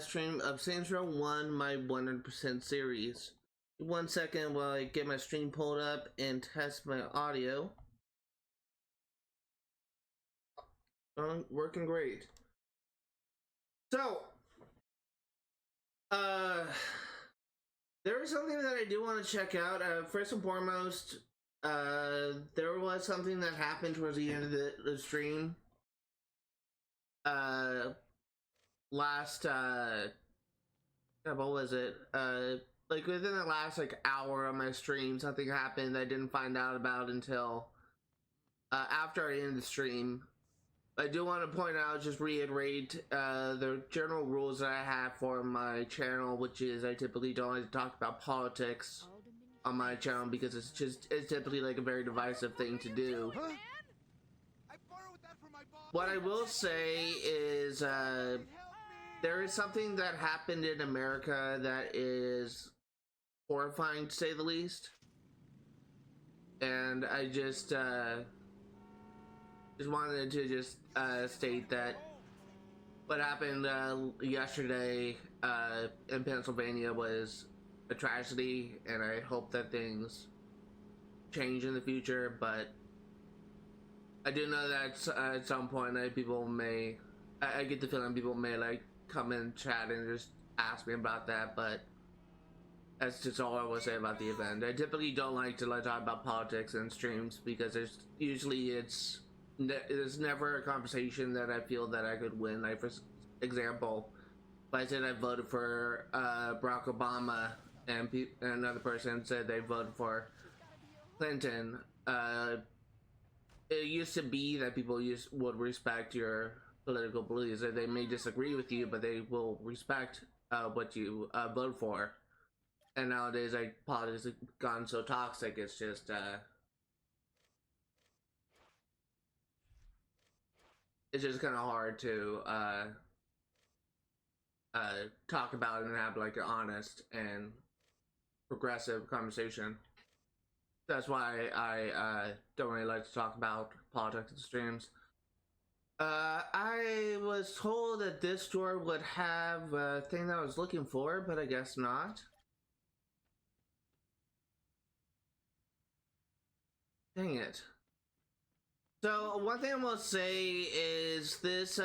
live stream of Saints Row 1, my 100% series. 1 second while I get my stream pulled up and test my audio. Working great. So, there is something that I do want to check out. First and foremost, there was something that happened towards the end of the stream. Last, what was it? Like within the last hour of my stream, something happened I didn't find out about until after I ended the stream. I do want to point out, just reiterate, the general rules that I have for my channel, which is I typically don't like to talk about politics on my channel because it's typically like a very divisive thing to do. Huh? What I will say is there is something that happened in America that is horrifying, to say the least, and I just wanted to state that what happened yesterday in Pennsylvania was a tragedy, and I hope that things change in the future. But I do know that at some point people may, I get the feeling people may like come in chat and just ask me about that, but that's just all I will say about the event. I typically don't like to talk about politics in streams because there's never a conversation that I feel that I could win. Like, for example, if I said I voted for Barack Obama and another person said they voted for Clinton, it used to be that people would respect your political beliefs. They may disagree with you, but they will respect what you vote for. And nowadays, politics have gone so toxic, it's just kind of hard to talk about and have an honest and progressive conversation. That's why I don't really like to talk about politics in streams. I was told that this store would have a thing that I was looking for, but I guess not. Dang it. So one thing I will say is this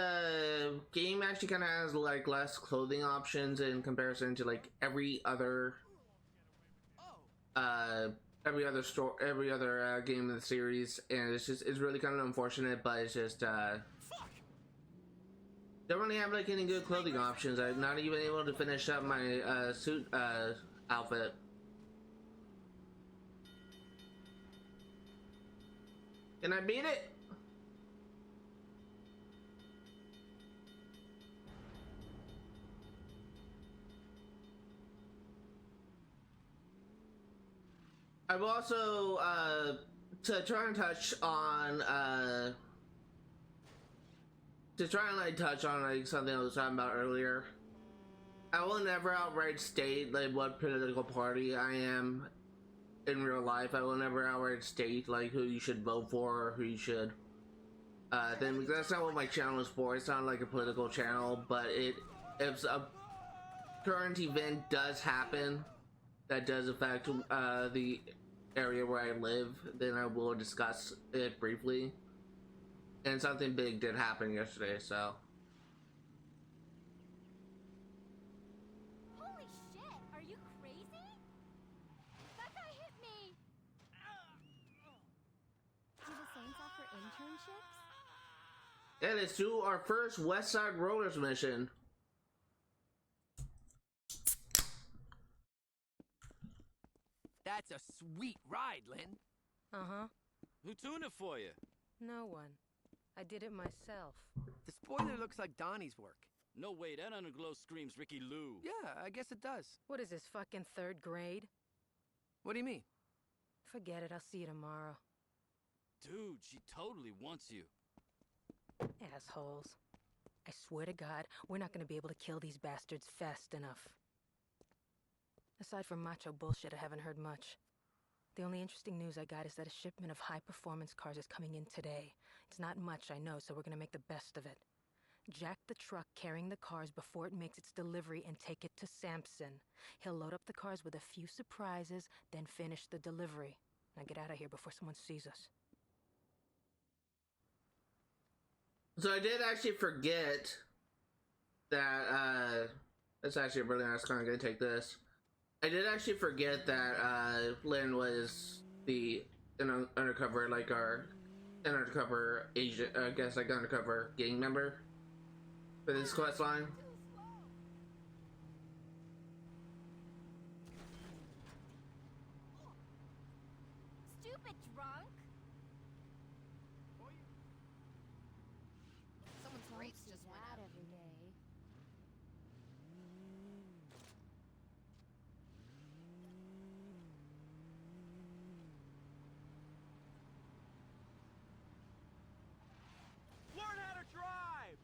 game actually kind of has less clothing options in comparison to every other game in the series, and it's really kind of unfortunate, but it's just don't really have any good clothing options. I'm not even able to finish up my suit outfit. Can I beat it? I've also to try and touch on something I was talking about earlier. I will never outright state what political party I am in real life. I will never outright state who you should vote for or who you should then, that's not what my channel is for. It's not like a political channel, but if a current event does happen that does affect the area where I live, then I will discuss it briefly. And something big did happen yesterday, so. Holy shit, are you crazy? That guy hit me! Do the Saints offer internships? Yeah, let's do our first West Side Rollers mission. That's a sweet ride, Lynn. Uh-huh. Who tuned it for you? No one. I did it myself. The spoiler looks like Donnie's work. No way, that underglow screams Ricky Lou. Yeah, I guess it does. What is this, fucking 3rd grade? What do you mean? Forget it, I'll see you tomorrow. Dude, she totally wants you. Assholes. I swear to God, we're not gonna be able to kill these bastards fast enough. Aside from macho bullshit, I haven't heard much. The only interesting news I got is that a shipment of high-performance cars is coming in today. It's not much, I know, so we're gonna make the best of it. Jack the truck carrying the cars before it makes its delivery and take it to Samson. He'll load up the cars with a few surprises, then finish the delivery. Now get out of here before someone sees us. So I did actually forget that, that's actually a really nice car. I'm gonna take this. I did actually forget that, Lynn was the undercover, like, our undercover agent, I guess, like, undercover gang member for this quest line. Stupid drunk. Someone's brakes just went out. Every day. Learn how to drive!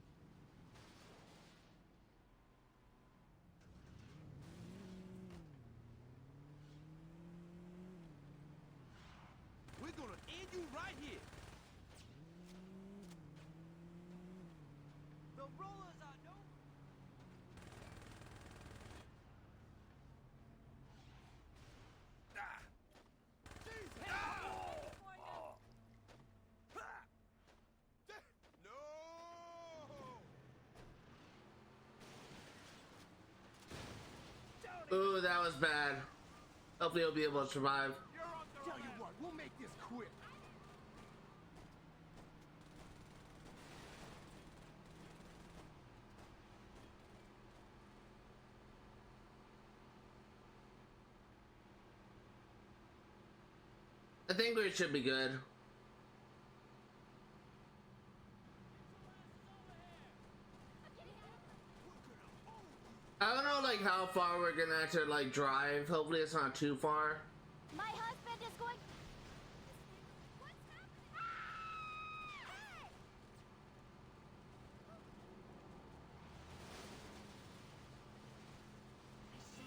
We're gonna end you right here! The rollers are no... Ah! Jesus! No! Ooh, that was bad. Hopefully he'll be able to survive. Tell you what, we'll make this quick. I think we should be good. I don't know, like, how far we're gonna have to, like, drive. Hopefully it's not too far. My husband is going. What's happening? Hey!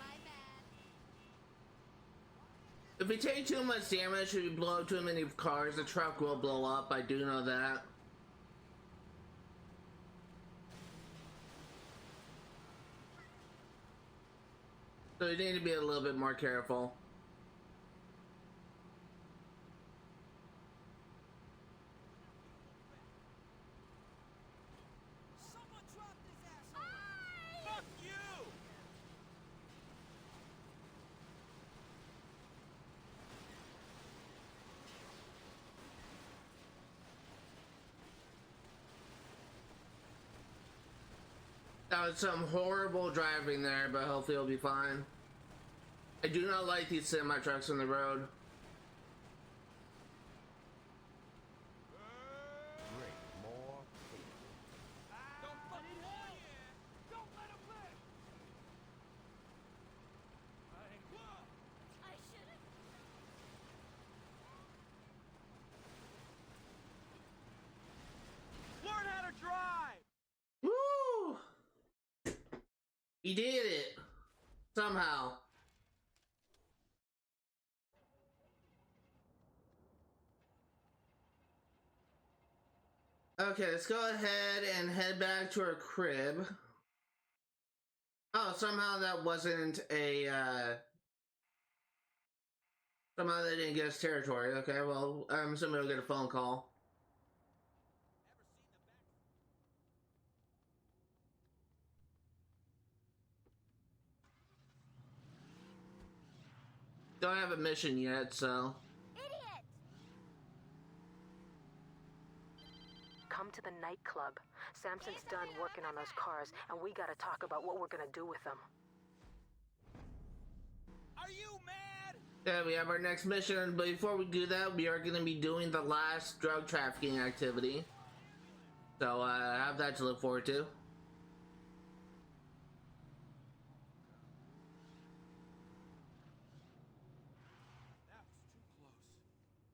My bad. If we take too much damage, if we blow up too many cars, the truck will blow up. I do know that. So you need to be a little bit more careful. Someone drop this asshole! Fuck you! That was some horrible driving there, but hopefully it'll be fine. I do not like these semi trucks on the road. Don't fucking hell yeah! Don't let him live! I shouldn't. Learn how to drive! Woo! He did it! Somehow. Okay, let's go ahead and head back to our crib. Oh, somehow that wasn't a, somehow they didn't get us territory. Okay, well, I'm assuming we'll get a phone call. Don't have a mission yet, so... Idiot! Come to the nightclub. Samson's done working on those cars, and we gotta talk about what we're gonna do with them. Are you mad? Yeah, we have our next mission, but before we do that, we are going to be doing the last drug trafficking activity. So, have that to look forward to. That was too close.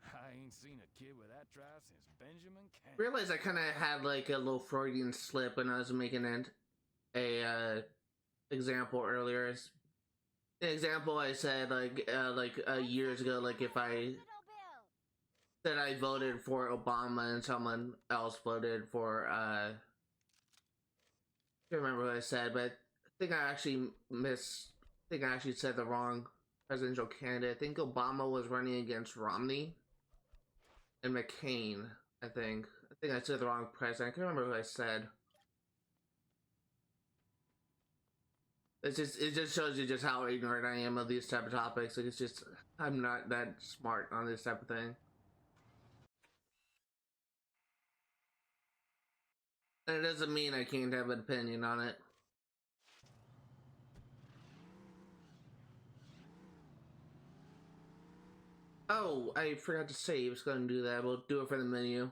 I ain't seen a kid with that drive since Benjamin Campbell. Realized I kind of had like a little Freudian slip when I was making a example earlier. An example I said like years ago, like if I Little Bill. said I voted for Obama and someone else voted for can't remember what I said, but I think I actually I think I actually said the wrong presidential candidate. I think Obama was running against Romney and McCain. I think I said the wrong president. I can't remember what I said. It just shows you just how ignorant I am of these type of topics. Like, it's just, I'm not that smart on this type of thing. And it doesn't mean I can't have an opinion on it. Oh, I forgot to say I was going to do that. We'll do it for the menu.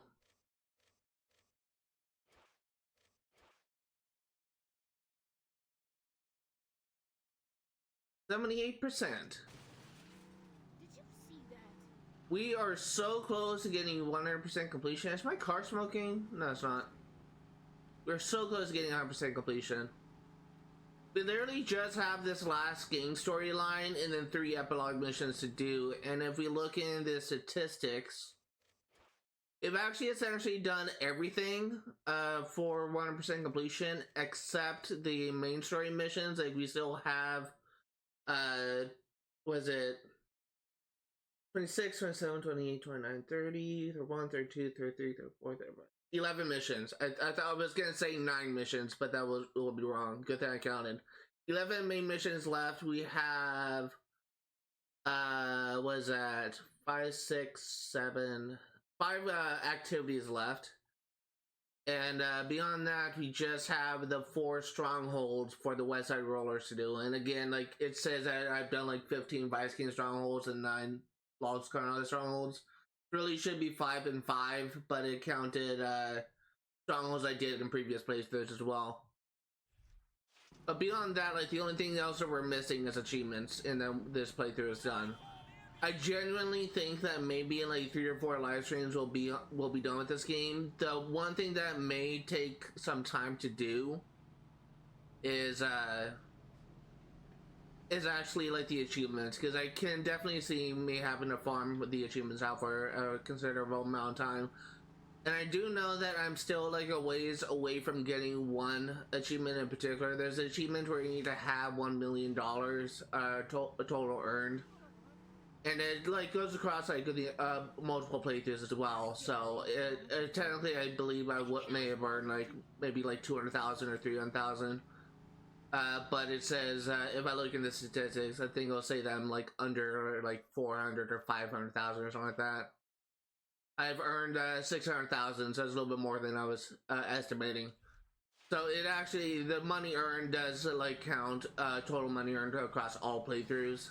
$78%. Did you see that? We are so close to getting 100% completion. Is my car smoking? No, it's not. We're so close to getting 100% completion. We literally just have this last game storyline and then 3 epilogue missions to do. And if we look into the statistics, we've actually essentially done everything for 100% completion except the main story missions. Like, we still have, was it 26, 27, 28, 29, 30, 31, 32, 33, 34, 35. 11 missions. I thought I was gonna say 9 missions, but that will be wrong. Good thing I counted. 11 main missions left. We have was that 5, 6, 7, 5 activities left. And beyond that, we just have the 4 strongholds for the West Side Rollers to do. And again, like it says that I've done like 15 Vice King strongholds and 9 Lost Carnal strongholds. Really should be 5 and 5, but it counted strongholds I did in previous playthroughs as well. But beyond that, like the only thing else that we're missing is achievements, and then this playthrough is done. I genuinely think that maybe in like 3 or 4 live streams we'll be done with this game. The one thing that may take some time to do is actually like the achievements, because I can definitely see me having to farm the achievements out for a considerable amount of time. And I do know that I'm still like a ways away from getting one achievement in particular. There's an achievement where you need to have $1 million total earned, and it like goes across like the multiple playthroughs as well. So it technically, I believe I may have earned like maybe like 200,000 or 300,000. But it says if I look in the statistics, I think it'll say that I'm like under like 400 or 500,000 or something like that. I've earned 600,000, so it's a little bit more than I was estimating. So it actually, the money earned does like count total money earned across all playthroughs.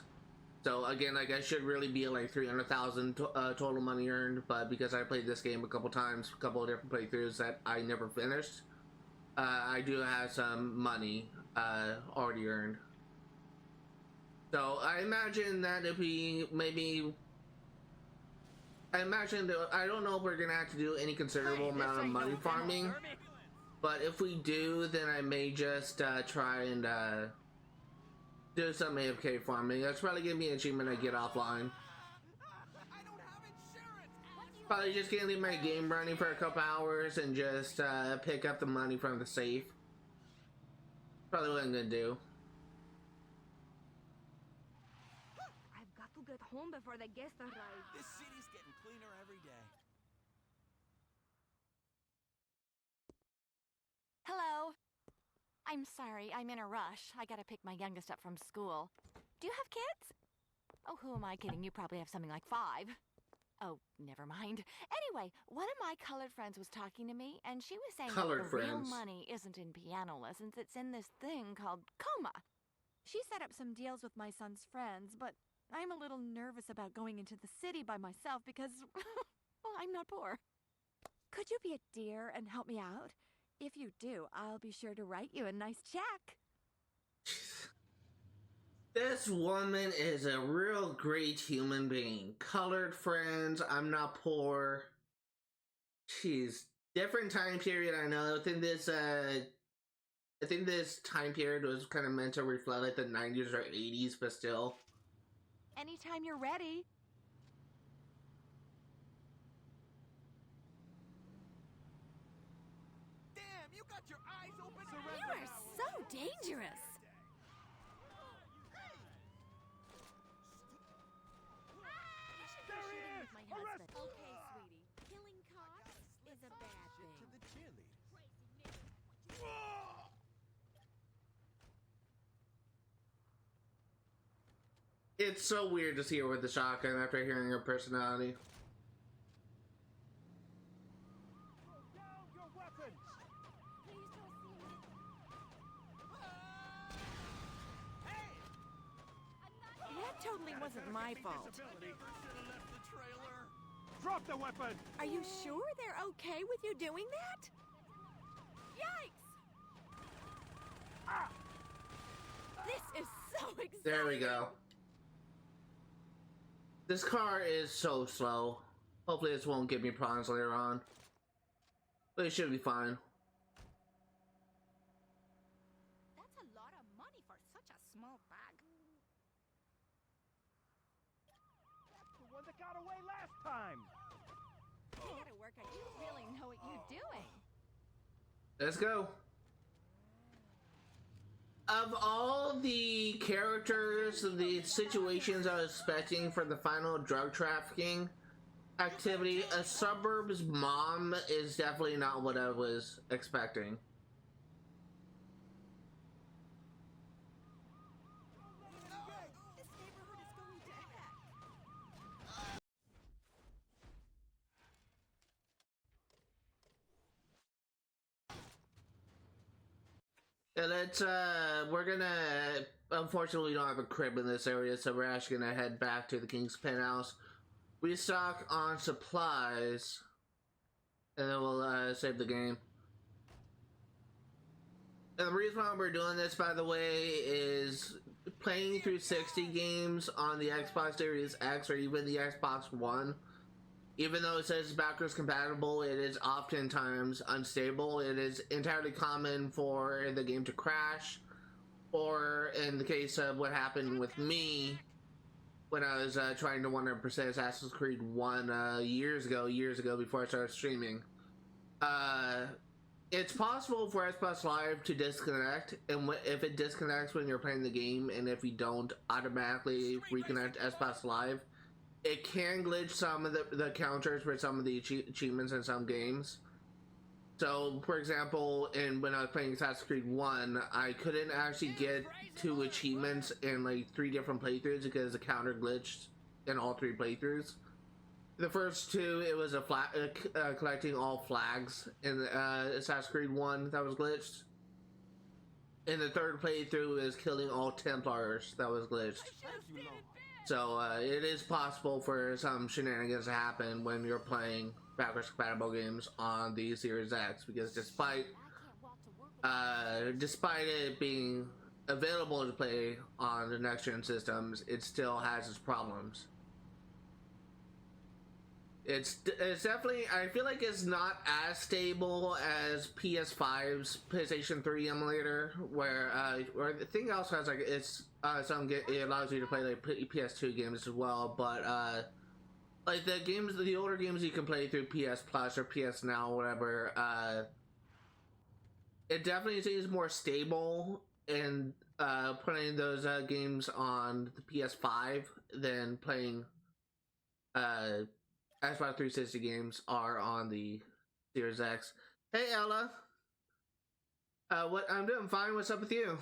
So again, like I should really be like 300,000 total money earned, but because I played this game a couple times, a couple of different playthroughs that I never finished, I do have some money already earned. So I imagine that if we I don't know if we're gonna have to do any considerable amount of money farming, but if we do, then I may just try and do some AFK farming. That's probably gonna be an achievement I get offline. I don't have insurance. Probably just gonna leave my game running for a couple hours and just pick up the money from the safe. Probably what I'm gonna do. I've got to get home before the guests arrive. This city's getting cleaner every day. Hello. I'm sorry, I'm in a rush. I gotta pick my youngest up from school. Do you have kids? Oh, who am I kidding? You probably have something like 5. Oh, never mind. Anyway, one of my colored friends was talking to me, and she was saying that the real money isn't in piano lessons. It's in this thing called coma. She set up some deals with my son's friends, but I'm a little nervous about going into the city by myself because, Well, I'm not poor. could you be a dear and help me out? If you do, I'll be sure to write you a nice check. This woman is a real great human being. Colored friends, I'm not poor. She's different time period, I know. I think this time period was kind of meant to reflect like the 90s or 80s, but still. Anytime you're ready. Damn, you got your eyes open. You are dangerous. There he is! Arrest! Okay, sweetie. Killing cops is a bad thing. It's so weird to see her with the shotgun after hearing her personality. Down your weapons! That totally wasn't my fault. Drop the weapon! Are you sure they're okay with you doing that? Yikes! Ah! This is so exciting. There we go. This car is so slow. Hopefully this won't give me problems later on. But it should be fine. That's a lot of money for such a small bag. That's the one that got away last time! You gotta work on you really know what you're doing. Let's go. Of all the characters, the situations I was expecting for the final drug trafficking activity, a suburb's mom is definitely not what I was expecting. This neighborhood is going to heck. Yeah, let's, we're gonna, unfortunately we don't have a crib in this area, so we're actually gonna head back to the King's Penthouse, restock on supplies, and then we'll, save the game. And the reason why we're doing this, by the way, is playing through 60 games on the Xbox Series X or even the Xbox One. Even though it says backwards compatible, it is oftentimes unstable. It is entirely common for the game to crash, or in the case of what happened with me when I was trying to 100% Assassin's Creed 1 years ago before I started streaming. It's possible for Xbox Live to disconnect, and if it disconnects when you're playing the game, and if you don't automatically reconnect Xbox Live, it can glitch some of the counters for some of the achievements in some games. So, for example, when I was playing Assassin's Creed 1, I couldn't actually get 2 achievements in like 3 different playthroughs because the counter glitched in all 3 playthroughs. The first 2, it was collecting all flags in Assassin's Creed 1 that was glitched. In the 3rd playthrough is killing all Templars that was glitched. So it is possible for some shenanigans to happen when you're playing backwards compatible games on the Series X, because despite it being available to play on the next gen systems, it still has its problems. It's definitely, I feel like it's not as stable as PS5's PlayStation 3 emulator, where the thing also has like it allows you to play like PS2 games as well, but like the older games you can play through PS Plus or PS Now or whatever, it definitely seems more stable in playing those games on the PS5 than playing Xbox 360 games are on the Series X. Hey Ella, what I'm doing fine. What's up with you?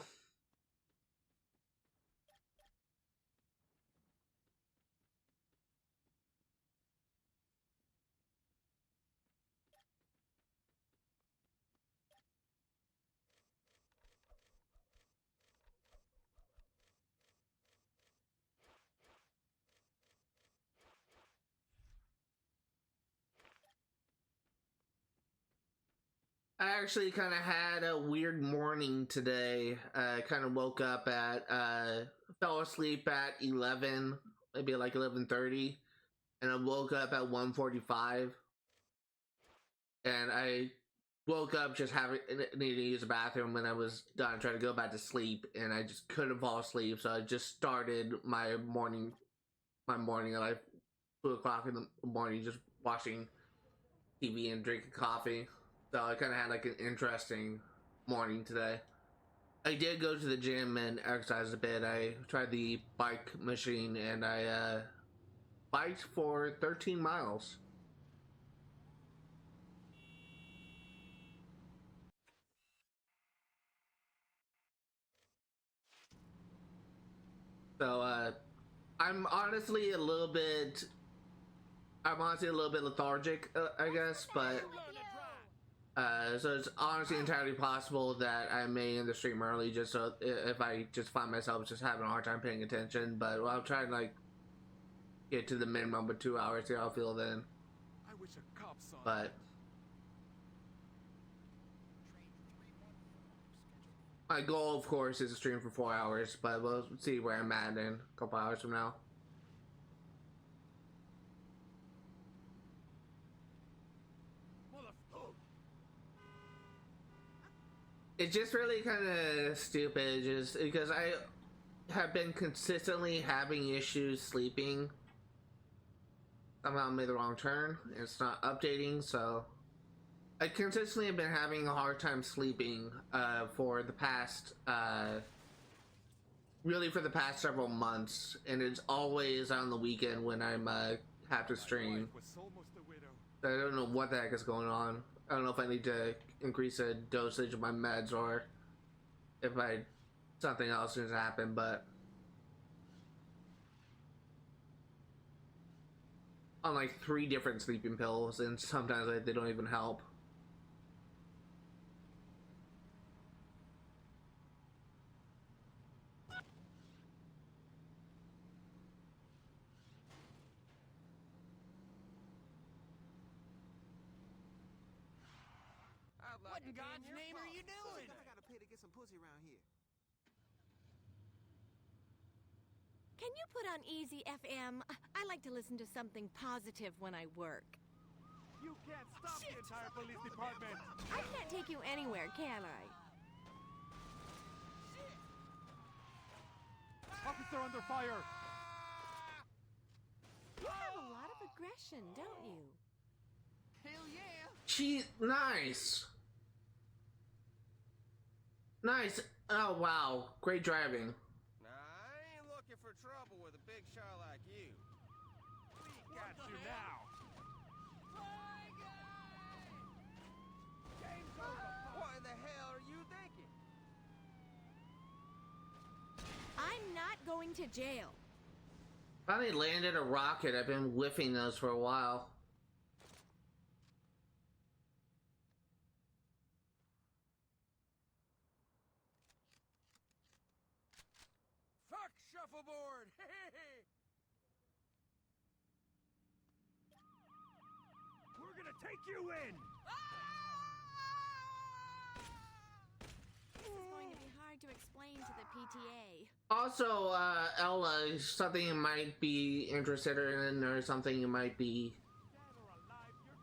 I actually kind of had a weird morning today. Kind of woke up at, fell asleep at 11, maybe like 11:30, and I woke up at 1:45, and I woke up just needing to use the bathroom when I was done trying to go back to sleep, and I just couldn't fall asleep, so I just started my morning at like 2 o'clock in the morning, just watching TV and drinking coffee. So I kind of had like an interesting morning today. I did go to the gym and exercise a bit. I tried the bike machine and I biked for 13 miles. So I'm honestly a little bit lethargic, I guess, but so it's honestly entirely possible that I may end the stream early, just so if I just find myself just having a hard time paying attention. But I'll try and like get to the minimum of 2 hours. See how I feel then. I wish a cop saw But my goal, of course, is to stream for 4 hours. But we'll see where I'm at in a couple hours from now. It's just really kind of stupid, just because I have been consistently having issues sleeping. Somehow I made the wrong turn. It's not updating, so I consistently have been having a hard time sleeping for the past, really for the past several months, and it's always on the weekend when I'm have to stream. I don't know what the heck is going on. I don't know if I need to increase the dosage of my meds or if something else has happened, but on like 3 different sleeping pills, and sometimes they don't even help. What in God's name are you doing? I gotta pay to get some pussy around here. Can you put on Easy FM? I like to listen to something positive when I work. You can't stop the entire police department. I can't take you anywhere, can I? Officer under fire. You have a lot of aggression, don't you? Hell yeah! Nice. Nice. Oh wow, great driving. Nah, I ain't looking for trouble with a big shot like you. We got you now. Game's over. What in the hell are you thinking? I'm not going to jail. Finally landed a rocket. I've been whiffing those for a while. Fuck shuffleboard! We're gonna take you in. This is going to be hard to explain to the PTA. Also, Ella, something you might be interested in or something you might be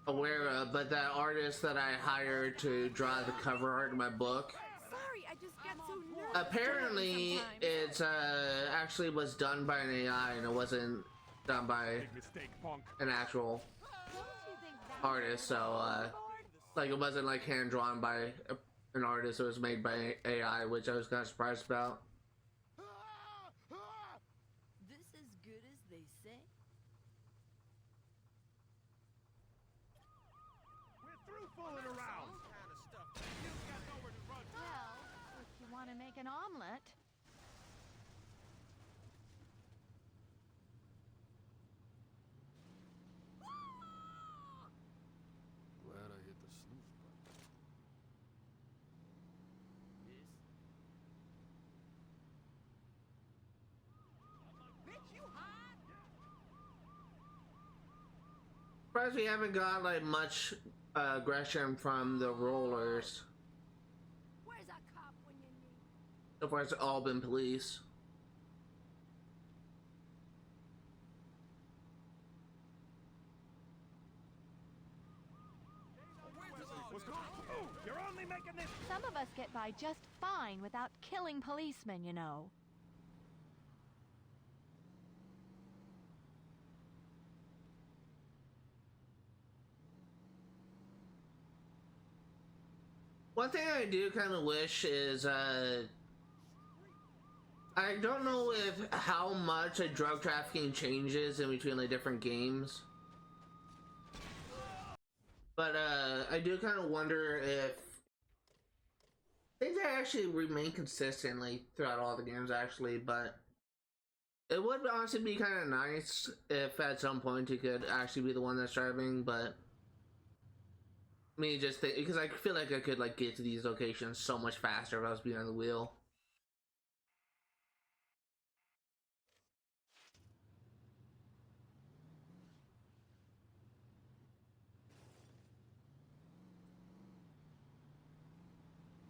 aware of, but that artist that I hired to draw the cover art of my book, Sorry, I just got so nervous. apparently it's actually was done by an AI and it wasn't done by Big mistake, punk. an actual Don't you think that's artist, so like it wasn't like hand drawn by an artist, it was made by AI, which I was kind of surprised about. This as good as they say? We're through fooling around. Kind of stuff. You got nowhere to run. well, if you want to make an omelet? Glad I hit the snooze button. Bitch, you hot? Surprised we haven't got like much aggression from the rollers. Where's a cop when you need? So far it's all been police. What's going on? Oh, you're only making this. Some of us get by just fine without killing policemen, you know. One thing I do kind of wish is I don't know if how much a drug trafficking changes in between like different games, but I do kind of wonder if things actually remain consistently throughout all the games actually. But it would honestly be kind of nice if at some point you could actually be the one that's driving. But me just think, because I feel like I could like get to these locations so much faster if I was behind the wheel.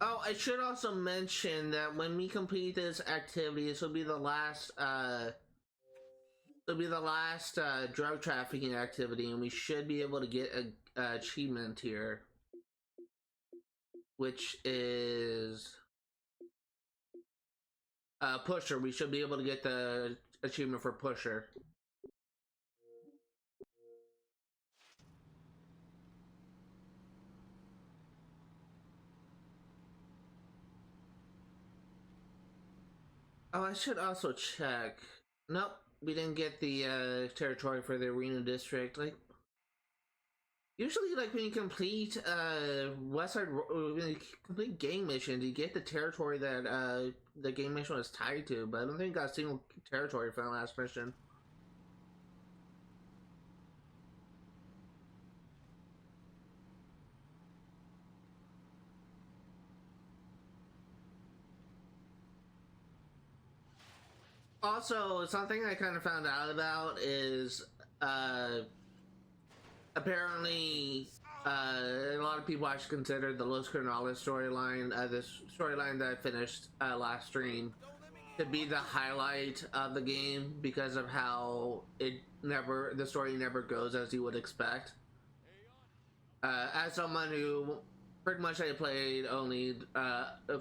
Oh, I should also mention that when we complete this activity, this will be the last drug trafficking activity, and we should be able to get a achievement here, which is pusher. We should be able to get the achievement for pusher. Oh, I should also check. Nope, we didn't get the territory for the arena district. Like, usually, like when you complete when you complete game missions, you get the territory that the game mission was tied to. But I don't think we got a single territory for the last mission. Also, something I kind of found out about is apparently a lot of people actually consider the Los Cronales storyline, this storyline that I finished last stream, to be the highlight of the game because of how the story never goes as you would expect. As someone who pretty much I played only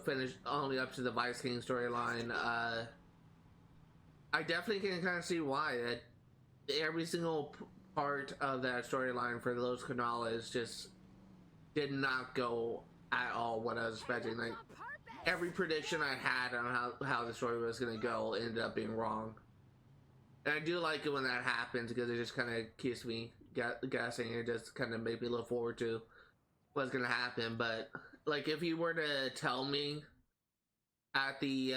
finished only up to the Vice King storyline, I definitely can kind of see why that every single part of that storyline for Los Canales just did not go at all what I was expecting. Like every prediction I had on how the story was going to go ended up being wrong. And I do like it when that happens because it just kind of keeps me guessing. It just kind of made me look forward to what's going to happen. But like if you were to tell me at the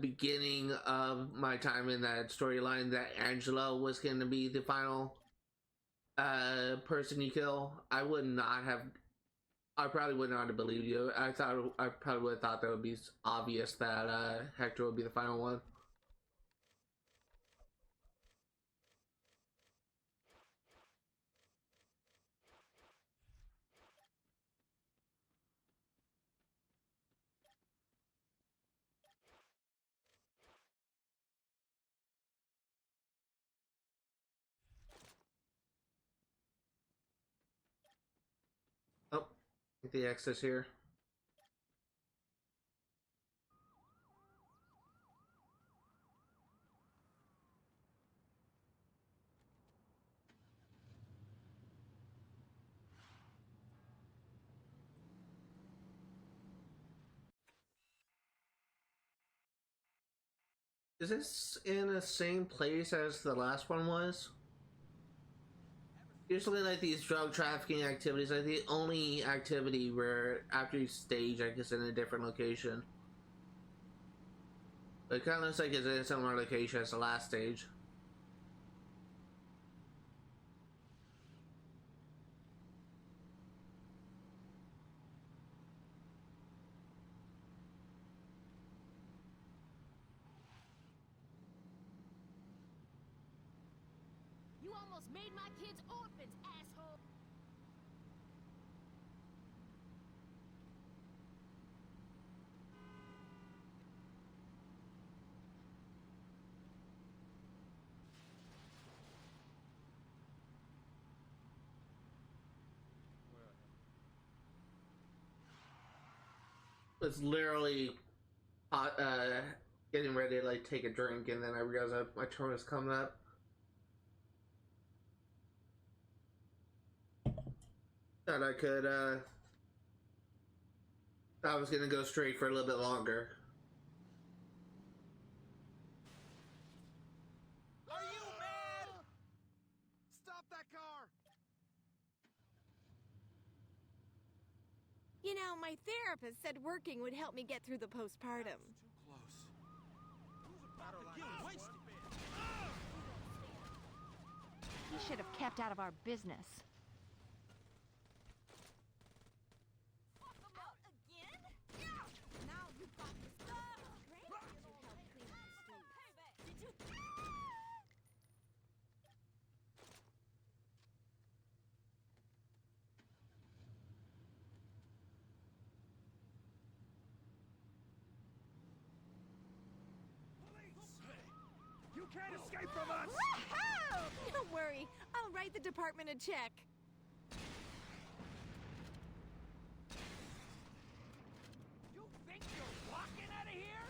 beginning of my time in that storyline that Angela was going to be the final person you kill, I would not have. I probably would not have believed you. I probably would have thought that would be obvious that Hector would be the final one. Oh, get the access here. Is this in the same place as the last one was? Usually, like these drug trafficking activities, like the only activity where after you stage, I guess, in a different location. But it kind of looks like it's in a similar location as the last stage. You almost made my kids orphans, asshole! It's literally getting ready to like take a drink, and then I realized that my turn was coming up. Thought I could I was gonna go straight for a little bit longer. You know, my therapist said working would help me get through the postpartum. Too close. You should have kept out of our business. Fuck them out again? Yeah! Now you got this stuff. Great. You should help clean up the streets. Payback. Did you? You can't escape from us! Woohoo! Don't worry, I'll write the department a check. You think you're walking out of here?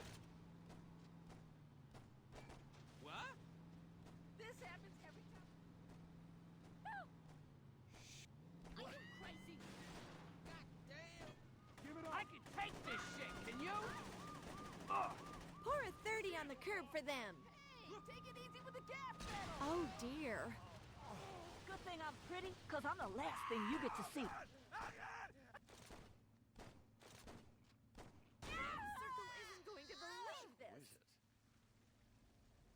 What? This happens every time. No! Are you crazy? God damn! Give it I up! can take this shit, can you? Pour a 30 on the curb for them. Hey, take it easy with the gas pedal. Oh dear. Good thing I'm pretty, because I'm the last thing you get to see. The circle isn't going to believe this.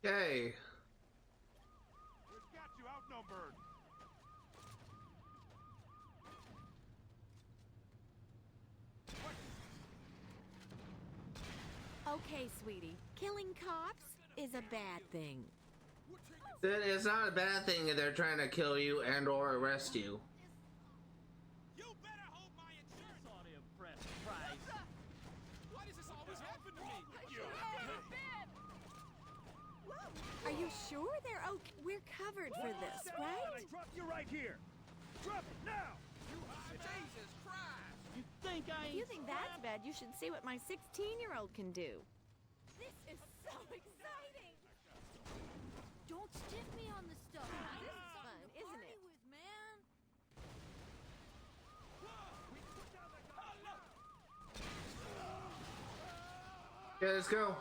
Okay. We've got you outnumbered! Okay, sweetie. Killing cops is a bad thing. It's not a bad thing if they're trying to kill you and or arrest you. You better hold my insurance! Ought to impress Price. Why does this always happen to me? Are you sure they're okay? We're covered for this, I right? drop you right here! Drop it now! Jesus Christ! You think I If ain't you think that's bad, you should see what my 16-year-old can do. This is so exciting. Don't stiff me on the stuff. This is fun, isn't it? With, man. Okay, let's go.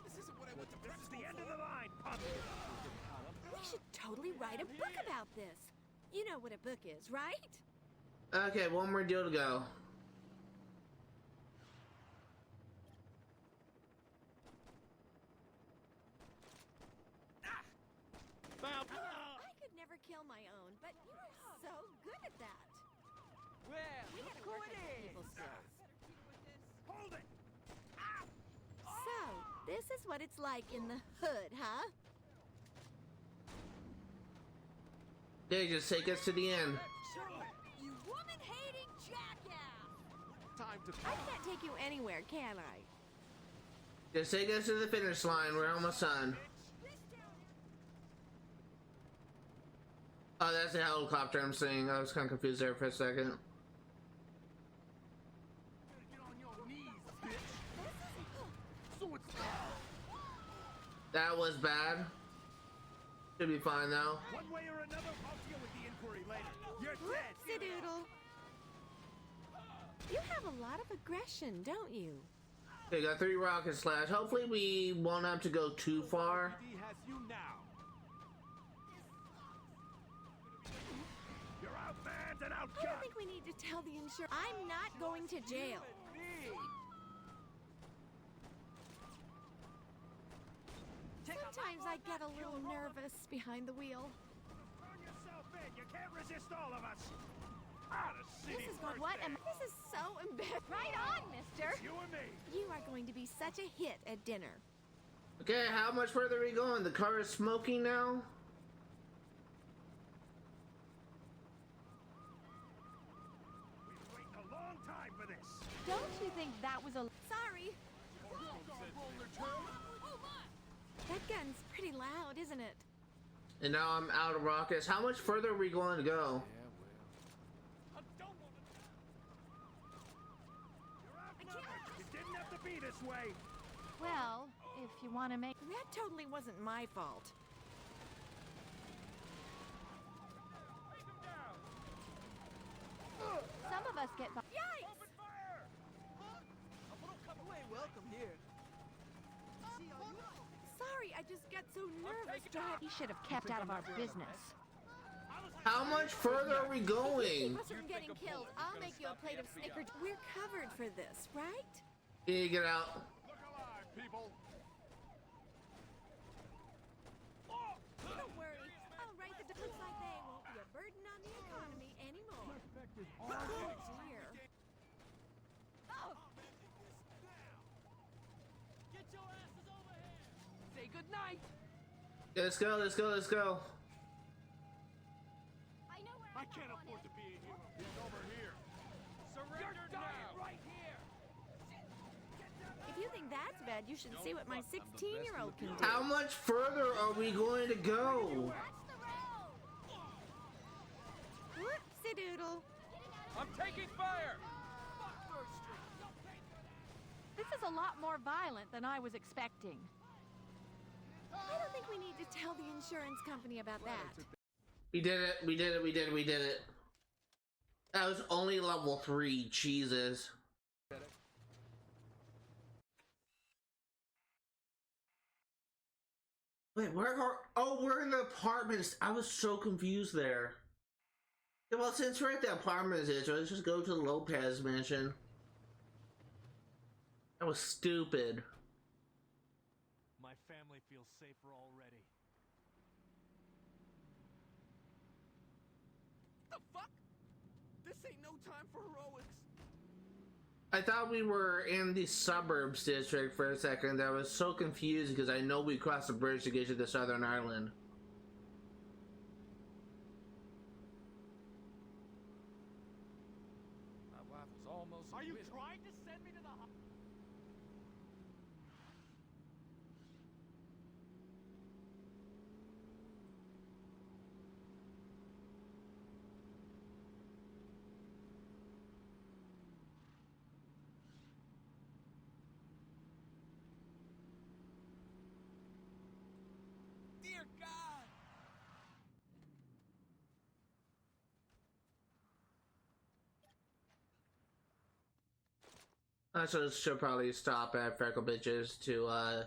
This isn't what I went to This prep is school the end for. of the line, punk! We should totally write a book about this. You know what a book is, right? Okay, one more deal to go. Bob, I could never kill my own, but you are so good at that. well, We gotta work on our people skills. Hold it! So, this is what it's like in the hood, huh? They just take us to the end. You woman-hating jackass. Time to I can't take you anywhere, can I? Just take us to the finish line. We're almost done. Oh, that's the helicopter I'm seeing. I was kind of confused there for a second. Get on your knees, bitch! So it's That was bad. Should be fine though. one way or another, I'll deal with the inquiry later. You're dead! Whoopsie-doodle. You have a lot of aggression, don't you? Okay, got 3 rockets left. Hopefully we won't have to go too far. He has you now. You're outmanned and I don't outgunned. think we need to tell the insurance. I'm not going to jail. Sometimes I get a little nervous behind the wheel. Turn yourself in. You can't resist all of us. Out of city This is what am this is so embarrassing. Right on, mister. You and me. You are going to be such a hit at dinner. Okay, how much further are we going? The car is smoking now? We've been waiting a long time for this. Don't you think that was a... Sorry. That gun's pretty loud, isn't it? And now I'm out of rockets. How much further are we going to go? I don't want to. You're outnumbered. It didn't have to be this way. Well, if you want to make... That totally wasn't my fault. Some of us get... Yikes! Open fire! welcome here. sorry. I just got so nervous driving. He should have kept out of our business. How much further are we going? Keep us from getting killed. I'll make you a plate of Snickers. We're covered for this, right? Yeah, get out. Look alive, people. Don't worry. I'll write the looks like they won't be a burden on the economy anymore. Oh dear. Get your asses over here! Say goodnight! Yeah, let's go, let's go, let's go. I can't afford to be in here. He's over here. Surrender now. Right here! If you think that's bad, you should see what my 16-year-old can do. How much further are we going to go? Whoopsie doodle. I'm taking fire! This is a lot more violent than I was expecting. I don't think we need to tell the insurance company about that. We did it, we did it, we did it, we did it. That was only level 3, Jesus. Wait, where are... Oh, we're in the apartments. I was so confused there. Yeah, well, since we're at the apartments, let's just go to the Lopez mansion. That was stupid. My family feels safer already. The fuck? This ain't no time for heroics. I thought we were in the suburbs district for a second. I was so confused because I know we crossed the bridge to get to the Southern Island. My wife was almost. Are you with me. trying to send me to the hospital? Dear God! I should probably stop at Freckle Bitches to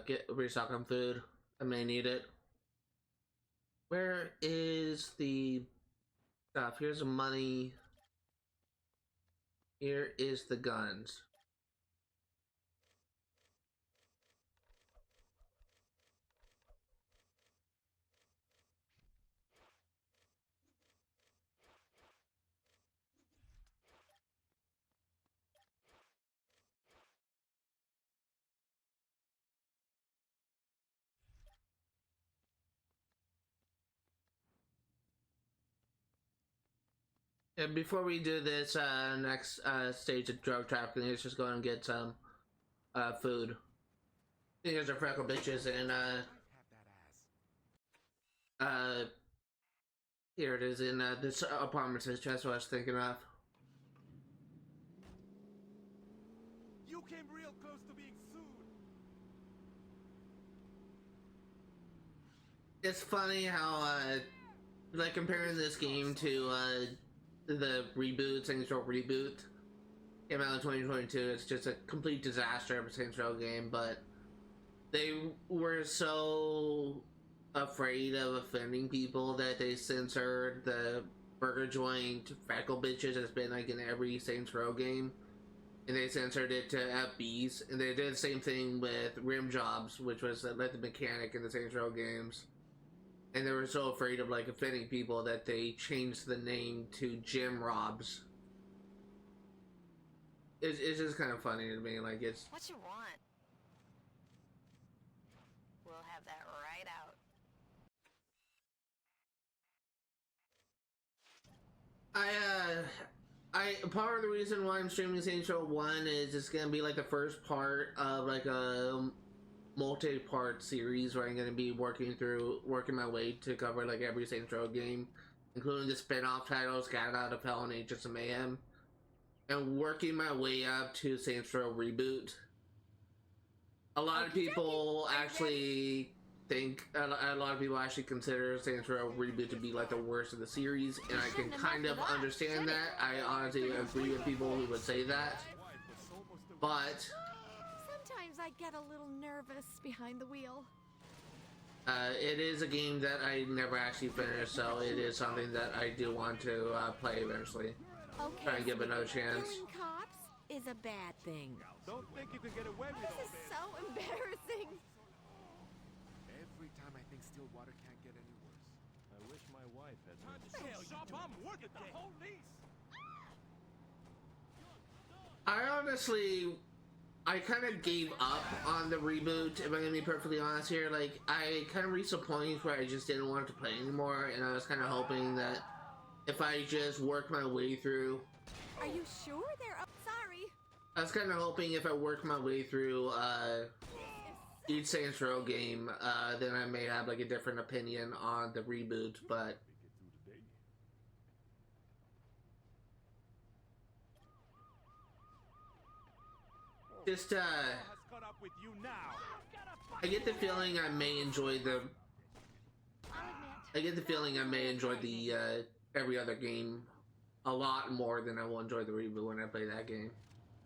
get restock on food. I may need it. Where is the stuff? Here's the money. Here is the guns. And before we do this next stage of drug trafficking, let's just go and get some food. Here's our Freckle Bitches, and here it is in this apartment. That's what I was thinking of. You came real close to being sued. It's funny how like comparing this game to the reboot, Saints Row reboot, came out in 2022. It's just a complete disaster of a Saints Row game, but they were so afraid of offending people that they censored the burger joint Freckle Bitches. Has been like in every Saints Row game, and they censored it to FBs, and they did the same thing with Rim Jobs, which was like the mechanic in the Saints Row games. And they were so afraid of like offending people that they changed the name to Jim Robs. It's just kind of funny to me. Like it's. What you want? We'll have that right out. Part of the reason why I'm streaming Saints Row 1 is it's gonna be like the first part of like a multi-part series where I'm gonna be working my way to cover like every Saints Row game, including the spin-off titles Gat Out of Hell and Agents of Mayhem, and working my way up to Saints Row Reboot. A lot of people actually think, a lot of people actually consider Saints Row Reboot to be like the worst of the series, and I can kind of understand that. I honestly agree with people who would say that. But Sometimes I get a little nervous behind the wheel. it is a game that I never actually finished, so it is something that I do want to play eventually. Okay, Try and give it another Smitty, chance. killing cops is a bad thing. Don't think you can get away with This all is this. so embarrassing. Every time I think Stillwater can't get any worse. I wish my wife had Time been. to show you up. I'm working the police. I honestly, I kind of gave up on the reboot, if I'm gonna be perfectly honest here. Like, I kind of reached a point where I just didn't want to play anymore, and I was kind of hoping that if I just worked my way through... Are you sure they're up? Sorry. I was kind of hoping if I worked my way through each Saints Row game, then I may have like a different opinion on the reboot, but... Just, Has caught up with you now. I get the feeling I may enjoy the... I get the feeling I may enjoy the, every other game a lot more than I will enjoy the reboot when I play that game.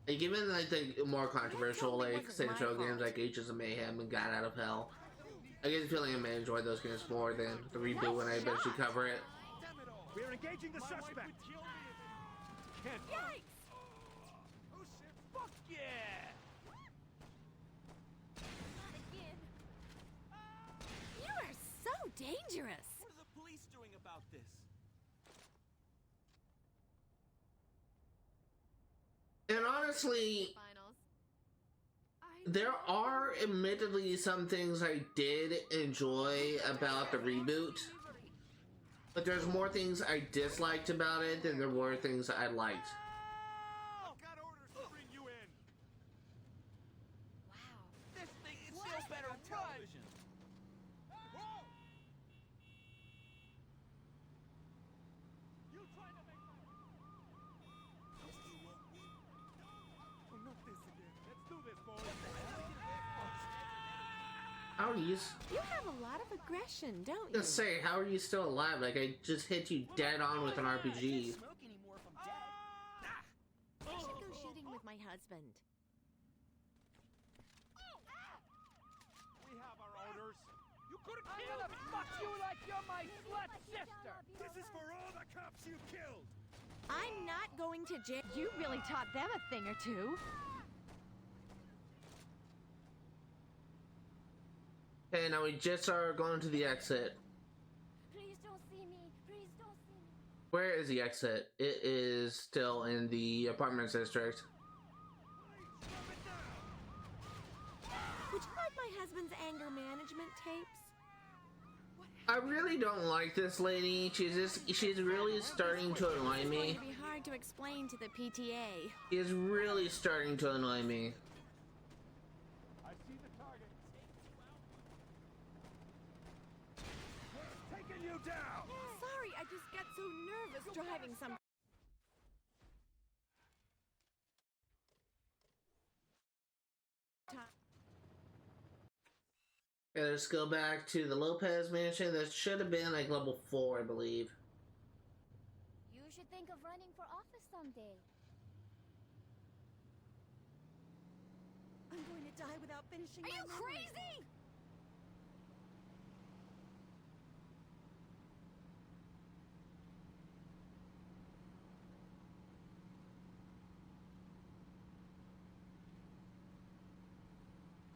Like, even like the more controversial like Saints Row games like Ages of Mayhem and God Out of Hell, I get the feeling I may enjoy those games more than the reboot when I eventually cover it. We're engaging the suspect. Can't. Yikes! Oh shit! Fuck yeah! Not again. You are so dangerous. What are the police doing about this? And honestly, Finals. there are admittedly some things I did enjoy about the reboot, but there's more things I disliked about it than there were things I liked. I've got orders to bring you in. Wow. This thing is still better on television. Whoa! You trying to make my... Oh, not this again. Let's do this, boys. How are you? You have a lot of aggression, don't you? Just say, how are you still alive? Like, I just hit you dead on with an RPG. Smoke anymore if I'm dead. I should go shooting with my husband. We have our orders. You could have killed me. Fuck you like you're my slut sister. This is for all the cops you killed. I'm not going to jail. You really taught them a thing or two. Okay, now we just are going to the exit. Please don't see me. Please don't see me. Where is the exit? It is still in the apartments district. Would you like my husband's anger management tapes? I really don't like this lady. She's really starting to annoy It's going me. to be hard to explain to the PTA. She is really starting to annoy me. I see the target. Taking you down. Sorry, I just get so nervous driving some. Okay, let's go back to the Lopez mansion. That should have been like level 4, I believe. You should think of running for office someday. I'm going to die without finishing. Are my you memory. crazy?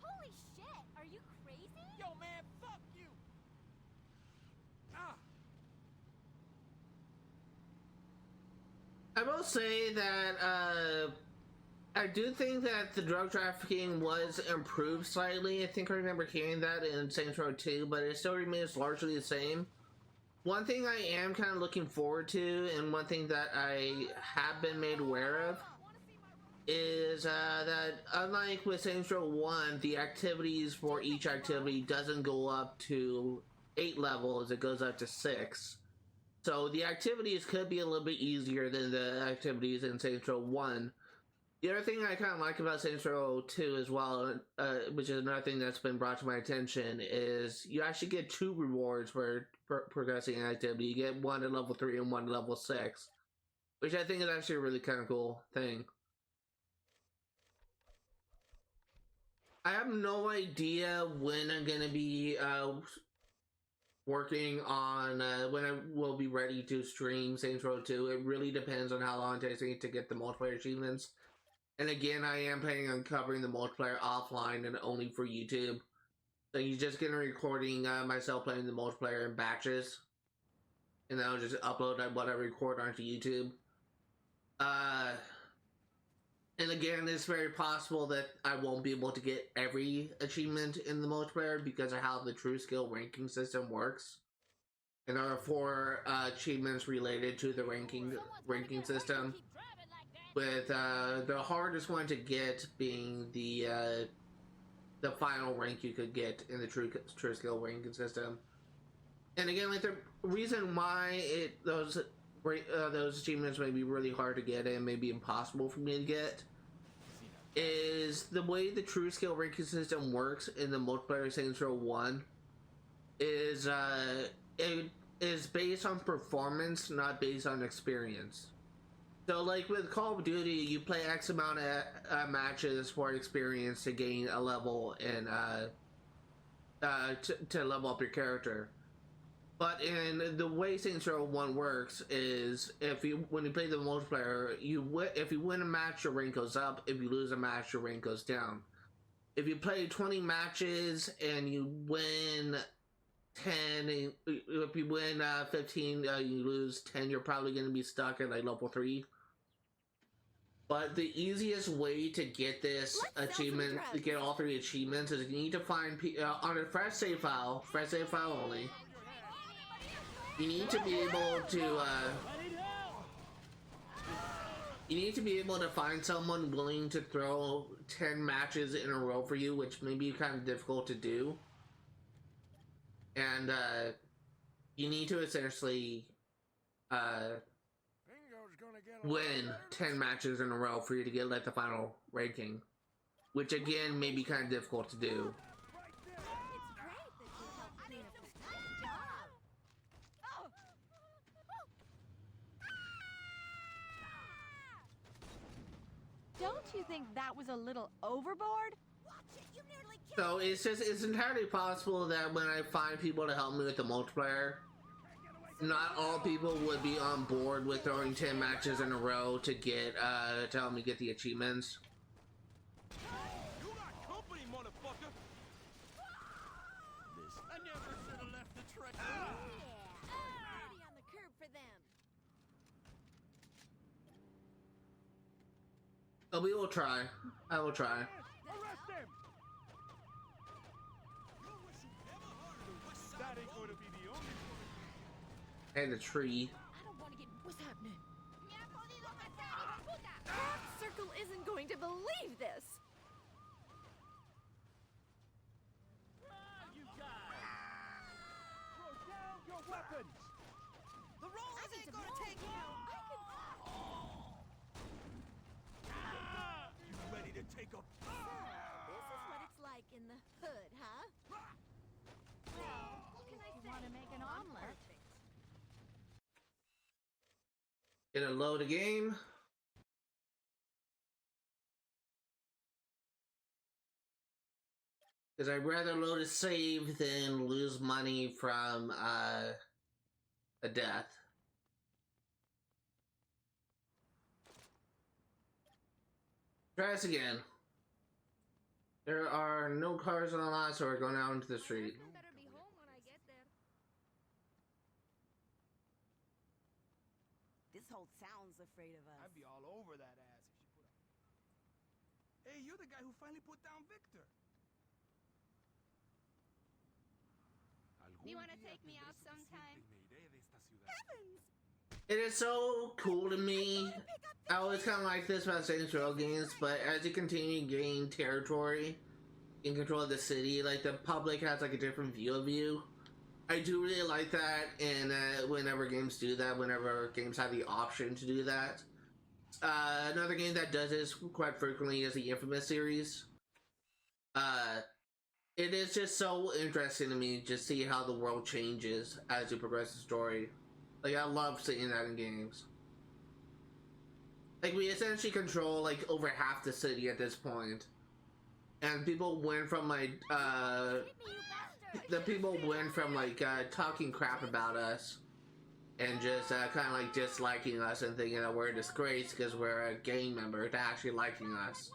Holy shit! Are you crazy? Yo, man, fuck you. Ah. I will say that I do think that the drug trafficking was improved slightly. I think I remember hearing that in Saints Row 2, but it still remains largely the same. One thing I am kind of looking forward to, and one thing that I have been made aware of, is that unlike with Saints Row 1, the activities for each activity doesn't go up to 8 levels, it goes up to 6. So the activities could be a little bit easier than the activities in Saints Row 1. The other thing I kind of like about Saints Row 2 as well, which is another thing that's been brought to my attention, is you actually get 2 rewards for progressing an activity. You get one at level 3 and one at level 6, which I think is actually a really kind of cool thing. I have no idea when I'm gonna be working on when I will be ready to stream Saints Row 2. It really depends on how long it takes me to get the multiplayer achievements. And again, I am planning on covering the multiplayer offline and only for YouTube. So you're just gonna recording myself playing the multiplayer in batches, and then I'll just upload what I record onto YouTube. And again, it's very possible that I won't be able to get every achievement in the multiplayer because of how the true skill ranking system works. And there are 4 achievements related to the ranking system, with the hardest one to get being the final rank you could get in the true skill ranking system. And again, like the reason why those achievements may be really hard to get and may be impossible for me to get is the way the true skill ranking system works in the multiplayer Saints Row 1 is it is based on performance, not based on experience. So like with Call of Duty, you play X amount of matches for experience to gain a level and to level up your character. But in the way Saints Row 1 works is when you play the multiplayer, if you win a match, your rank goes up. If you lose a match, your rank goes down. If you play 20 matches and you win 10, if you win 15, you lose 10, you're probably going to be stuck at like level 3. But the easiest way to get this achievement, to get all 3 achievements, is you need to find on a fresh save file only. You need to be able to find someone willing to throw 10 matches in a row for you, which may be kind of difficult to do. And you need to essentially win 10 matches in a row for you to get like the final ranking, which again may be kind of difficult to do. Don't you think that was a little overboard? So it's entirely possible that when I find people to help me with the multiplayer, not all people would be on board with throwing 10 matches in a row to get to help me get the achievements. You got company, motherfucker! I never should have left the truck. Already on the curb for them. But we will try. I will try. Arrest him! That ain't going to be the only one. And the tree. I don't want to get. What's happening? That circle isn't going to believe this. You guys! Throw down your weapons! The rollers ain't gonna take you! You ready to take a... This is what it's like in the hood, huh? Well, what can I say? Want to make an omelet? Gonna load a game. Because I'd rather load a save than lose money from a death. Try this again. There are no cars on the lot, so we're going out into the street. Better be home when I get there. This whole town's afraid of us. I'd be all over that ass if she put up... Hey, you're the guy who finally put down Victor. You wanna take me out sometime? It is so cool to me. I always kind of like this about Saints Row games, but as you continue to gain territory in control of the city, like the public has like a different view of you. I do really like that, and whenever games do that, whenever games have the option to do that. Another game that does this quite frequently is the Infamous series. It is just so interesting to me to see how the world changes as you progress the story. Like, I love seeing that in games. Like, we essentially control, like, over half the city at this point. and people went from like the people went from like talking crap about us and just kind of like disliking us and thinking that we're a disgrace because we're a gang member to actually liking us.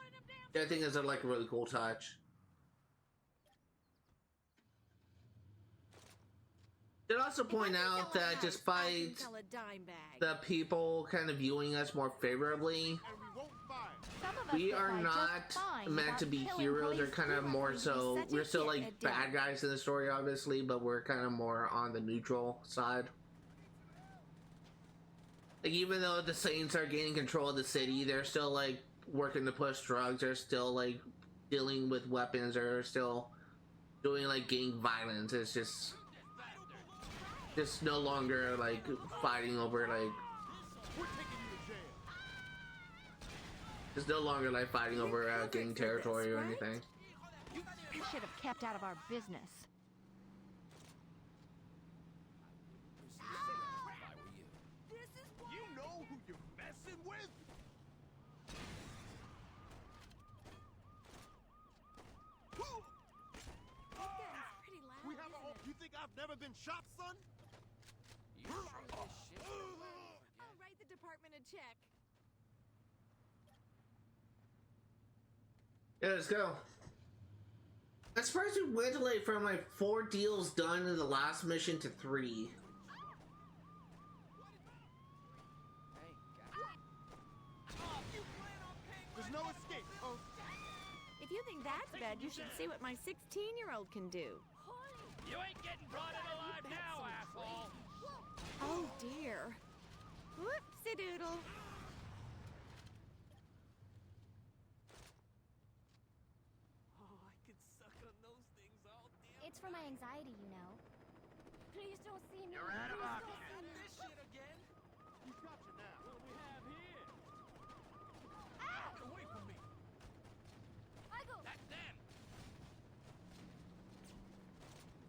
I think it's like a really cool touch. Did also point out that despite the people kind of viewing us more favorably, we are not meant to be heroes. They're kind of more so, we're still like bad guys in the story obviously, but we're kind of more on the neutral side. Like, even though the Saints are gaining control of the city, they're still like working to push drugs, they're still like dealing with weapons, they're still doing like gang violence. It's just no longer like fighting over like gang territory or anything. You should have kept out of our business. You know who you're messing with? We have a whole... You think I've never been shot, son? I'll write the department a check. Yeah, let's go. I'm surprised we went like from like 4 deals done in the last mission to 3. There's no escape. Oh. If you think that's bad, you should see what my 16-year-old can do. You ain't getting brought in alive now, asshole! Oh dear. Whoopsie-doodle. Oh, I could suck on those things all damn. It's for my anxiety, you know. Please don't see me. You're out of Please options. don't see me. This shit again? He's got you now. What do we have here? Get away from me. I go. That's them!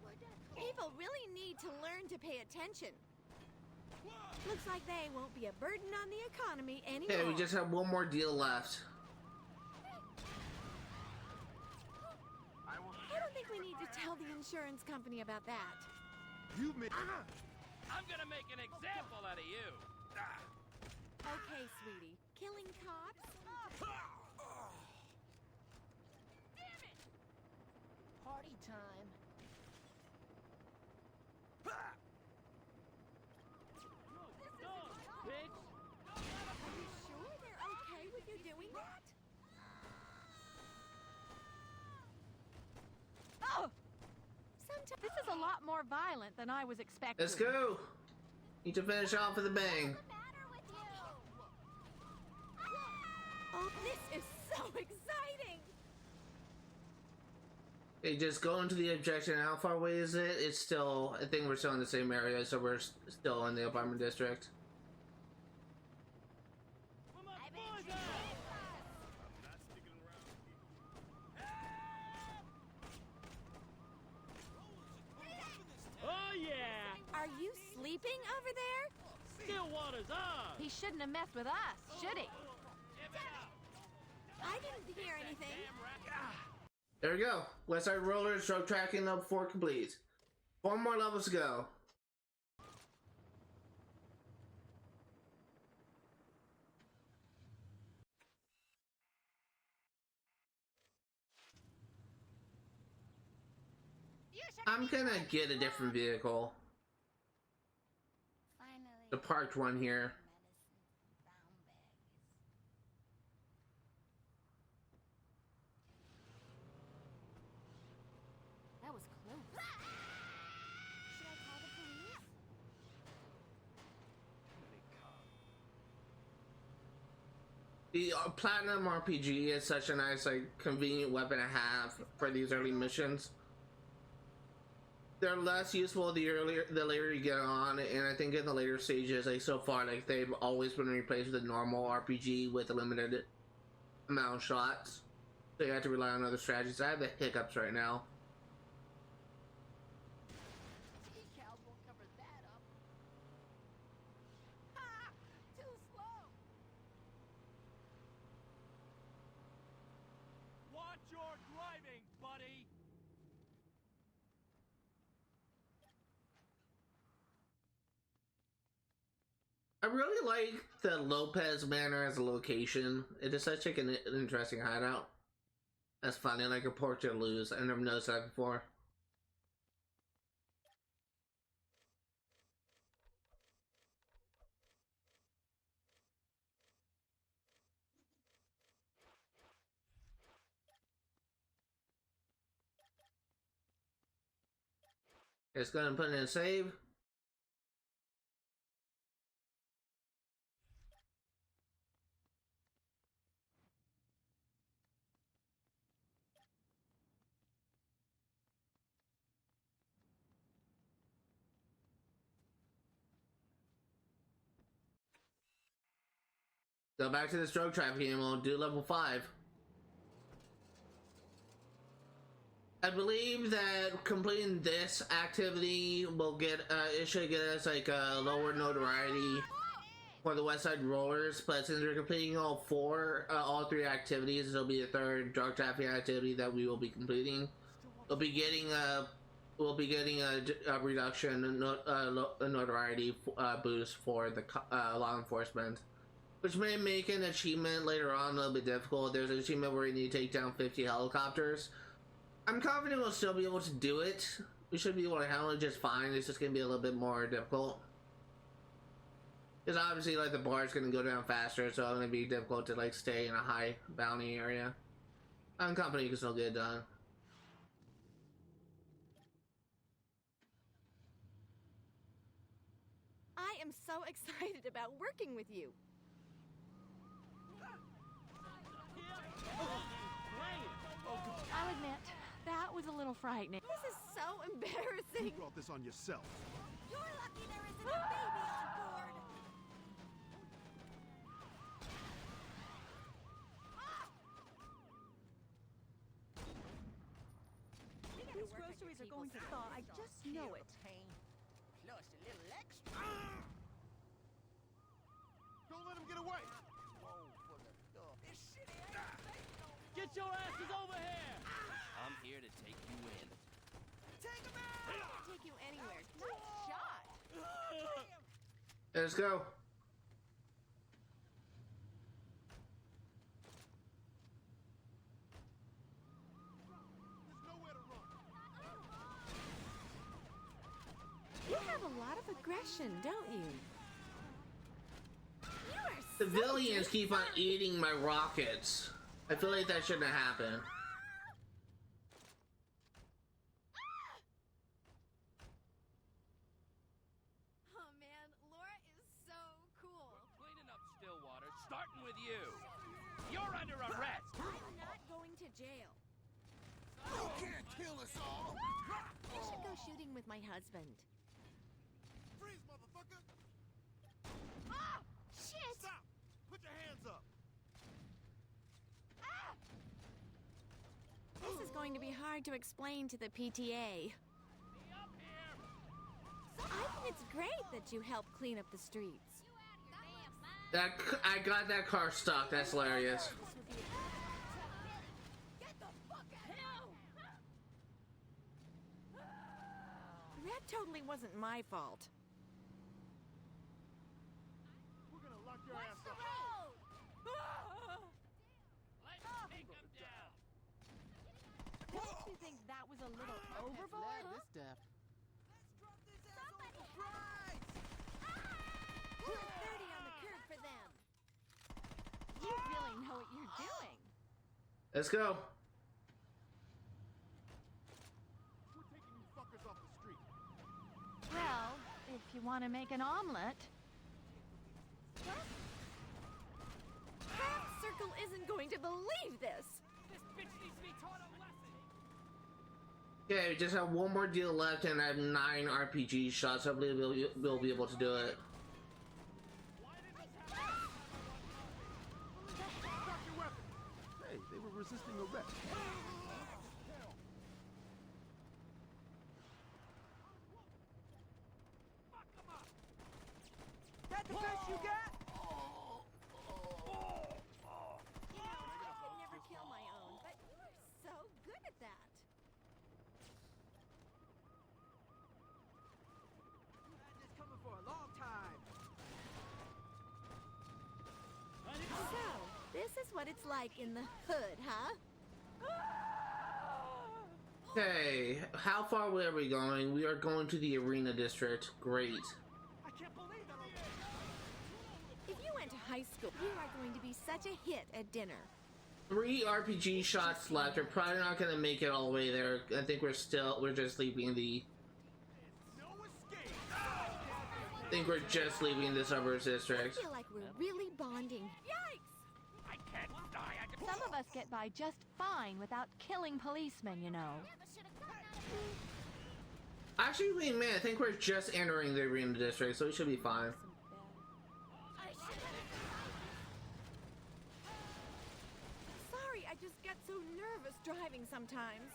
Where'd that go? People really need to learn to pay attention. Looks like they won't be a burden on the economy anymore. Okay, we just have one more deal left. I don't think we need to tell the insurance company about that. You made... I'm gonna make an example out of you! Okay, sweetie. Killing cops? Damn it! Party time. Bitch! Are you sure they're okay with you doing that? Oh! Sometimes this is a lot more violent than I was expecting. Let's go. Need to finish off with a bang. What's the matter with you? Oh, this is so exciting! Okay, just go into the objection. How far away is it? It's still, I think we're still in the same area, so we're still in the apartment district. I bet you I'm not sticking around here. Oh yeah! Are you sleeping over there? Stillwater's on! He shouldn't have messed with us, should he? Give it up! I didn't hear anything. Damn racket! There we go. West Side Rollers drug tracking up 4 complete. 4 more levels to go. I'm gonna get a different vehicle. finally. The parked one here. Medicine, brown bags. That was close. Should I call the police? The Platinum RPG is such a nice, like, convenient weapon to have for these early missions. They're less useful the later you get on, and I think in the later stages, like so far, like they've always been replaced with a normal RPG with a limited amount of shots. So you have to rely on other strategies. I have the hiccups right now. Decals won't cover that up. Ha! Too slow. Watch your drive! I really like the Lopez Manor as a location. It is such like an interesting hideout. That's funny, like a Port to Lose. I never noticed that before. It's gonna put in a save. Go back to this drug trafficking and we'll do level 5. I believe that completing this activity will get, it should get us like a lower notoriety for the West Side Rollers, but since we're completing all 3 activities, it'll be the 3rd drug trafficking activity that we will be completing. We'll be getting a reduction in notoriety boost for the law enforcement, which may make an achievement later on a little bit difficult. There's an achievement where we need to take down 50 helicopters. I'm confident we'll still be able to do it. We should be able to handle it just fine. It's just gonna be a little bit more difficult. Because obviously, like, the bar is gonna go down faster, so it's gonna be difficult to, like, stay in a high bounty area. I'm confident you can still get it done. I am so excited about working with you. I'll admit, that was a little frightening. This is so embarrassing. You brought this on yourself. You're lucky there isn't a baby on board. These groceries are going to thaw. I just know it. Plus a little extra. Don't let him get away. This shit Get your asses over here! I'm here to take you in. Take him out! I can't take you anywhere. Nice shot. Let's go. There's nowhere to run. You have a lot of aggression, don't you? You are Civilians keep on eating my rockets. I feel like that shouldn't happen. Oh man, Laura is so cool. Cleaning up Stillwater, starting with you. You're under arrest. I'm not going to jail. You can't kill us all. I should go shooting with my husband. Freeze, motherfucker. Ah! Shit! Stop. Put your hands up. This is going to be hard to explain to the PTA. I think it's great that you help clean up the streets. I got that car stuck. That's hilarious. Get the fuck out of here! That totally wasn't my fault. We're gonna lock your ass up. Let's take him down. Don't you think that was a little overboard? Huh? Let's drop this ass on the prize! Put 30 on the curb for them. You really know what you're doing. Let's go. We're taking you fuckers off the street. Well, if you want to make an omelet. Craft Circle isn't going to believe this. This bitch needs to be taught a lesson. Okay, we just have one more deal left and I have 9 RPG shots. I believe we'll be able to do it. Drop your weapon. Hey, they were resisting arrest. That the best you got? You know, I could never kill my own, but you are so good at that. Had this coming for a long time. this is what it's like in the hood, huh? Okay, how far away are we going? We are going to the arena district. Great. I can't believe that. If you went to high school, you are going to be such a hit at dinner. 3 RPG shots left. We're probably not gonna make it all the way there. I think we're just leaving the... I think we're just leaving the suburbs district. I feel like we're really bonding. Yikes! I can't die. Some of us get by just fine without killing policemen, you know. Actually, wait a minute. I think we're just entering the arena district, so we should be fine. Sorry, I just get so nervous driving sometimes.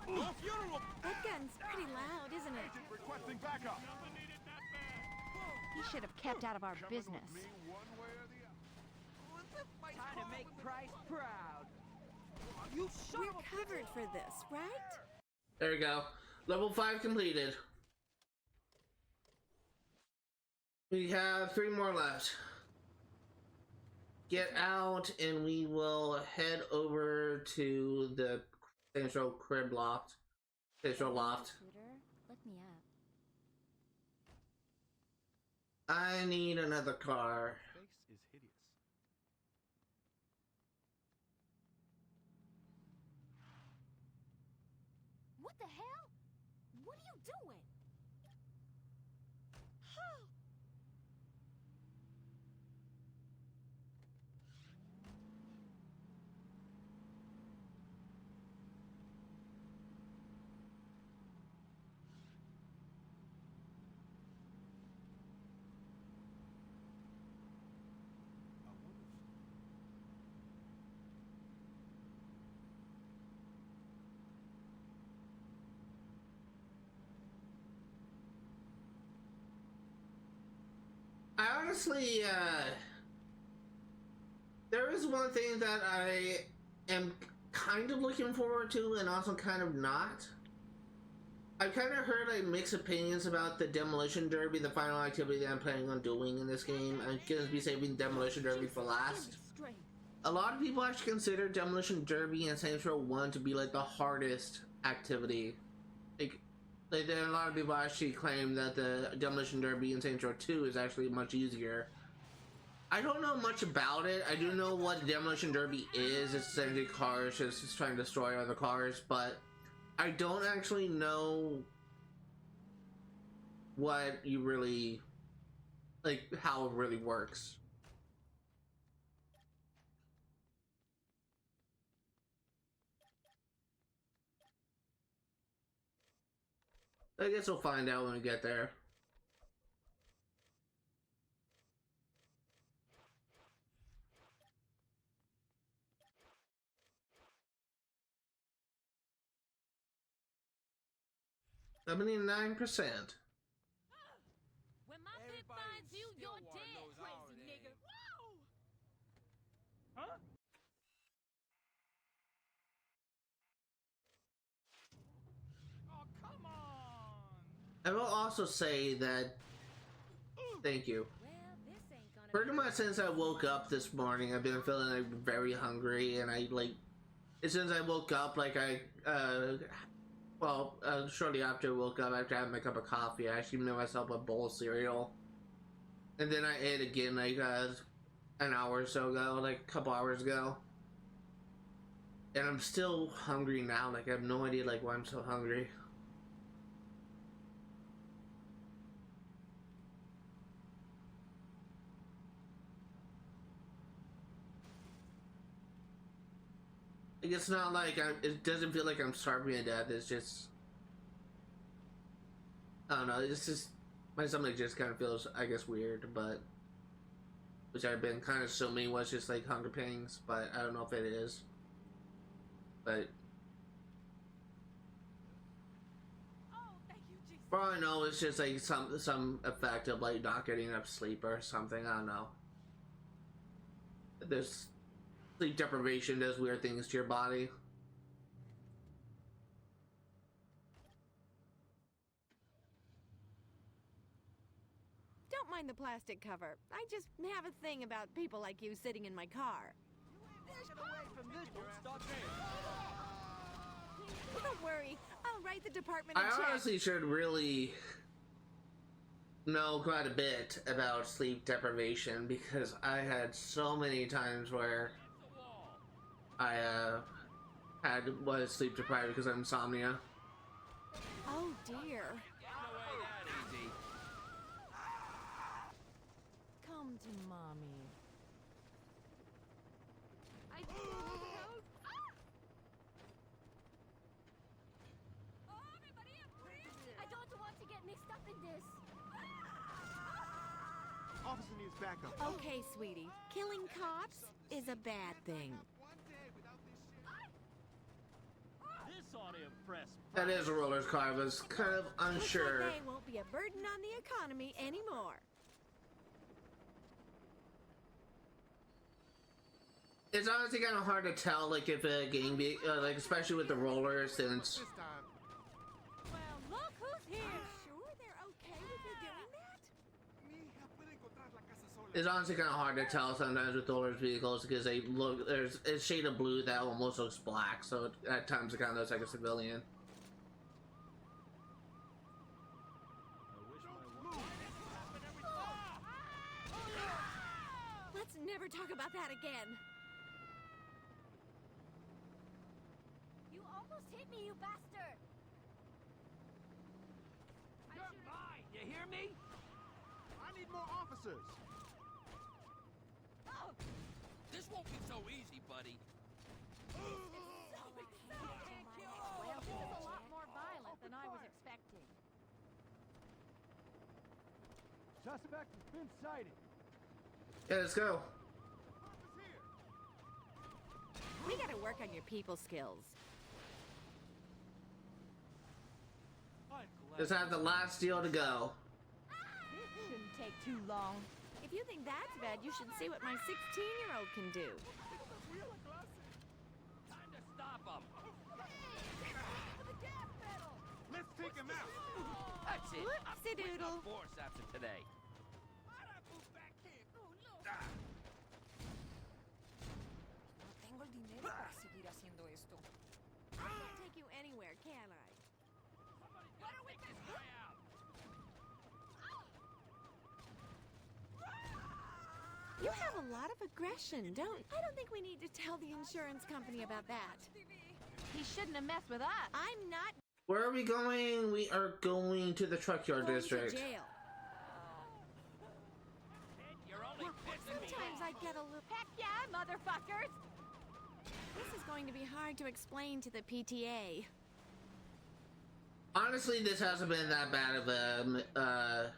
Oh, funeral! That gun's pretty loud, isn't it? Requesting backup. He should have kept out of our business. Time to make Price proud. You We're covered for this, right? There we go. Level 5 completed. We have 3 more left. Get out and we will head over to the central crib loft. Central loft. Let me up. I need another car. Face is hideous. What the hell? What are you doing? I honestly, there is one thing that I am kind of looking forward to and also kind of not. I've kind of heard like mixed opinions about the Demolition Derby, the final activity that I'm planning on doing in this game. I'm gonna be saving Demolition Derby for last. A lot of people actually consider Demolition Derby and Saints Row 1 to be like the hardest activity. Like there are a lot of people actually claim that the Demolition Derby in Saints Row 2 is actually much easier. I don't know much about it. I do know what Demolition Derby is. It's essentially cars just trying to destroy other cars, but I don't actually know what you really, like, how it really works. I guess we'll find out when we get there. $79%. When my bit finds you, you're dead, crazy nigga. Whoa! Huh? Oh, come on! I will also say that, thank you. Well, this ain't gonna Pretty much since I woke up this morning, I've been feeling like very hungry, and I like, as soon as I woke up, like shortly after I woke up, after I had my cup of coffee, I actually made myself a bowl of cereal, and then I ate again like an hour or so ago, like a couple hours ago, and I'm still hungry now. Like I have no idea like why I'm so hungry. Like, it's not like it doesn't feel like I'm starving to death. It's just, I don't know. It's just my stomach just kind of feels, I guess, weird, but which I've been kind of assuming was just like hunger pangs, but I don't know if it is. But for all I know, it's just like some effect of like not getting enough sleep or something. I don't know. There's sleep deprivation does weird things to your body. Don't mind the plastic cover. I just have a thing about people like you sitting in my car. Don't worry, I'll write the department a check. I honestly should really know quite a bit about sleep deprivation because I had so many times where I was sleep deprived because of insomnia. Oh dear. Come to mommy. I just rolled it out. Oh, everybody, please! I don't want to get mixed up in this. Officer needs backup. Okay, sweetie. Killing cops is a bad thing. This ought to impress. That is a roller's car. I was kind of unsure. Looks like they won't be a burden on the economy anymore. It's honestly kind of hard to tell, like, if a game, like, especially with the rollers, since This time. Well, look who's here. Sure they're okay with you doing that? Mija, puede encontrar la casa sola. it's honestly kind of hard to tell sometimes with rollers vehicles because they look, there's a shade of blue that almost looks black, so at times it kind of looks like a civilian. Let's never talk about that again. You almost hit me, you bastard! You're mine. You hear me? I need more officers. This won't be so easy, buddy. Well, this is a lot more violent than I was expecting. Suspect has been sighted. Yeah, let's go. Officers here. We gotta work on your people skills. I'm glad. Just have the last deal to go. This shouldn't take too long. If you think that's bad, you should see what my 16-year-old can do. Time to stop him. Let's take him out. That's it. I'm Whoopsie-doodle. force after today. No tengo el dinero para seguir haciendo esto. I can't take you anywhere, can I? What are we this guy out? You have a lot of aggression, don't? I don't think we need to tell the insurance company about that. He shouldn't have messed with us. I'm not Where are we going? We are going to the truck yard going district. to jail. Kid, you're only pissing me Sometimes off. I get a little... Heck yeah, motherfuckers! This is going to be hard to explain to the PTA. Honestly, this hasn't been that bad of a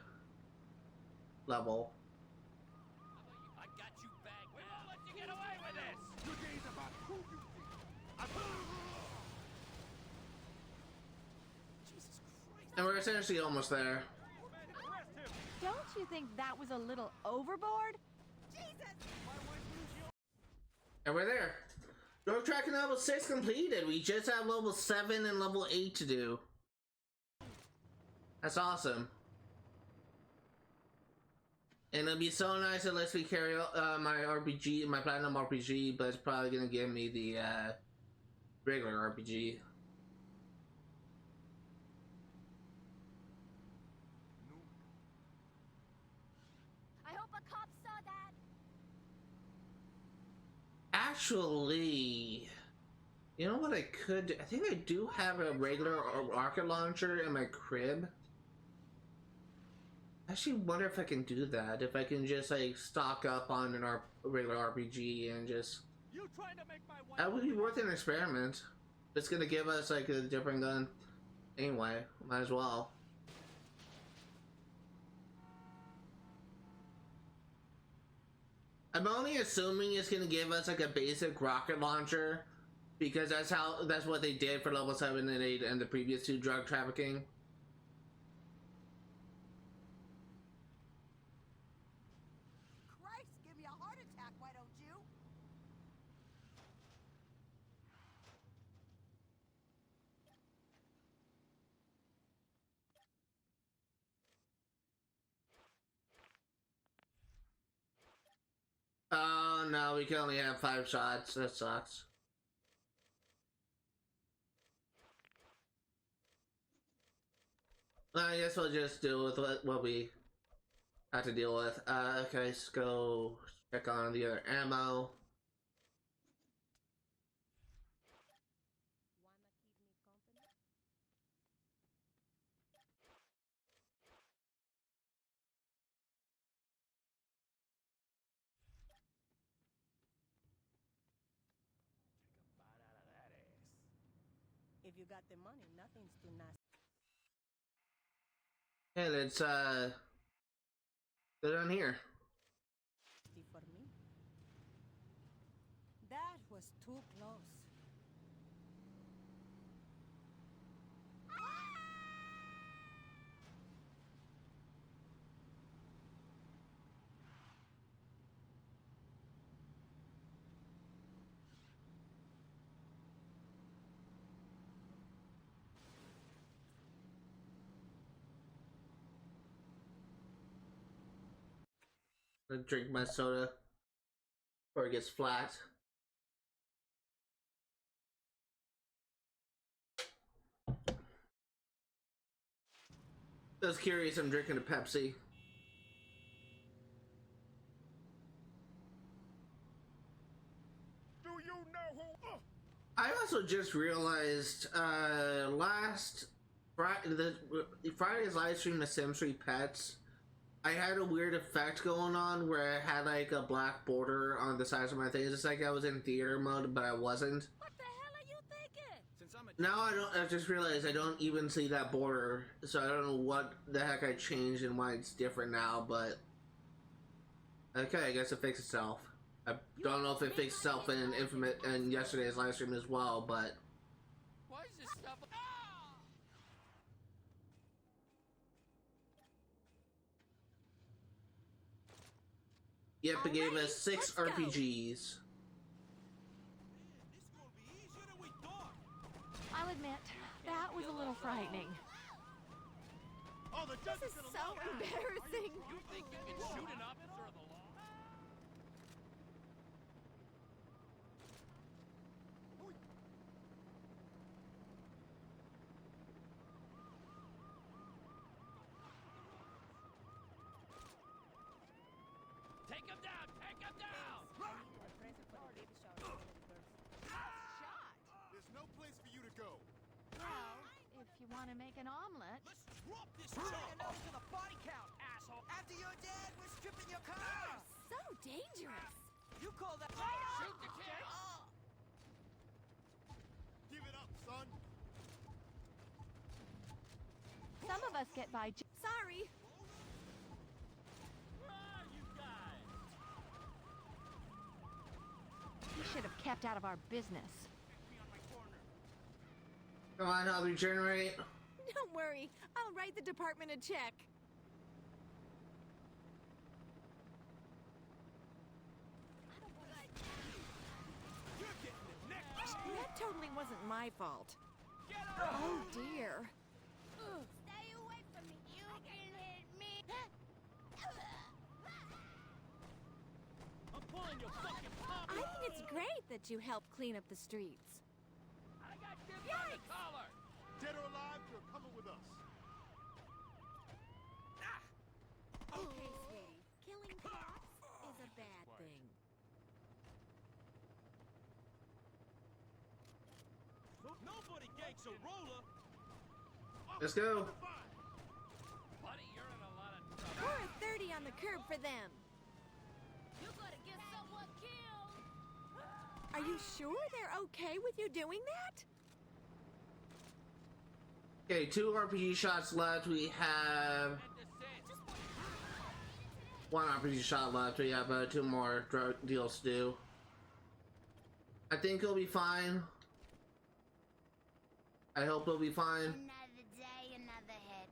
level. I got you back. We won't let you get away with this. Your day's about who you think. Jesus Christ. And we're essentially almost there. Don't you think that was a little overboard? And we're there. Drug tracking level 6 completed. We just have level 7 and level 8 to do. That's awesome. And it'll be so nice unless we carry my RPG, my platinum RPG, but it's probably gonna give me the regular RPG. I hope a cop saw that. Actually, you know what I could do? I think I do have a regular rocket launcher in my crib. I actually wonder if I can do that. If I can just like stock up on an regular RPG and just... You trying to make my wife? That would be worth an experiment. It's gonna give us like a different gun. Anyway, might as well. I'm only assuming it's gonna give us like a basic rocket launcher because that's what they did for level 7 and 8 and the previous 2 drug trafficking. Christ, give me a heart attack, why don't you? no, we can only have 5 shots. That sucks. I guess we'll just deal with what we have to deal with. Okay, let's go check on the other ammo. If you got the money, nothing's too nasty And it's go down here. for me. That was too close. I'm gonna drink my soda before it gets flat. Just curious, I'm drinking a Pepsi. Do you know who? I also just realized last Friday's live stream of Sims 3 Pets, I had a weird effect going on where I had like a black border on the sides of my thing. It's just like I was in theater mode, but I wasn't. What the hell are you thinking? Since I'm a Now I just realized I don't even see that border, so I don't know what the heck I changed and why it's different now, but okay, I guess it fixed itself. I don't know if it fixed itself in yesterday's live stream as well, but Why is this stuff? Ah! yep, it gave Alrighty, us 6 let's go. RPGs. This gonna be easier than we thought. I'll admit, that was a little frightening. Oh, the judge This is so embarrassing. You think you can shoot an officer of the law? Take him down! Take him down! There's no place for you to go. Well, if you want to make an omelet. Let's drop this chump. to the body count, asshole. After you're dead, we're stripping your car. So dangerous. You call that? Shoot the kid! Give it up, son. Some of us get by. Sorry. Where are you guys? You should have kept out of our business. Come on, I'll regenerate. Don't worry, I'll write the department a check. You're getting the neck. That totally wasn't my fault. Oh dear. Stay away from me. You can hit me. I'm pulling your fucking pop! I think it's great that you helped clean up the streets. I got you by the collar! Dead or alive, you're coming with us. Okay, sweetie. Killing cops is a bad thing. Nobody ganks a roller. Let's go. Buddy, you're in a lot of trouble. Or a 30 on the curb for them. You gotta get someone killed. Are you sure they're okay with you doing that? Okay, 2 RPG shots left. We have 1 RPG shot left. We have 2 more drug deals to do. I think he'll be fine. I hope he'll be fine. Another day, another hit.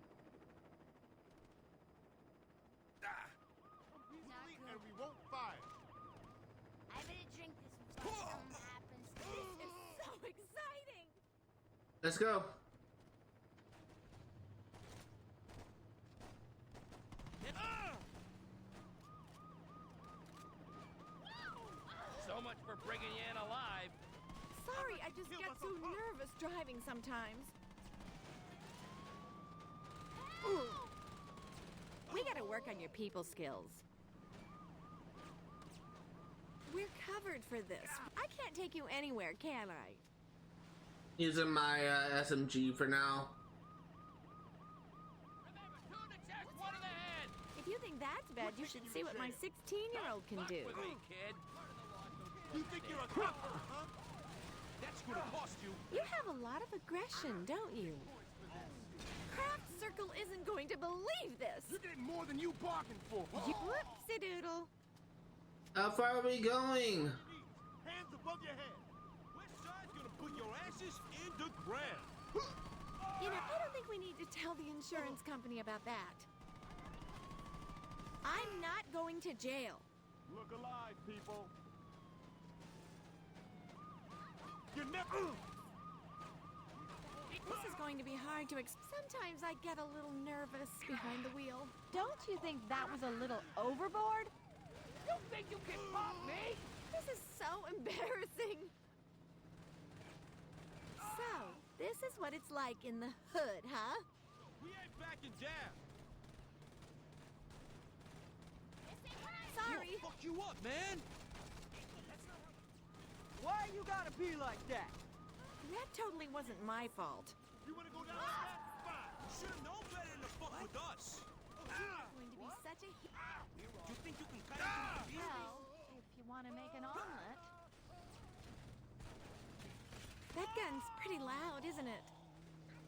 Peacefully, and we won't fire. I better drink this before something happens to this. It's so exciting! Let's go. just get so nervous driving sometimes. We gotta work on your people skills. We're covered for this. I can't take you anywhere, can I? Using my SMG for now. Remember, 2 in the chest, 1 in the head. If you think that's bad, you should see what my 16-year-old can do. With me, kid. You think you're a cop, huh? That's gonna cost you. You have a lot of aggression, don't you? Craft Circle isn't going to believe this. You're getting more than you bargained for. Whoopsie doodle. How far are we going? Hands above your head. West side's gonna put your asses in the ground. You know, I don't think we need to tell the insurance company about that. I'm not going to jail. Look alive, people. You never. This is going to be hard to Sometimes I get a little nervous behind the wheel. Don't you think that was a little overboard? You think you can pop me? This is so embarrassing. So, this is what it's like in the hood, huh? We ain't backing down. Sorry. We'll fuck you up, man. Why you gotta be like that? That totally wasn't my fault. You wanna go down that? Fine. You should've known better than to fuck with us. It's going to be such a hit. You think you can cut into the Well, if you want to make an omelet. That gun's pretty loud, isn't it?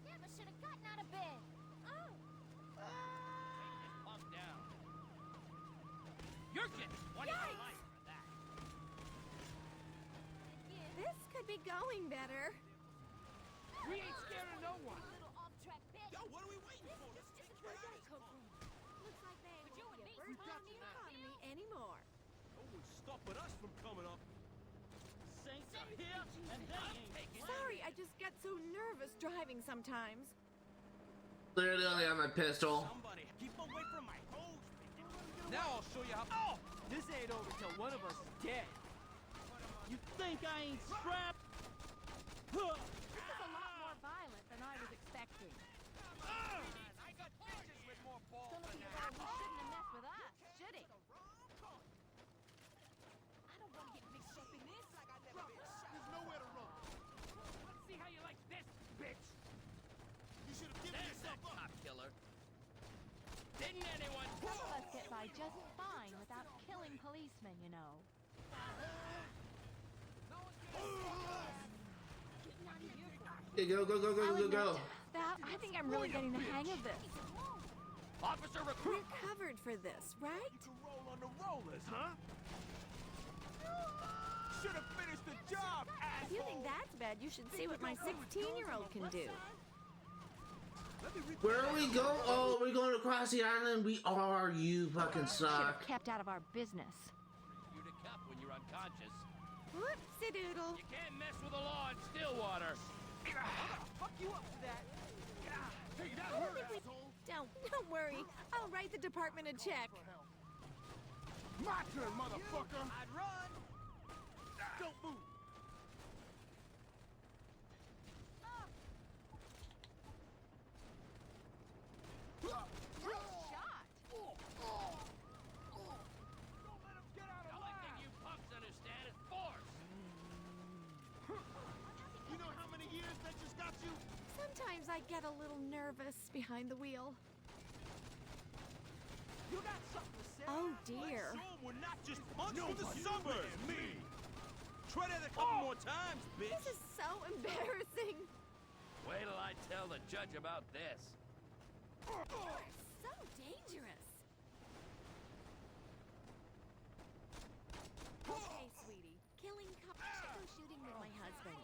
Never should have gotten out of bed. Oh. Pump down. You're getting 20 Yikes. life for that. This could be going better. We ain't scared of no one. Little off-track bitch. Yo, what are we waiting for? This is where I come from. Looks like they But you won't and be me funding the economy anymore. No one's stopping us from coming up. Saints are here, and they ain't. Sorry, I just get so nervous driving sometimes. Literally on my pistol. Somebody keep away from my hose. Now I'll show you how. Oh! This ain't over till one of us is dead. You think I ain't strapped? Huh. This is a lot more violent than I was expecting. I got bitches with more balls Some of than you that. probably shouldn't have messed with us, should he? I don't want to get mixed up in this. There's nowhere to run. Let's see how you like this, bitch. You should have given There's that yourself up. cop killer. Didn't anyone? Some of us get by just fine without killing policemen, you know. Okay, go, go, go, go, I'll go, admit go. that I think I'm really getting the hang of this. Officer recruit. We're covered for this, right? You can roll on the rollers, huh? Should have finished the job, If you think that's bad, you should see what my 16-year-old can do. Where are we going? Oh, we're going across the island. We are. You fucking Should have suck. kept out of our business. You to cop when you're unconscious. Whoopsie doodle. You can't mess with the law in Stillwater. Fuck you up for that. Hey, that I don't hurt, think we... asshole. Don't worry. I'll write the department a check. My turn, motherfucker. I'd run. Don't move. Shot. Don't let him get out The only thing you punks understand is force. You know how many years that just got you? Sometimes I get a little nervous behind the wheel. You got something to say? Oh, dear. Show 'em we're not just punks from the suburbs. Me. Try that a couple more times, bitch. This is so embarrassing. Wait till I tell the judge about this. You're so dangerous. Okay, sweetie. Killing cops. I should go shooting with my husband.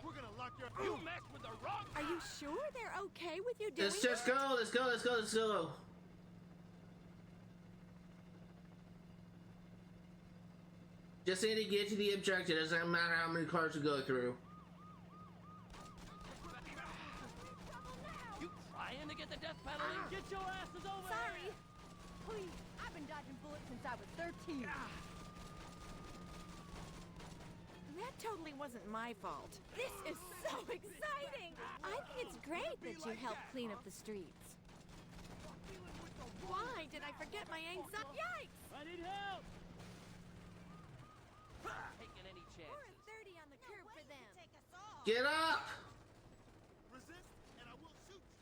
We're gonna lock your. You messed with the wrong. Are you sure they're okay with you doing Let's just that? go. Let's go. Let's go. Let's go. Just need to get to the objective. Doesn't matter how many cars we go through. You trying to get the death penalty? Get your asses over Sorry. here. Please, I've been dodging bullets since I was 13. That totally wasn't my fault. This is so exciting! I think it's great that you helped clean up the streets. Why did I forget my anxiety? Yikes! I need help! Taking any chances. 30 on the curb for them. Take us all. Get up! Resist, and I will shoot you.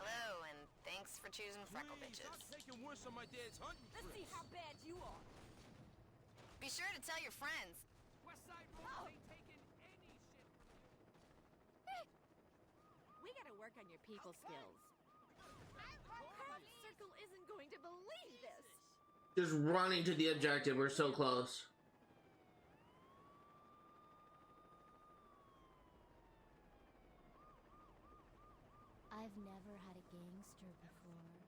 Hello, and thanks for choosing freckle Please, bitches. I'm taking worse on my dad's hunting Let's see trips. how bad you are. Be sure to tell your friends. West Side Road ain't taking any shit. We gotta work on your people skills. Crowd Circle isn't going to believe this. Just running to the objective. We're so close. I've never had a gangster before.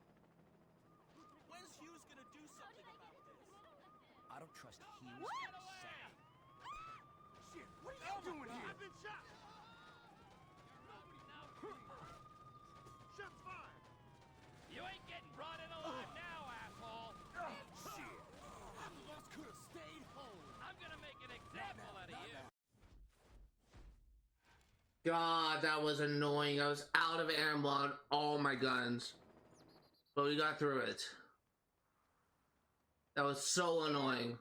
When's Hughes gonna do something about this? I don't trust Hughes. Shit, what are you doing here? I've been shot. Shots fired. You ain't getting brought in alive now, asshole! Shit. I could have stayed home. I'm gonna make an example out of you! God, that was annoying. I was out of ammo on all my guns. But we got through it. That was so annoying.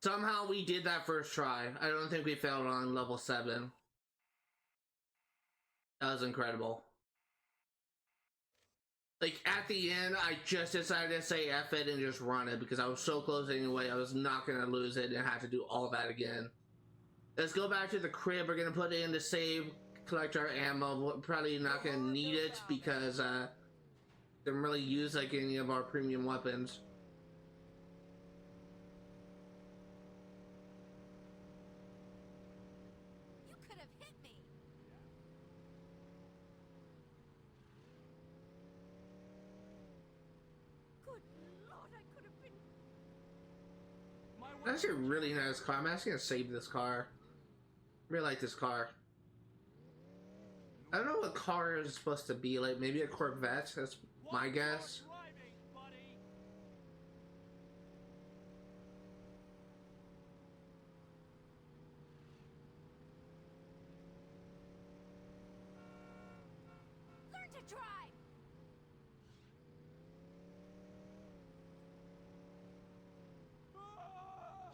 Somehow we did that first try. I don't think we failed on level 7. That was incredible. Like, at the end, I just decided to say F it and just run it because I was so close anyway. I was not going to lose it and have to do all that again. Let's go back to the crib. We're going to put it in to save, collect our ammo. We're probably not going to need it because didn't really use like any of our premium weapons. You could have hit me. Good Lord, I could have been. That's a really nice car. I'm actually going to save this car. Really like this car. I don't know what car is supposed to be, like maybe a Corvette, that's my guess. Driving, buddy! Learn to drive.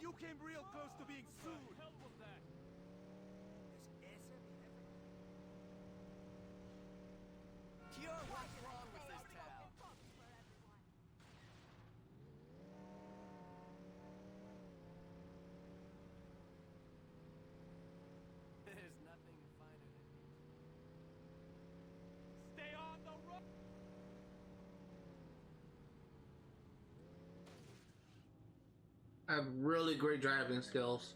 You came real close to being sued. Hell with that! Kiara, what's wrong with this town? There's nothing finer than Stay on the road! I have really great driving skills.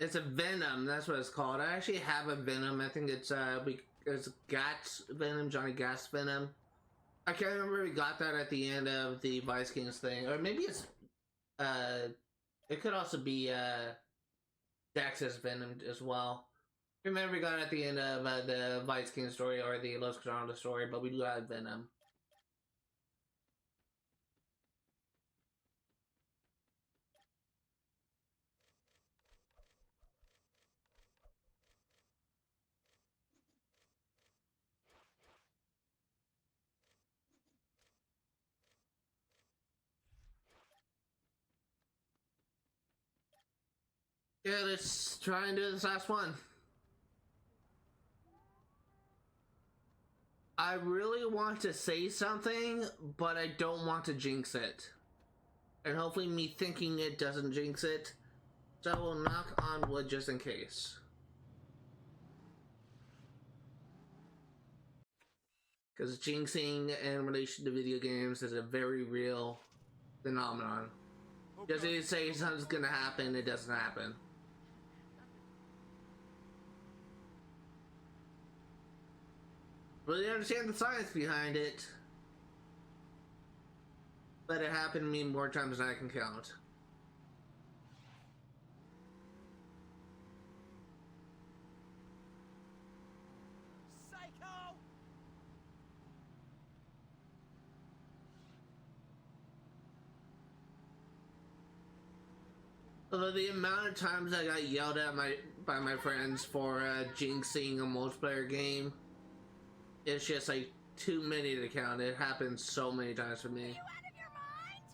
It's a Venom, that's what it's called. I actually have a Venom. I think it's Gat's Venom, Johnny Gas Venom. I can't remember if we got that at the end of the Vice Kings thing. Or maybe it's it could also be Dax's Venom as well. I remember we got it at the end of the Vice King story or the Los Cajones story, but we do have Venom. Yeah, let's try and do this last one. I really want to say something, but I don't want to jinx it. And hopefully me thinking it doesn't jinx it. So I will knock on wood just in case. Because jinxing in relation to video games is a very real phenomenon. Just if you say something's gonna happen, it doesn't happen. Really understand the science behind it, but it happened to me more times than I can count. Although the amount of times I got yelled at by my friends for jinxing a multiplayer game, it's just like too many to count. It happens so many times for me. Are you out of your mind?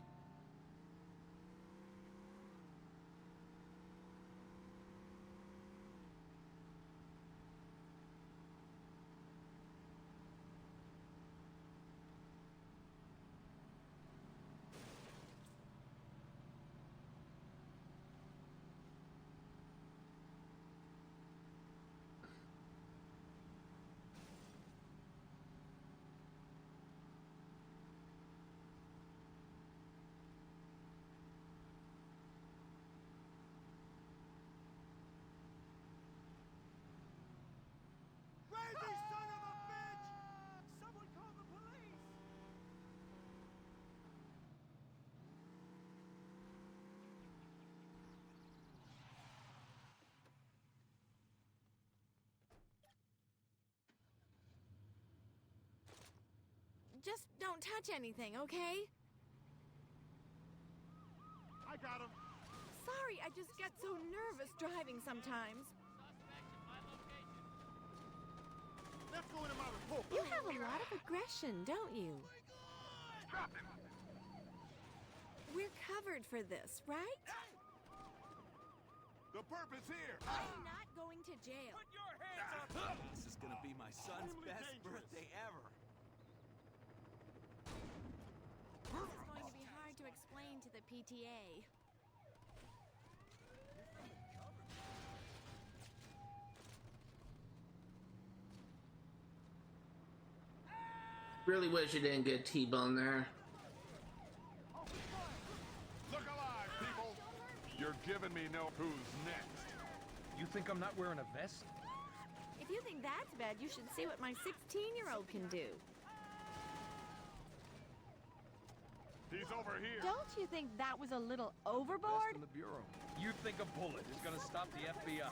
Crazy son of a bitch! Someone call the police! Just don't touch anything, okay? I got him. Sorry, I just get so nervous driving sometimes. Let's go into my report. You have a lot of aggression, don't you? Drop him. We're covered for this, right? The perp is here. I'm not going to jail. Put your hands up. This is gonna be my son's Extremely best dangerous. birthday ever. This is going to be hard to explain to the PTA. Really wish you didn't get T-bone there. Look alive, people. You're giving me no who's next. You think I'm not wearing a vest? If you think that's bad, you should see what my 16-year-old can do. He's over here. Don't you think that was a little Vest overboard? in the bureau. You think a bullet is gonna stop the FBI?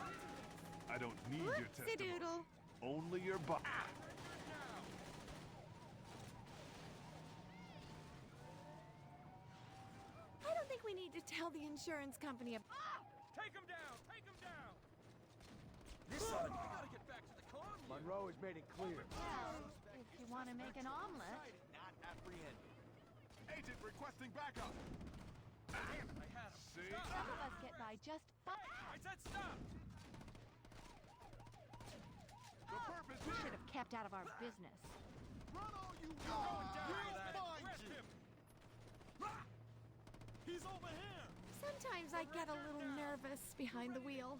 I don't need your testimony. Whoopsie-doodle. Only your butt. I don't think we need to tell the insurance company about... Take him down. Take him down. This ought to... We gotta get back to the car. Monroe has made it clear. Well, if you want to make an omelet. Not apprehended. Agent requesting backup. Damn it, I had him. See? Some of us get by just fine. I said stop. The perp is We here. should have kept out of our business. Run all you want. We'll find you. He's over here! Sometimes I get a little nervous behind the wheel.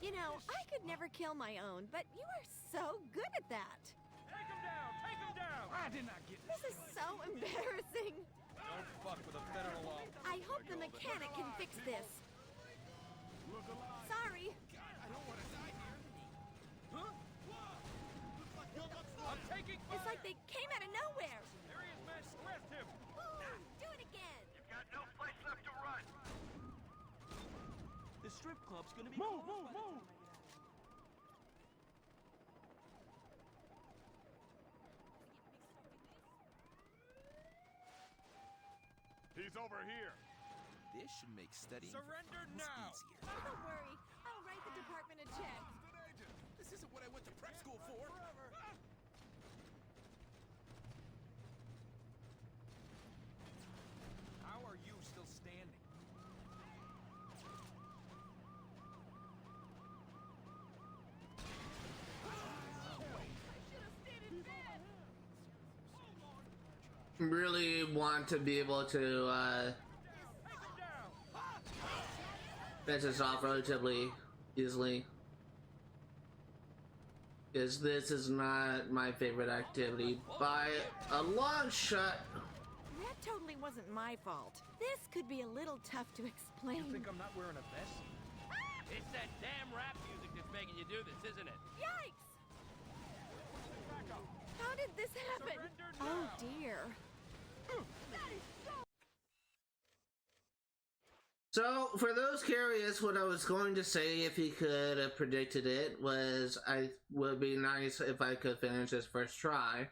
You know, I could never kill my own, but you are so good at that. Take him down. Take him down. I did not get This is so embarrassing. Don't fuck with a federal law. I hope the mechanic can fix this. Look alive. Sorry. I don't want to die here. Huh? Looks like you're I'm taking It's like they came out of nowhere. There he is, man. Arrest him. Do it again. You've got no place left to run. The strip club's gonna be Move, closed move, by the move! time I get out. He's over here. This should make studying Surrender for now. easier. Don't worry. I'll write the department a check. Good agent. This isn't what I went to prep school for. How are you still standing? Really want to be able to finish this off relatively easily, because this is not my favorite activity by a long shot. That totally wasn't my fault. This could be a little tough to explain. You think I'm not wearing a vest? It's that damn rap music that's making you do this, isn't it? Yikes! How did this happen? Oh dear. So, for those curious, what I was going to say, if he could have predicted it, was I would be nice if I could finish this first try.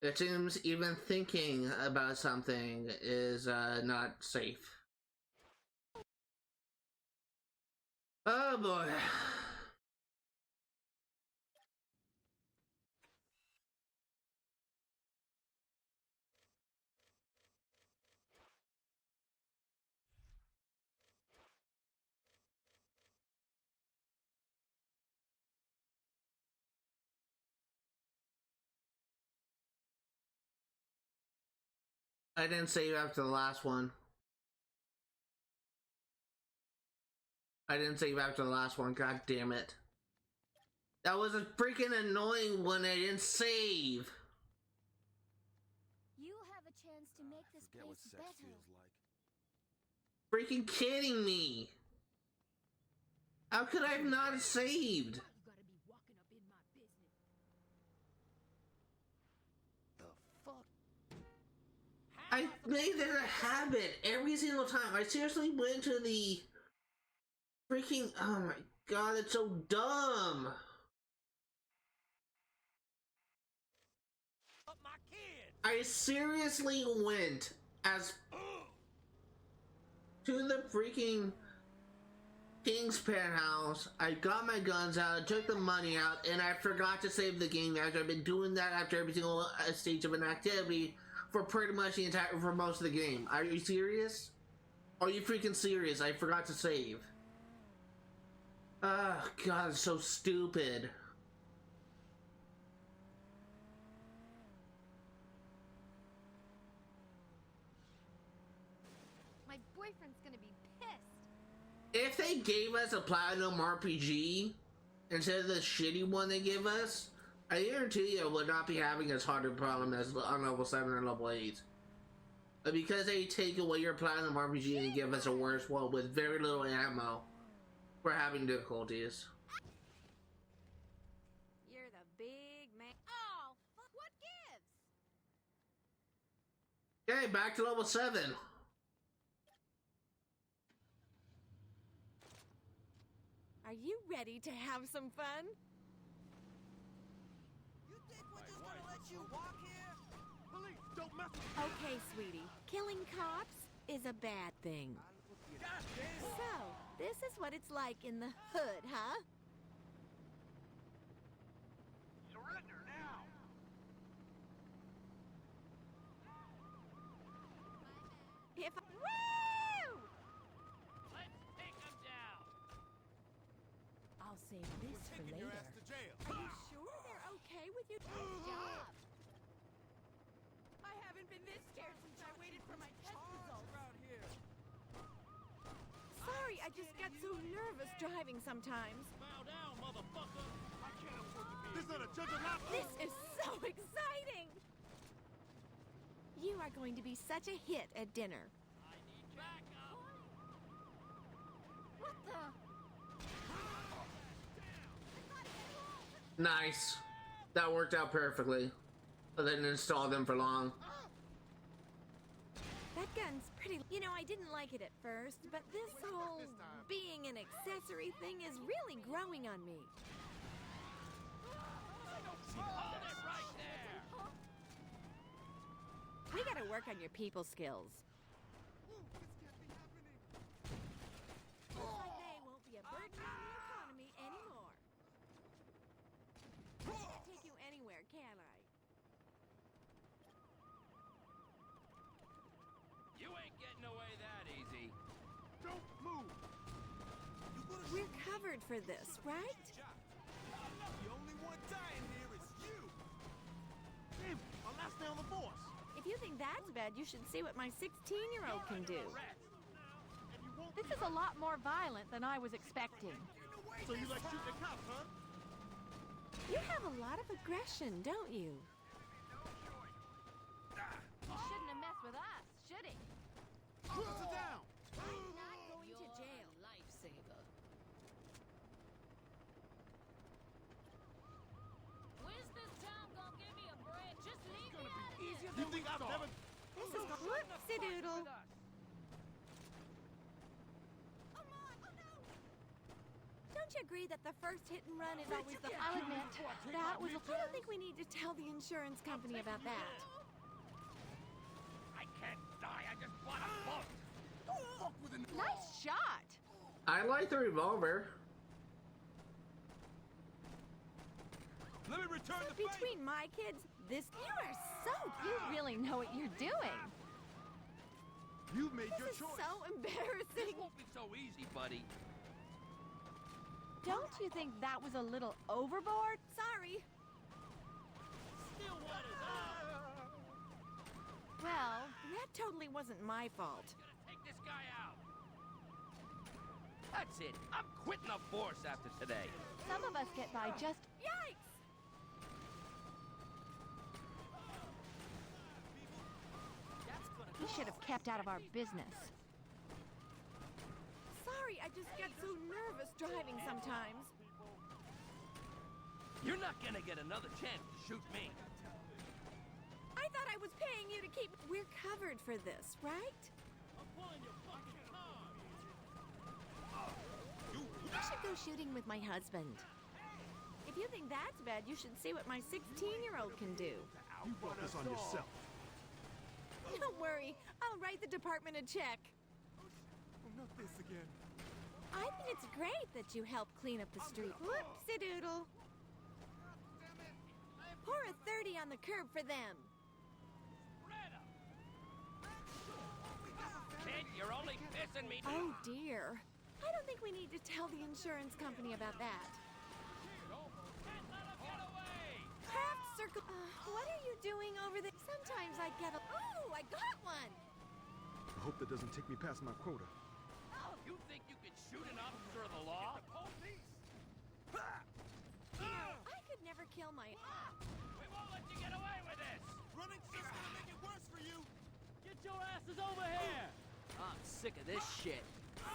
It seems even thinking about something is not safe. Oh boy. I didn't save after the last one. I didn't save after the last one, god damn it. That was a freaking annoying when I didn't save. You have a chance to make this Forget what place sex better. feels like. Freaking kidding me. How could I have not saved? Why you gotta be walking up in my business? The fuck? I made it a habit every single time. I seriously went to the freaking, oh my god, it's so dumb. Up my kid. I seriously went as to the freaking King's penthouse. I got my guns out, took the money out, and I forgot to save the game after I've been doing that after every single stage of an activity for pretty much the entire, for most of the game. Are you serious? Are you freaking serious? I forgot to save. Oh god, it's so stupid. My boyfriend's gonna be pissed. If they gave us a platinum RPG instead of the shitty one they give us, I guarantee you I would not be having as hard a problem as on level 7 and level 8. But because they take away your platinum RPG and give us a worse one with very little ammo, we're having difficulties. You're the big man. Oh, what gives? Okay, back to level 7. Are you ready to have some fun? You think we're just gonna let you walk here? Police, don't mess with Okay, sweetie. Killing cops is a bad thing. So, this is what it's like in the hood, huh? Surrender now. If Woo! Let's take him down. I'll save this for Taking your later. ass to jail. Are you sure they're okay with you? Nice job. I haven't been this scared since I waited for my test results. Around here. Sorry, I just get so nervous driving sometimes. Bow down, motherfucker. I can't afford to be. This is not a judge's lot. This is so exciting! You are going to be such a hit at dinner. I need backup. What the? Nice. That worked out perfectly. I didn't install them for long. That gun's pretty. You know, I didn't like it at first, but this whole being an accessory thing is really growing on me. Hold it right there. We gotta work on your people skills. Looks like they won't be a burden on the economy anymore. I can't take you anywhere, can I? You ain't getting away that easy. Don't move. We're covered for this, right? The only one dying here is you. Damn, our last day on the force. If you think that's bad, you should see what my 16-year-old can do. And you won't This is a lot more violent than I was expecting. So you like shooting at cops, huh? You have a lot of aggression, don't you? He shouldn't have messed with us, should he? Officer down. I'm not going to jail. Lifesaver. When's this town gonna give me a break? Just leave me out of here. You think I've never... This is whoopsie doodle. Don't you agree that the first hit and run is always the... I'll admit, that was a... I don't think we need to tell the insurance company about that. I can't die. I just bought a boat. Nice shot! I like the revolver. Let me return So the favor. between my kids, this... You are so... You really know what you're doing. You've made your This is choice. so embarrassing. This won't be so easy, buddy. Don't you think that was a little overboard? Sorry. Stillwater's out. Well, that totally wasn't my fault. Take this guy out. That's it. I'm quitting the force after today. Some of us get by just... Yikes! He should have kept out of our business. Sorry, I just get so nervous driving sometimes. You're not gonna get another chance to shoot me. I thought I was paying you to keep... We're covered for this, right? I'm pulling your fucking car. I should go shooting with my husband. If you think that's bad, you should see what my 16-year-old can do. You brought this on yourself. Don't worry, I'll write the department a check. Oh, not this again. I think it's great that you helped clean up the street. Whoopsie-doodle. Pour a 30 on the curb for them. Kid, you're only pissing me. Oh, dear. I don't think we need to tell the insurance company about that. Craft Circle... what are you doing over there? Sometimes I get a... Oh, I got one! I hope that doesn't take me past my quota. You think you can shoot an officer of the law? You know, I could never kill my... We won't let you get away with this. Running's just gonna make it worse for you. Get your asses over here. I'm sick of this shit. So,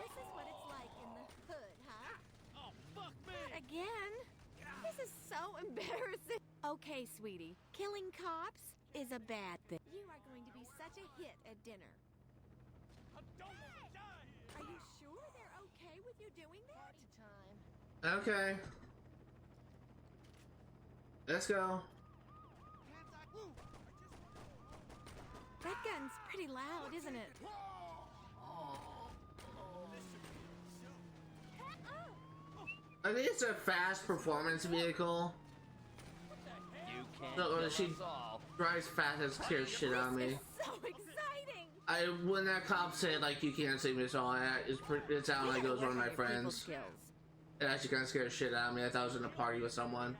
this is what it's like in the hood, huh? Oh, fuck me. Again? This is so embarrassing. Okay, sweetie, killing cops is a bad thing. You are going to be such a hit at dinner. I don't want to die here. Are you sure they're okay with you doing that? Okay. Let's go. That gun's pretty loud, isn't it? I think it's a fast performance vehicle. You can't No, kill she us all. drives fast and scares shit out of me. So exciting! When that cop said like you can't see me, so it sounded like it was one of my friends. It actually kind of scared shit out of me. I thought I was in a party with someone.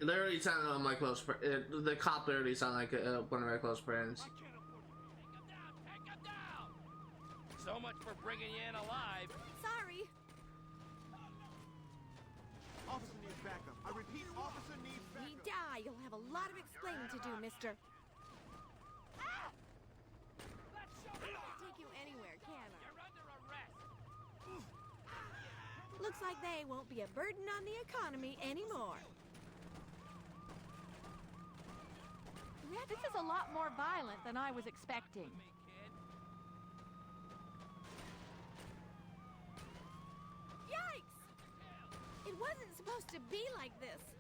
It literally sounded like my close friend. The cop literally sounded like one of my close friends. Take him down! So much for bringing you in alive. Sorry. Officer needs backup. I repeat, officer needs We backup. die, you'll have a lot of explaining to do, mister. Ah! I can't take you anywhere, can I? You're under arrest. Looks like they won't be a burden on the economy anymore. This is a lot more violent than I was expecting. Me, kid. Yikes! It wasn't supposed to be like this.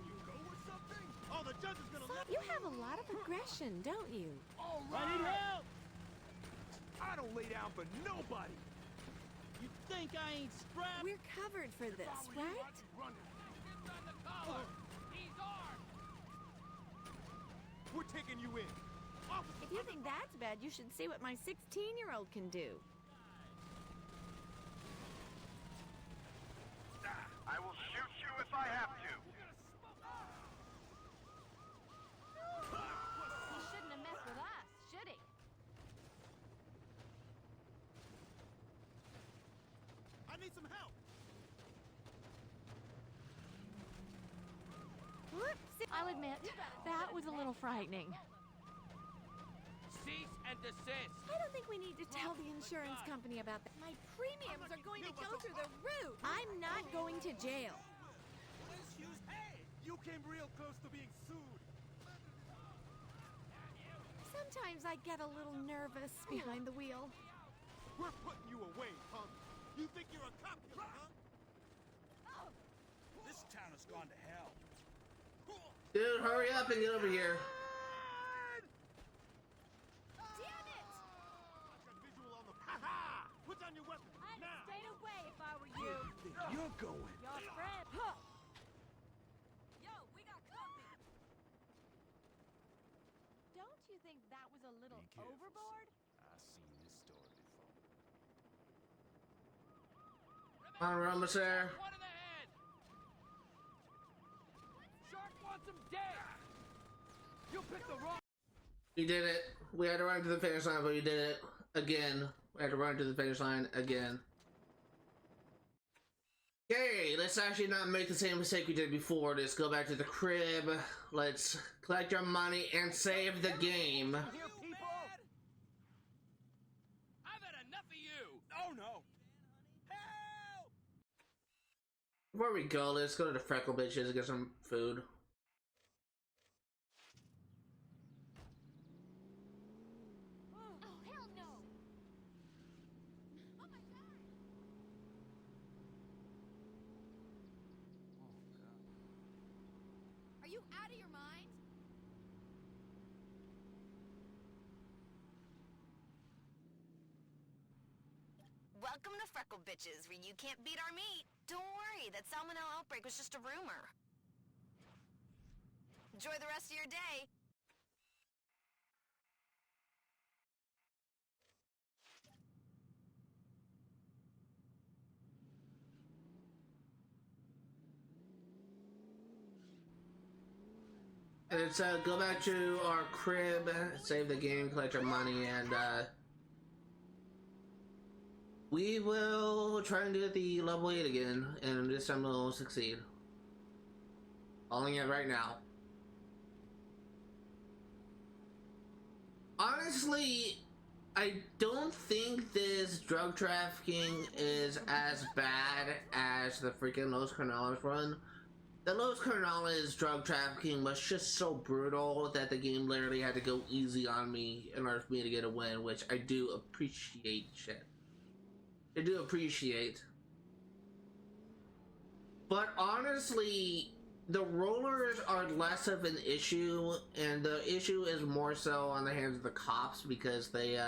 You go or something? Oh, the judge is gonna let You have a lot of aggression, don't you? All I need right. help. I don't lay down for nobody. You think I ain't strapped? We're covered for this, right? On the collar. He's armed. We're taking you in. If you think that's bad, you should see what my 16-year-old can do. I will shoot you if I have to. He shouldn't have messed with us, should he? I need some help. Whoops! I'll admit, that was a little frightening. Cease and desist. I don't think we need to tell the insurance company about that. My premiums are going to go through the roof. I'm not going to jail. Hey, you came real close to being sued. Sometimes I get a little nervous behind the wheel. We're putting you away, punk. You think you're a cop killer, huh? This town has gone to hell. Dude, hurry up and get over here. Damn it! I've got visual on the... Ha-ha! Put down your weapon, I'd now! have stayed away if I were you. You're going. Your friend. Yo, we got company. Don't you think that was a little Be careful, overboard? I've seen this story before. Come on, we're almost there. One in the head! Shark wants him dead! You picked the wrong... We did it. We had to run to the finish line, but we did it again. We had to run to the finish line again. Okay, let's actually not make the same mistake we did before. Let's go back to the crib. Let's collect our money and save the game. Here, people! I've had enough of you! Oh no! Help! Before we go, let's go to the Freckle Bitches and get some food. Oh, hell no! Oh my god! Are you out of your mind? Welcome to Freckle Bitches, where you can't beat our meat. Don't worry, that salmonella outbreak was just a rumor. Enjoy the rest of your day. Let's go back to our crib, save the game, collect our money, and we will try and do the level 8 again, and this time we'll succeed. Calling it right now. Honestly, I don't think this drug trafficking is as bad as the freaking Los Carnales run. The Los Carnales drug trafficking was just so brutal that the game literally had to go easy on me in order for me to get a win, which I do appreciate. Shit. I do appreciate. But honestly, the rollers are less of an issue, and the issue is more so on the hands of the cops because they,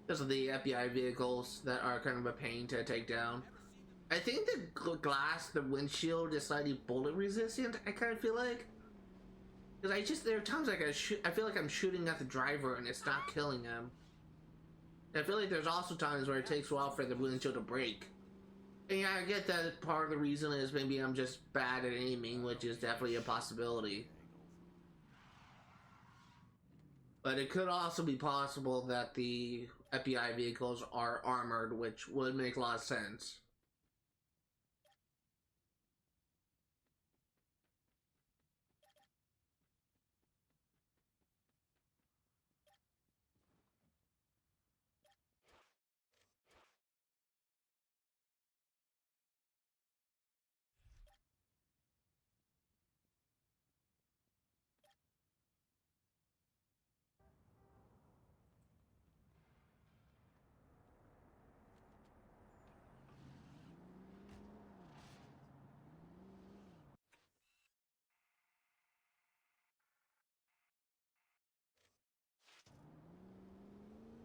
because of the FBI vehicles that are kind of a pain to take down. I think the glass, the windshield is slightly bullet resistant, I kind of feel like. Because there are times like I feel like I'm shooting at the driver and it's not killing him. I feel like there's also times where it takes a while for the windshield to break. And yeah, I get that part of the reason is maybe I'm just bad at aiming, which is definitely a possibility. But it could also be possible that the FBI vehicles are armored, which would make a lot of sense.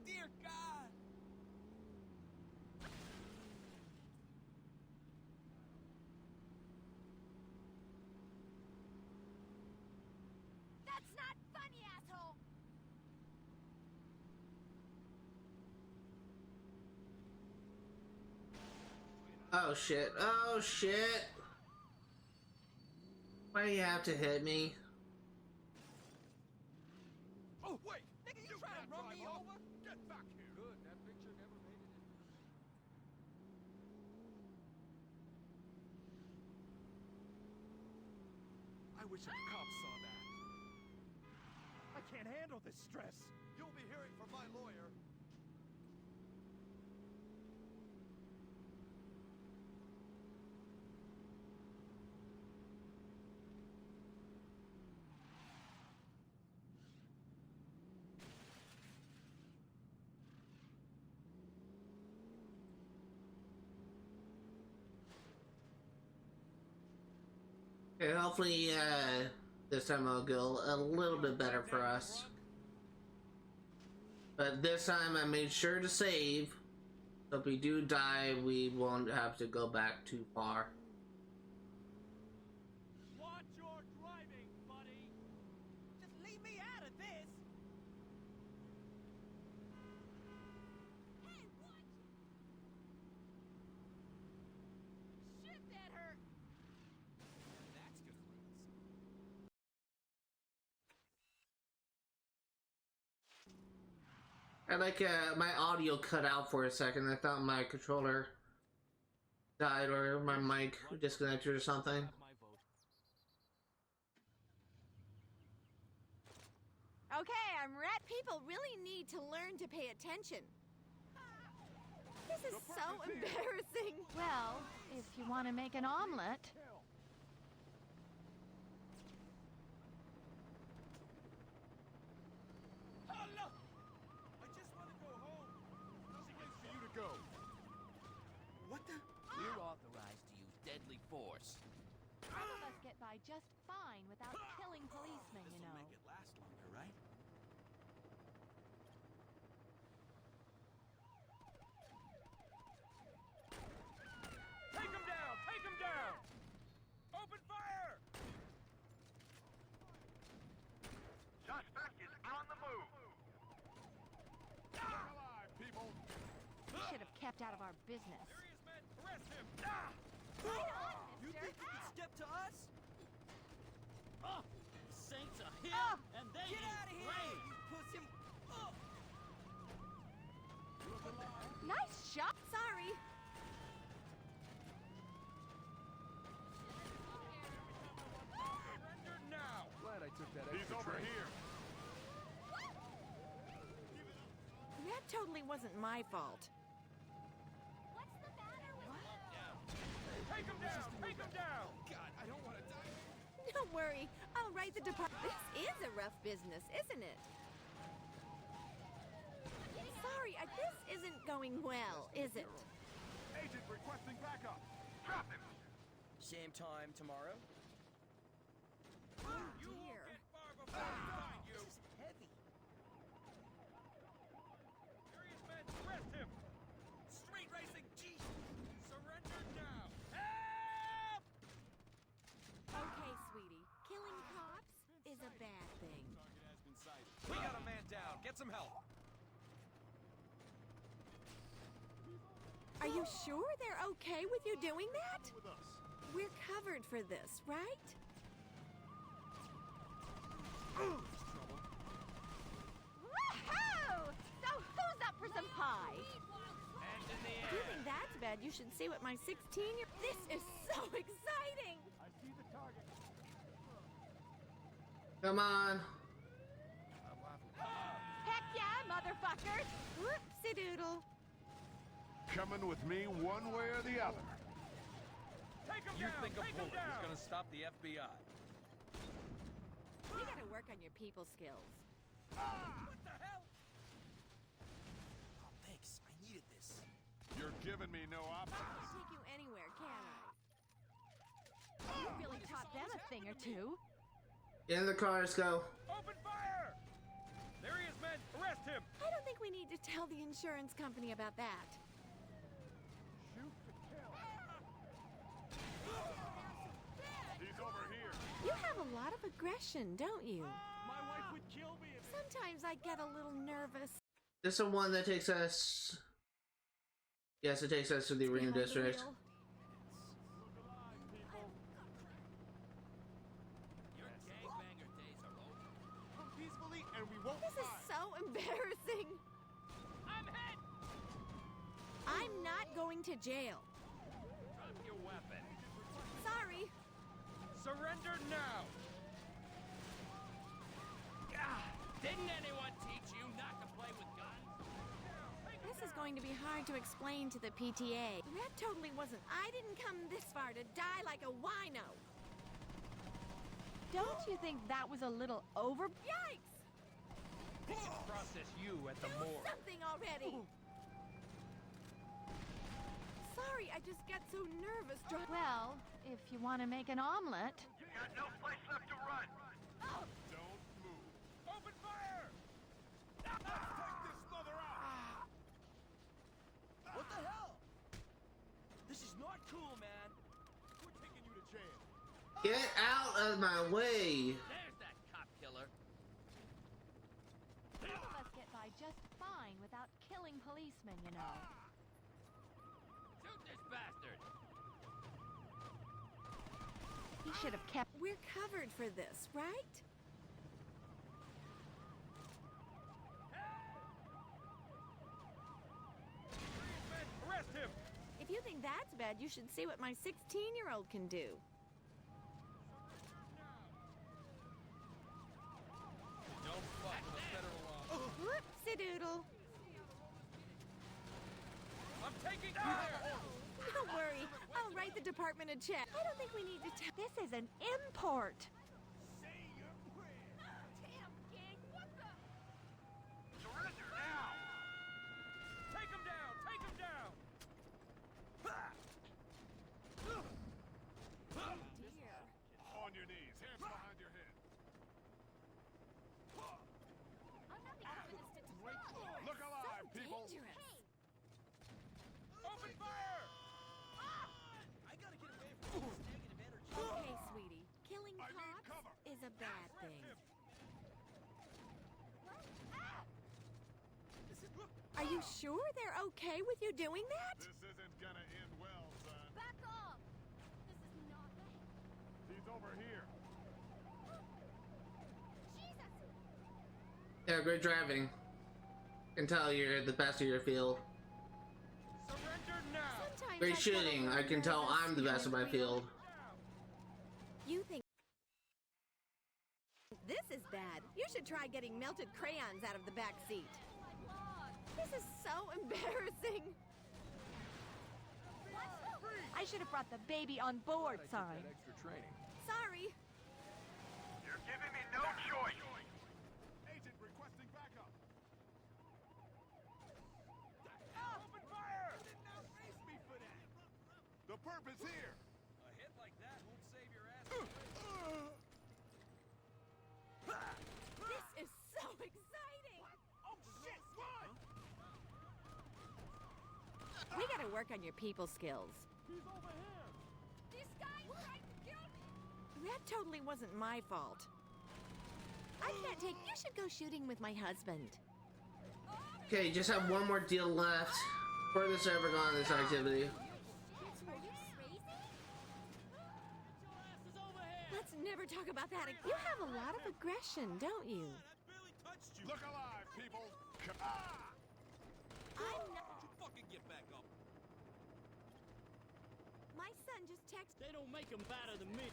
Dear God! That's not funny, asshole! Oh shit, oh shit! Why do you have to hit me? Oh, wait! Nigga, you trying to run me over? Get back here! Good, that picture never made it in. I wish a cop saw that. I can't handle this stress. You'll be hearing from my lawyer. Okay, hopefully, this time it'll go a little bit better for us. But this time I made sure to save, so if we do die, we won't have to go back too far. Watch your driving, buddy. Just leave me out of this. Hey, watch it! Shit, that hurt! That's good for us. I like, my audio cut out for a second. I thought my controller died or my mic disconnected or something. My vote. Okay, I'm rat. People really need to learn to pay attention. This is so embarrassing. Well, if you want to make an omelet. Allah! I just want to go home. Nothing else for you to go. What the? We're authorized to use deadly force. Some of us get by just fine without killing policemen, you This'll know. make it last longer, right? Take him down! Take him down! Open fire! Suspect is on the move. Stay alive, people. We should have kept out of our business. There he is, men! Arrest him! Right on, You mister. think you can step to us? Oh, the Saints are here, Oh, and they get need out of here, praise. you pussy. Oh. Nice shot. Sorry. Surrender now! Glad I took that He's extra over train. here. That totally wasn't my fault. What's the matter with Take him down! Take him down! God, I don't want to die. Don't worry. I'll write the department. This is a rough business, isn't it? Sorry, this isn't going well, is it? Agent requesting backup. Drop him. Same time tomorrow? Oh, You won't dear. get far before we find you! This is heavy. There he is, men! Arrest him! Street racing. Jeez. Surrender now! Help! Okay, sweetie. Killing cops is a bad thing. Target has been sighted. We got a man down. Get some help. Are you sure they're okay with you doing that? With us. We're covered for this, right? Woohoo! So who's up for some pie? Hands in the If air. you think that's bad, you should see what my 16-year. This is so exciting! I see the target. Come on. Heck yeah, motherfuckers! Whoopsie-doodle. Coming with me one way or the other. Take him You down! think a Take him bullet is down! gonna stop the FBI? You gotta work on your people skills. What the hell? Oh, thanks. I needed this. You're giving me no I options. can't take you anywhere, can I? You really taught them a thing or two. In the cars, go. Open fire! There he is, men! Arrest him! I don't think we need to tell the insurance company about that. Shoot to kill. He's over here. You have a lot of aggression, don't you? My wife would kill me if Sometimes I get a little nervous. This is one that takes us. Yes, it takes us to the arena Behind the district. wheel. Your gangbanger days are over. Come peacefully and we won't This is so embarrassing. I'm hit! I'm not going to jail. Drop your weapon. Sorry. Surrender now! Ah, didn't anyone teach you not to play with guns? This is going to be hard to explain to the PTA. That totally wasn't. I didn't come this far to die like a wino. Don't you think that was a little over? Yikes! Process you at the Do morgue. something already. Sorry, I just got so nervous. Well, if you want to make an omelet. got no place left to run. Don't move. Open fire! Let's take this mother out! What the hell? This is not cool, man. We're taking you to jail. Get out of my way! There's that cop killer. Some of us get by just fine without killing policemen, you know. Shoot this bastard. He should have kept. We're covered for this, right? Arrest him! If you think that's bad, you should see what my 16-year-old can do. Don't fuck with federal law. Whoopsie-doodle. I'm taking fire! Don't worry, I'll write the department a check. I don't think we need to tell. This is an import. Say your prayers. Damn, gang, what the? Surrender now! Take him down! Take him down! Dear. On your knees, hands behind your head. I'm not becoming a statistic. Look alive, people! Dangerous. Open fire! I gotta get away from this negative energy. Okay, sweetie. Killing I need cops cover. is a bad thing. Are you sure they're okay with you doing that? This isn't gonna end well, son. Back off! This is not right. He's over here. Jesus! Yeah, great driving. Can tell you're the best of your field. Surrender now! Sometimes Great I get a shooting. little I can tell nervous I'm the best of my steering wheel. field. You think this is bad? You should try getting melted crayons out of the back seat. This is so embarrassing. I should have brought the baby on board sign. Extra training. Sorry. You're giving me no choice! Agent requesting backup. Open fire! You didn't outface me for that. The perp is here. A hit like that won't save your ass. This is so exciting. Oh shit! Run! We gotta work on your people skills. He's over here. This guy tried to kill me! That totally wasn't my fault. I can't take. You should go shooting with my husband. Okay, just have one more deal left. Furthest ever gone in this activity. Are you crazy? Let's never talk about that again. You have a lot of aggression, don't you? I barely touched you. Look alive, people. I'm not. Fucking get back up. My son just texted. They don't make them better than me.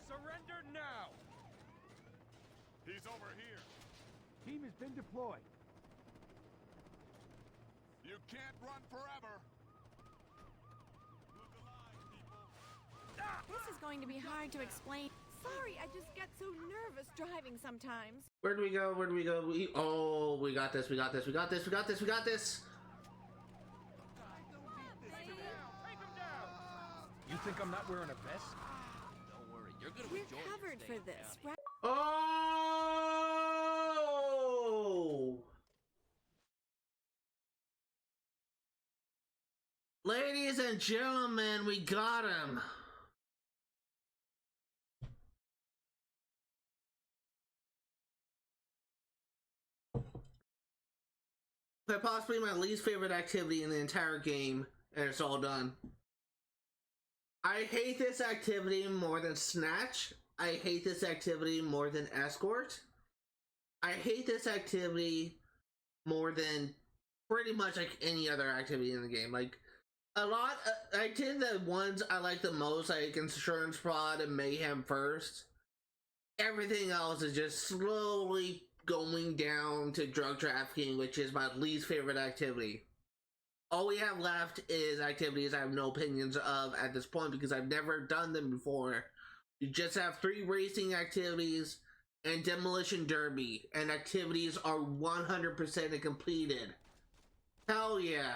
Surrender now. He's over here. Team has been deployed. You can't run forever. Look alive, people. This is going to be hard to explain. Sorry, I just get so nervous driving sometimes. Where do we go? Where do we go? Oh, we got this. We got this. We got this. We got this. We got this. You think I'm not wearing a vest? Don't worry, you're gonna We're enjoy your covered stay for in this, town. right? Oh! Ladies and gentlemen, we got him. But possibly my least favorite activity in the entire game, and it's all done. I hate this activity more than Snatch. I hate this activity more than Escort. I hate this activity more than pretty much like any other activity in the game. Like, a lot, I did the ones I like the most, like Insurance Fraud and Mayhem first. Everything else is just slowly going down to drug trafficking, which is my least favorite activity. All we have left is activities I have no opinions of at this point because I've never done them before. You just have 3 racing activities and Demolition Derby, and activities are 100% completed. Hell yeah.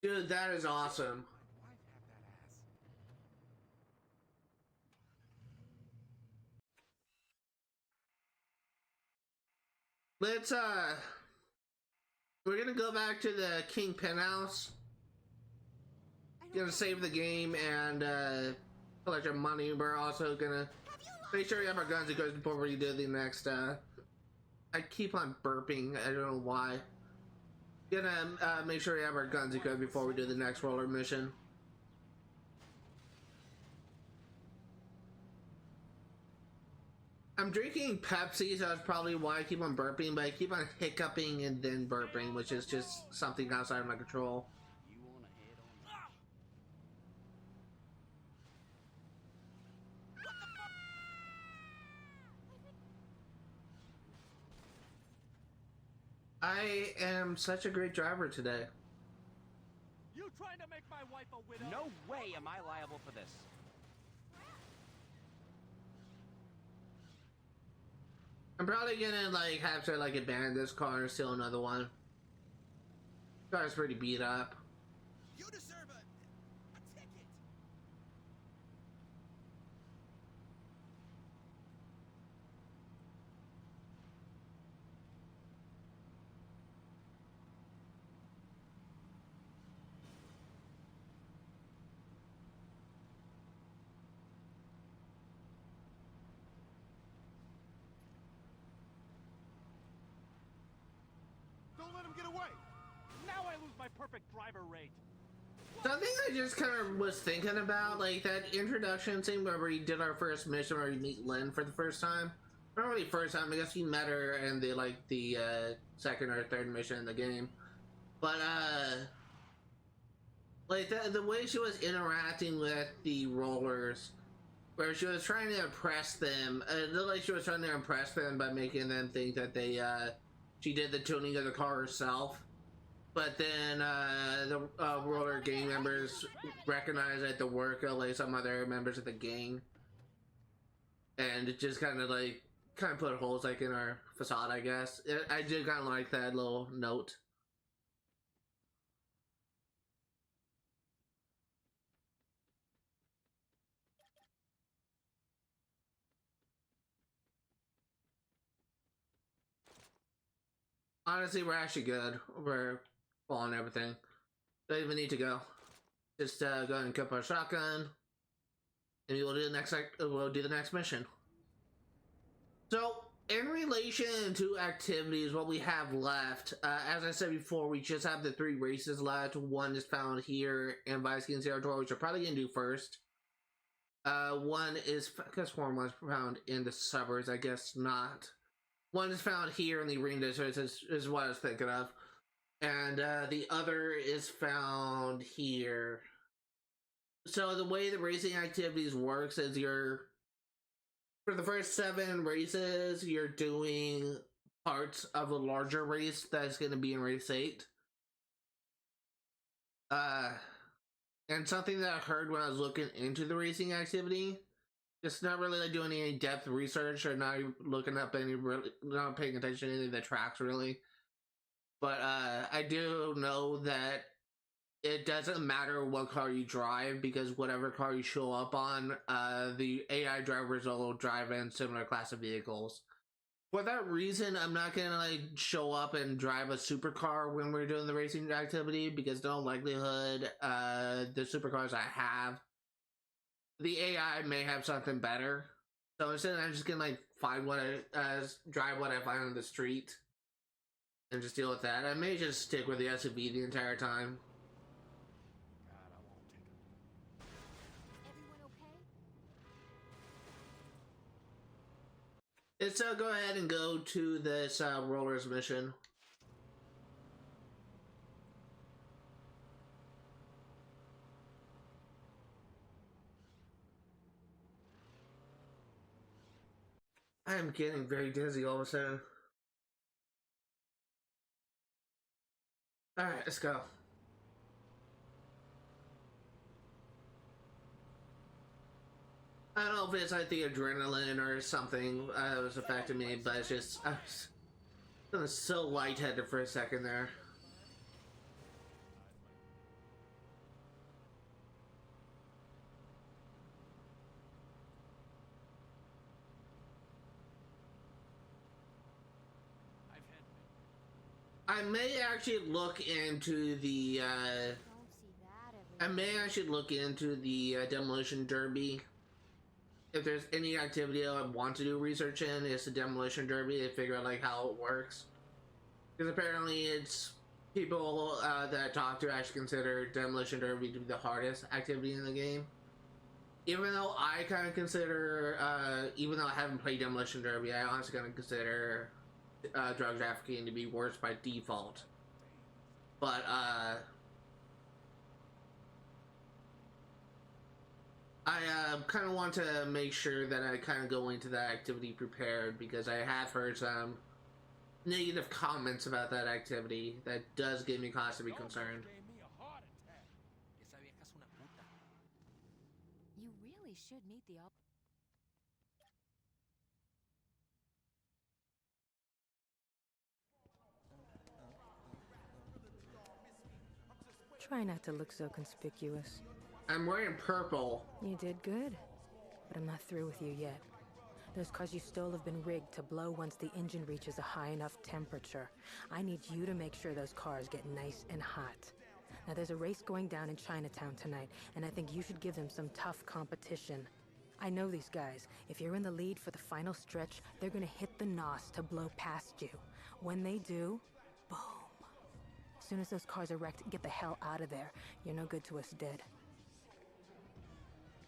Dude, that is awesome. My wife had that ass. Let's we're gonna go back to the King Penthouse. Gonna save the game and collect your money. We're also gonna make sure we have our guns because before we do the next I keep on burping, I don't know why. Gonna make sure we have our guns equipped before we do the next roller mission. I'm drinking Pepsi, so that's probably why I keep on burping, but I keep on hiccuping and then burping, which is just something outside of my control. You wanna head on? I am such a great driver today. You trying to make my wife a widow? No way am I liable for this. I'm probably gonna like have to like abandon this car and steal another one. Car's pretty beat up. You deserve a ticket. Don't let him get away. Now I lose my perfect driver rate. Something I just kind of was thinking about, like that introduction scene where we did our first mission where we meet Lynn for the first time. Not really first time, I guess we met her in the second or third mission in the game. But like the way she was interacting with the rollers, where she was trying to impress them, it looked like she was trying to impress them by making them think that they she did the tuning of the car herself. But then the roller gang members recognized that the work of like some other members of the gang, and it just kind of put holes like in our facade, I guess. I did kind of like that little note. Honestly, we're actually good. We're following everything. Don't even need to go. Just go ahead and equip our shotgun, and we'll do the next mission. So, in relation to activities, what we have left, as I said before, we just have the 3 races left. One is found here in Vice King's territory, which we're probably gonna do first. One is, I guess one was found in the suburbs, I guess not. One is found here in the arena district, is what I was thinking of. And the other is found here. So the way the racing activities works is for the first 7 races, you're doing parts of a larger race that's going to be in race 8. And something that I heard when I was looking into the racing activity, just not really like doing any depth research or not looking up not paying attention to any of the tracks really. But I do know that it doesn't matter what car you drive, because whatever car you show up on, the AI drivers will drive in similar class of vehicles. For that reason, I'm not gonna like show up and drive a supercar when we're doing the racing activity, because in all likelihood, the supercars I have, the AI may have something better. So instead, I'm just gonna like drive what I find on the street, and just deal with that. I may just stick with the SUV the entire time. God, I won't take him. Everyone okay? Let's go ahead and go to this rollers mission. I am getting very dizzy all of a sudden. Alright, let's go. I don't know if it's like the adrenaline or something that was affecting me, but it's just, I was so lightheaded for a second there. I may actually look into the demolition derby. If there's any activity I want to do research in, it's the demolition derby to figure out like how it works. Because apparently it's people that I talk to actually consider demolition derby to be the hardest activity in the game. Even though I kind of consider, even though I haven't played demolition derby, I honestly kind of consider drug trafficking to be worse by default. But I kind of want to make sure that I kind of go into that activity prepared, because I have heard some negative comments about that activity that does give me cause to be concerned. You really should meet the Try not to look so conspicuous. I'm wearing purple. You did good, but I'm not through with you yet. Those cars you stole have been rigged to blow once the engine reaches a high enough temperature. I need you to make sure those cars get nice and hot. Now, there's a race going down in Chinatown tonight, and I think you should give them some tough competition. I know these guys. If you're in the lead for the final stretch, they're gonna hit the NOS to blow past you. When they do, boom. As soon as those cars are wrecked, get the hell out of there. You're no good to us dead.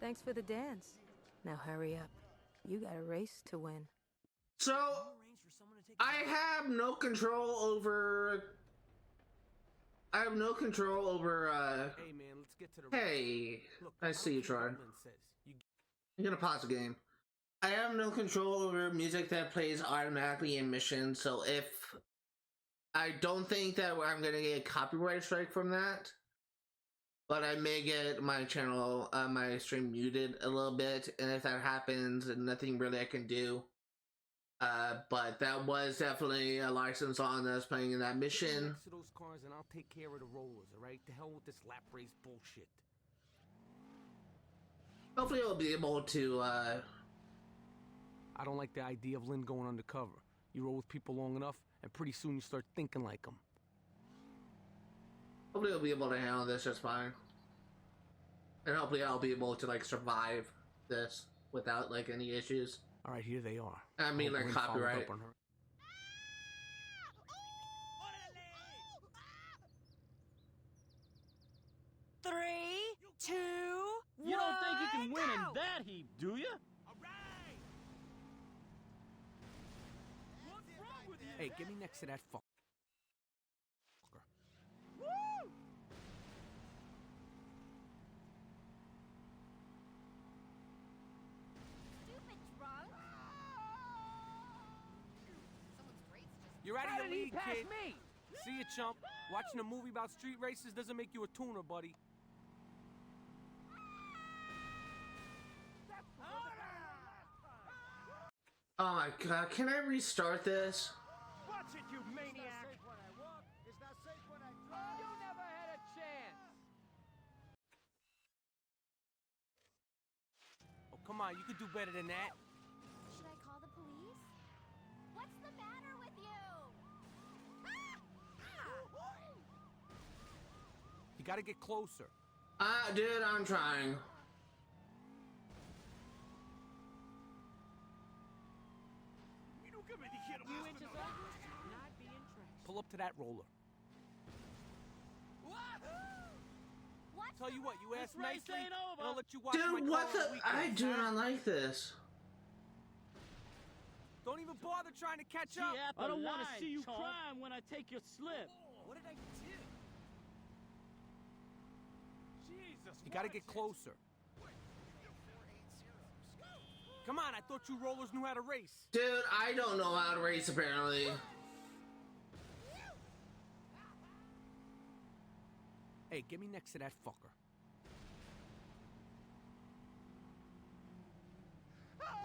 Thanks for the dance. Now hurry up. You got a race to win. So, I have no control over... Hey man, let's get to the... Hey, look, I see you, Troy. I'm gonna pause the game. I have no control over music that plays automatically in missions, so if... I don't think that I'm gonna get a copyright strike from that. But I may get my channel, my stream muted a little bit, and if that happens, then nothing really I can do. But that was definitely a license on us playing in that mission. Next to those cars, and I'll take care of the rollers. All right, the hell with this lap race bullshit. Hopefully, I'll be able to. I don't like the idea of Lynn going undercover. You roll with people long enough, and pretty soon you start thinking like them. Hopefully I'll be able to handle this just fine. And hopefully I'll be able to, like, survive this without, like, any issues. Alright, here they are. I mean, like, copyright. 3, 2, 1. You don't think you can win in that heap, do you? Hey, get me next to that fucker. You're out of your league, kid. Me? See ya, chump. Watching a movie about street races doesn't make you a tuner, buddy. Oh my god, can I restart this? Watch it, you maniac! It's not safe when I drive. You never had a chance! Oh, come on, you could do better than that. Should I call the police? What's the matter with you? You gotta get closer. Dude, I'm trying. Pull up to that roller. Tell you what, you ask nicely, and I'll let you watch my Dude, what car the? I do not like this. Don't even bother trying to catch up. I don't want to see you crying when I take your slip. What did I do? Jesus, you gotta get closer. Come on, I thought you rollers knew how to race. Dude, I don't know how to race apparently. Hey, get me next to that fucker.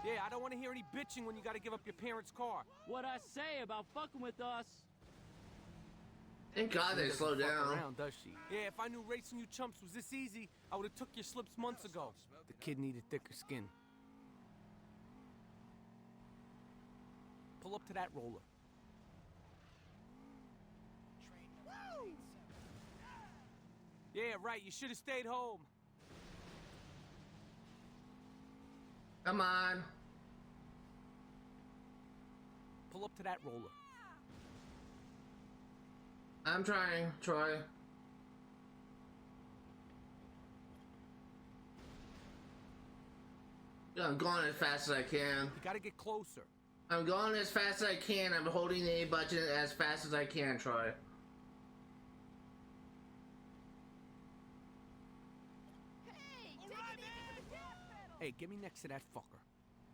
Yeah, I don't want to hear any bitching when you gotta give up your parents' car. What I say about fucking with us? Thank God they slowed down. Around, does she? Yeah, if I knew racing you chumps was this easy, I would have took your slips months ago. The kid needed thicker skin. Pull up to that roller. Yeah, right. You should have stayed home. Come on. Pull up to that roller. I'm trying, Troy. I'm going as fast as I can. You gotta get closer. I'm going as fast as I can. I'm holding the A button as fast as I can, Troy. Hey, get me next to that fucker.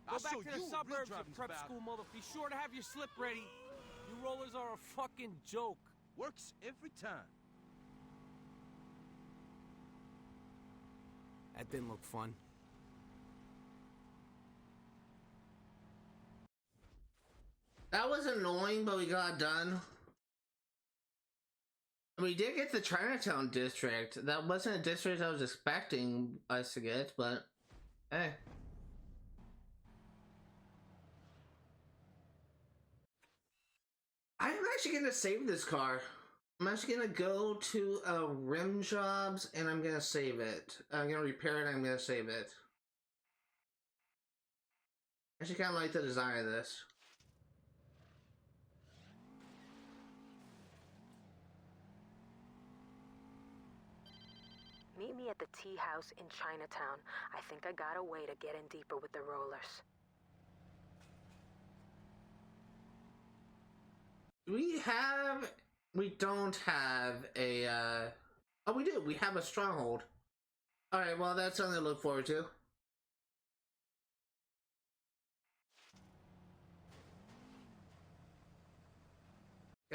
Go back to the suburbs, you prep school mother. Be sure to have your slip ready. You rollers are a fucking joke. Works every time. That didn't look fun. That was annoying, but we got done. We did get the Chinatown district. That wasn't a district I was expecting us to get, but hey. I'm actually gonna save this car. I'm actually gonna go to rim jobs and I'm gonna save it. I'm gonna repair it and I'm gonna save it. I actually kinda like the design of this. Meet me at the tea house in Chinatown. I think I got a way to get in deeper with the rollers. We don't have a, oh, we do. We have a stronghold. Alright, well, that's something to look forward to.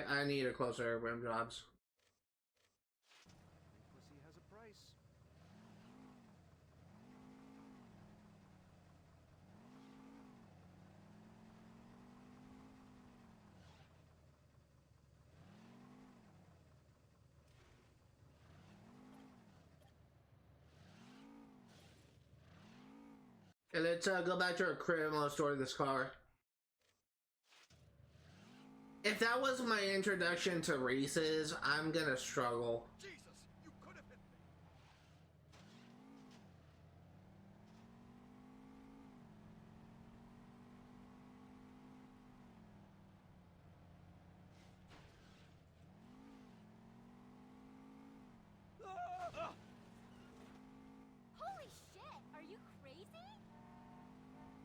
I need a closer rim jobs. Pussy has a price. Okay, let's go back to our crib and let's store this car. If that was my introduction to races, I'm gonna struggle. Jesus, you could have hit me. Holy shit! Are you crazy?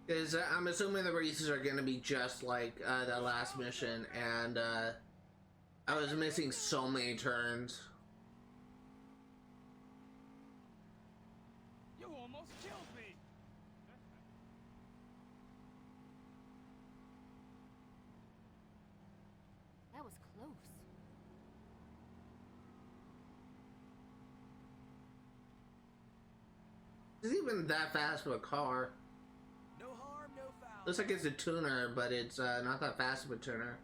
Because I'm assuming the races are gonna be just like that last mission, and I was missing so many turns. You almost killed me. That was close. It's even that fast of a car. No harm, no foul. Looks like it's a tuner, but it's not that fast of a tuner.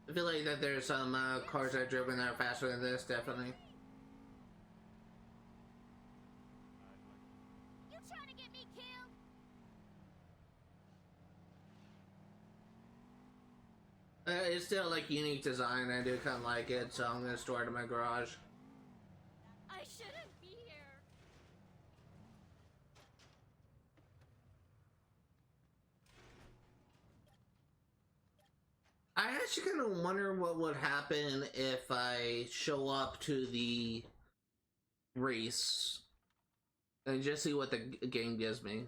I feel like that there's some cars I've driven that are faster than this, definitely. You trying to get me killed? It's still like unique design. I do kind of like it, so I'm gonna store it in my garage. I shouldn't be here. I actually kind of wonder what would happen if I show up to the race and just see what the game gives me.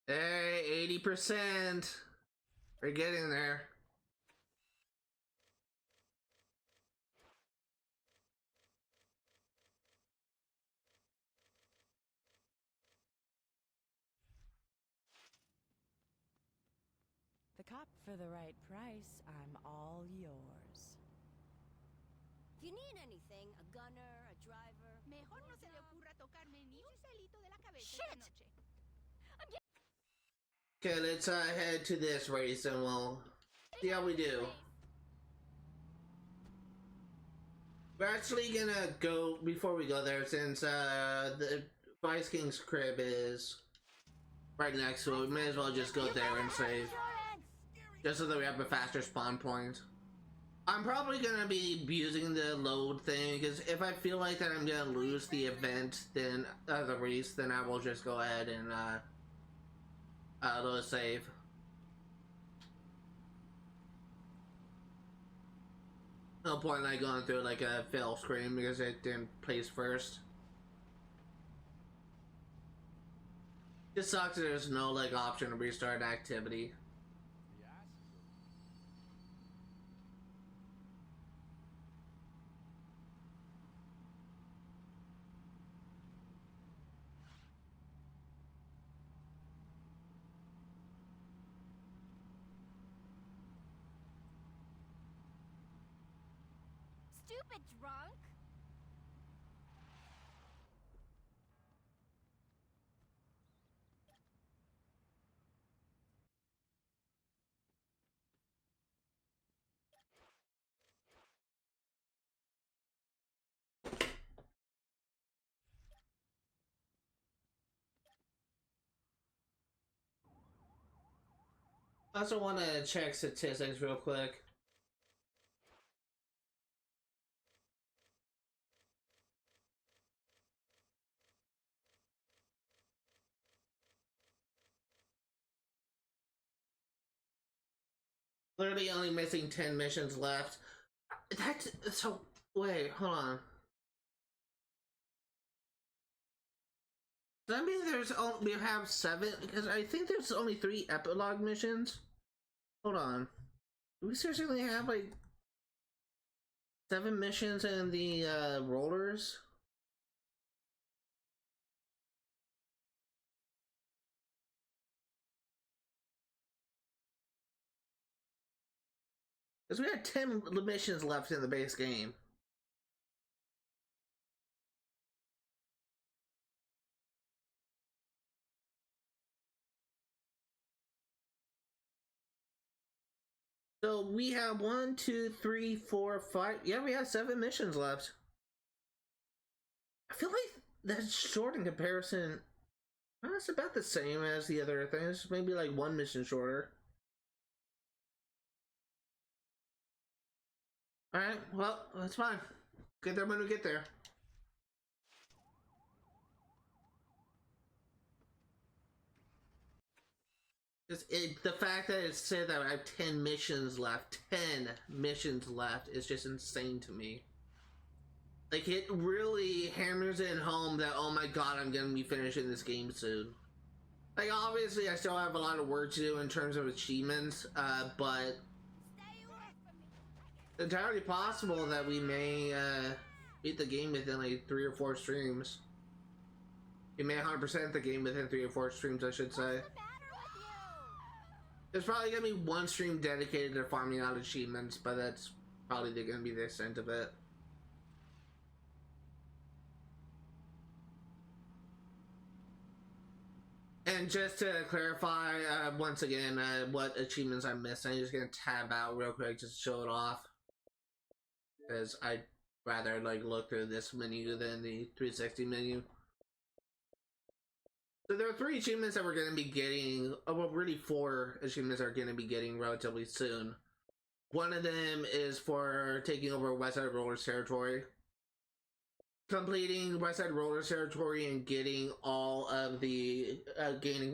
Hey, 80%. We're getting there. The cop for the right price, I'm all yours. If you need anything, a gunner, a driver... Mejor no se le ocurra tocarme ni un celito de la cabeza Shit! esta noche. Okay, let's head to this race and we'll see how we do. We're actually gonna go, before we go there, since the Vice King's crib is right next to it, we may as well just go there and save. Just so that we have a faster spawn point. I'm probably gonna be using the load thing, because if I feel like that I'm gonna lose the event, then, the race, then I will just go ahead and, load save. No point in like going through like a fail screen because it didn't place first. It sucks that there's no like option to restart an activity. Stupid drunk! I also want to check statistics real quick. Literally only missing 10 missions left. That's so. Wait, hold on. Does that mean there's only, we have 7? Because I think there's only 3 epilogue missions. Hold on. Do we seriously have like 7 missions in the rollers? Because we had 10 missions left in the base game. So we have 1, 2, 3, 4, 5. Yeah, we have 7 missions left. I feel like that's short in comparison. It's about the same as the other things. Maybe like 1 mission shorter. Alright, well, that's fine. Get there when we get there. The fact that it said that I have 10 missions left, 10 missions left, is just insane to me. Like, it really hammers in home that, oh my god, I'm gonna be finishing this game soon. Like, obviously, I still have a lot of work to do in terms of achievements, but it's entirely possible that we may beat the game within like 3 or 4 streams. We may 100% the game within 3 or 4 streams, I should say. There's probably gonna be 1 stream dedicated to farming out achievements, but that's probably gonna be the extent of it. And just to clarify, once again, what achievements I missed, I'm just gonna tab out real quick just to show it off. Because I'd rather like look through this menu than the 360 menu. So there are 3 achievements that we're going to be getting, well really 4 achievements are going to be getting relatively soon. One of them is for taking over Westside Rollers territory. Completing Westside Rollers territory and getting all of the,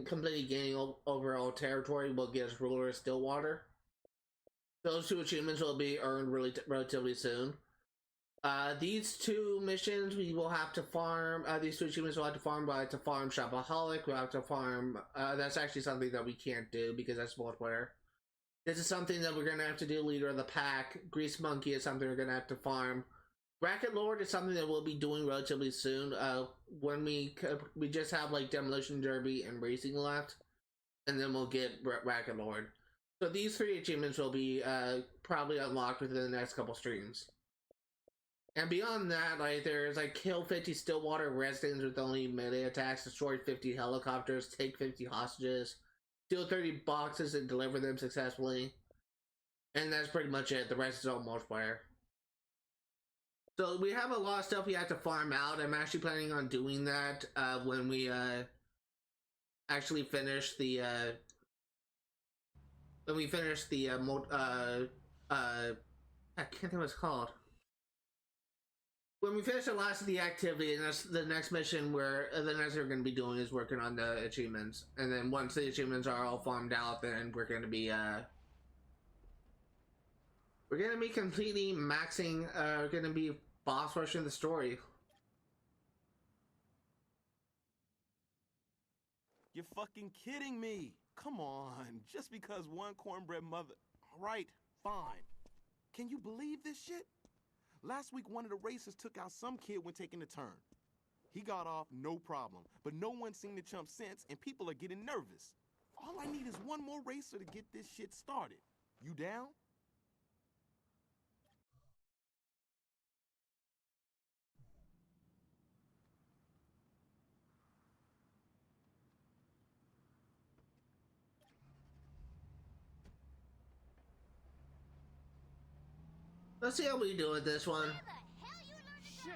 completely gaining overall territory will get us ruler of Stillwater. Those 2 achievements will be earned relatively soon. These 2 missions we will have to farm, these 2 achievements we'll have to farm. We'll have to farm Shopaholic, we'll have to farm, that's actually something that we can't do because that's multiplayer. This is something that we're gonna have to do, Leader of the Pack. Grease Monkey is something we're gonna have to farm. Bracket Lord is something that we'll be doing relatively soon, when we just have like Demolition Derby and Racing left, and then we'll get Bracket Lord. So these 3 achievements will be, probably unlocked within the next couple streams. And beyond that, like, there's like kill 50 Stillwater residents with only melee attacks, destroy 50 helicopters, take 50 hostages, steal 30 boxes and deliver them successfully. And that's pretty much it. The rest is all multiplayer. So we have a lot of stuff we have to farm out. I'm actually planning on doing that when we actually finish the I can't think what it's called. When we finish the last of the activity, and that's the next mission where the next thing we're going to be doing is working on the achievements. And then once the achievements are all farmed out, then we're going to be completely maxing, we're going to be boss rushing the story. You're fucking kidding me. Come on, just because one cornbread mother... Right, fine. Can you believe this shit? Last week, one of the racers took out some kid when taking a turn. He got off, no problem. But no one's seen the chump since, and people are getting nervous. All I need is one more racer to get this shit started. You down? Let's see how we do with this one. Shit!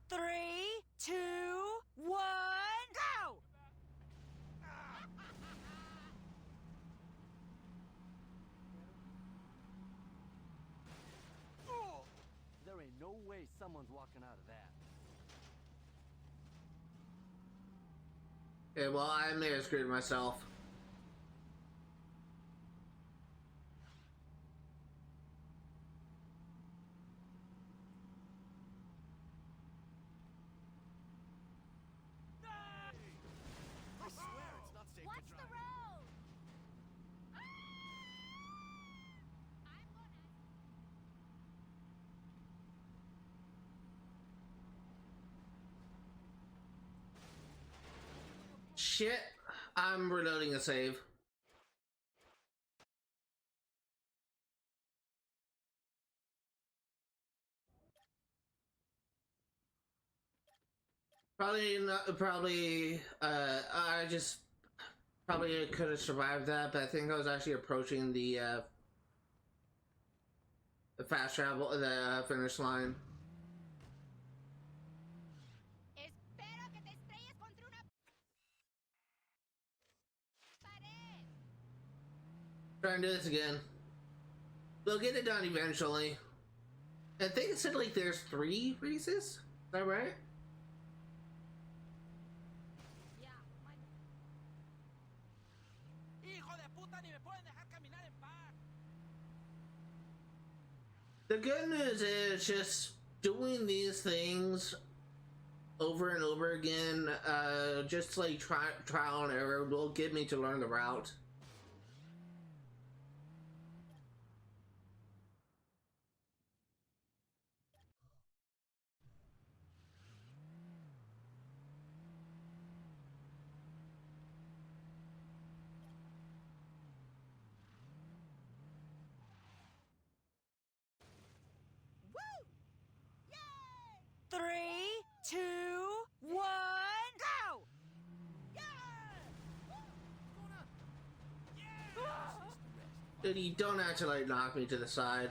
Three, two, one, go! There ain't no way someone's walking out of that. Okay, well, I may have screwed myself. I swear it's not safe Watch to the drive. road! Shit, I'm reloading a save. Probably not, probably, I just probably could have survived that, but I think I was actually approaching the fast travel, the finish line. Espero que te estrelles contra una pared. Trying to do this again. We'll get it done eventually. I think it said like there's 3 races. Is that right? Hijo de puta, ni me pueden dejar caminar en paz. The good news is just doing these things over and over again, just like trial and error will get me to learn the route. Three, two, one, go! Dude, you don't actually like knock me to the side.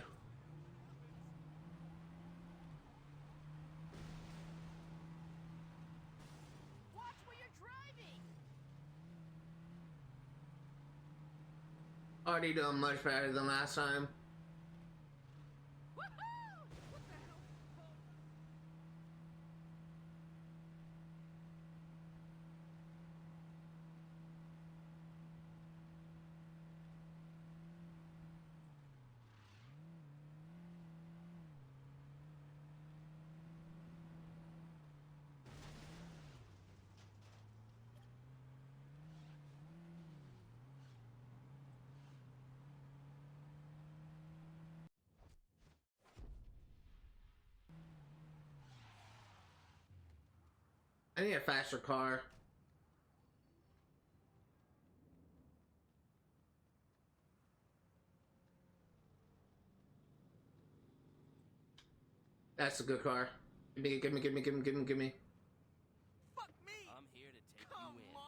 Watch where you're driving! Already doing much better than last time. I need a faster car. That's a good car. Give me. I'm here to take you in.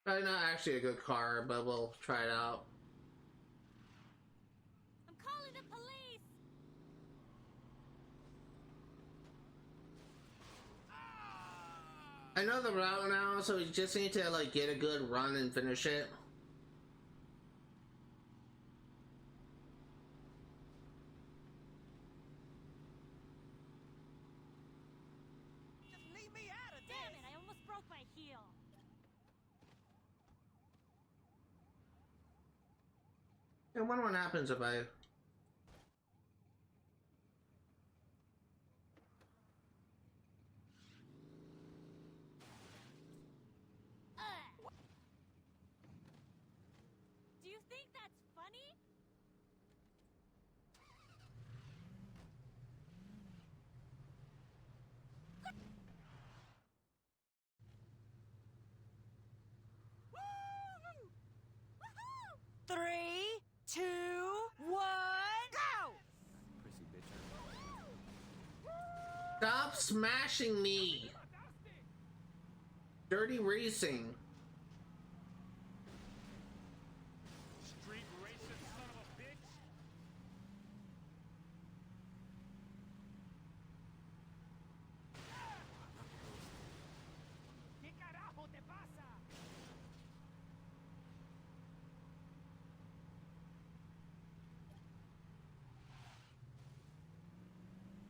Probably not actually a good car, but we'll try it out. I'm calling the police! I know the route now, so we just need to like get a good run and finish it. Just leave me out of this. Damn it, I almost broke my heel. I wonder what happens if I... Do you think that's funny? Woo! Woohoo! 3, 2, 1, go! Prissy bitch. Stop smashing me! Dirty racing. Street racing son of a bitch! ¿Qué carajo te pasa?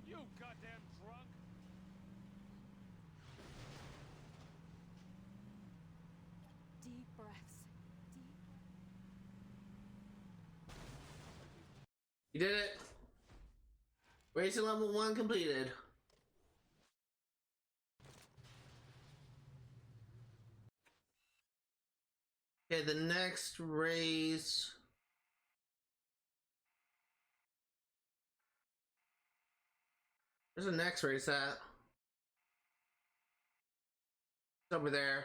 You goddamn drunk! Deep breaths. Deep. You did it. Racing level 1 completed. Okay, the next race... Where's the next race at? It's over there.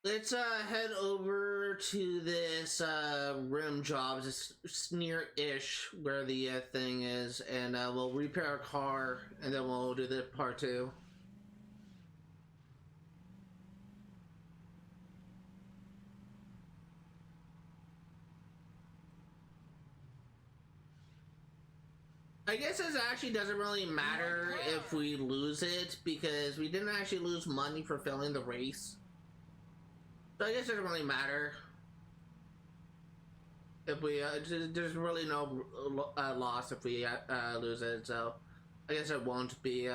Let's head over to this rim job, just near-ish where the thing is, and we'll repair our car, and then we'll do the part 2. I guess this actually doesn't really matter if we lose it, because we didn't actually lose money for failing the race. So I guess it doesn't really matter if we, there's really no loss if we lose it, so I guess it won't be,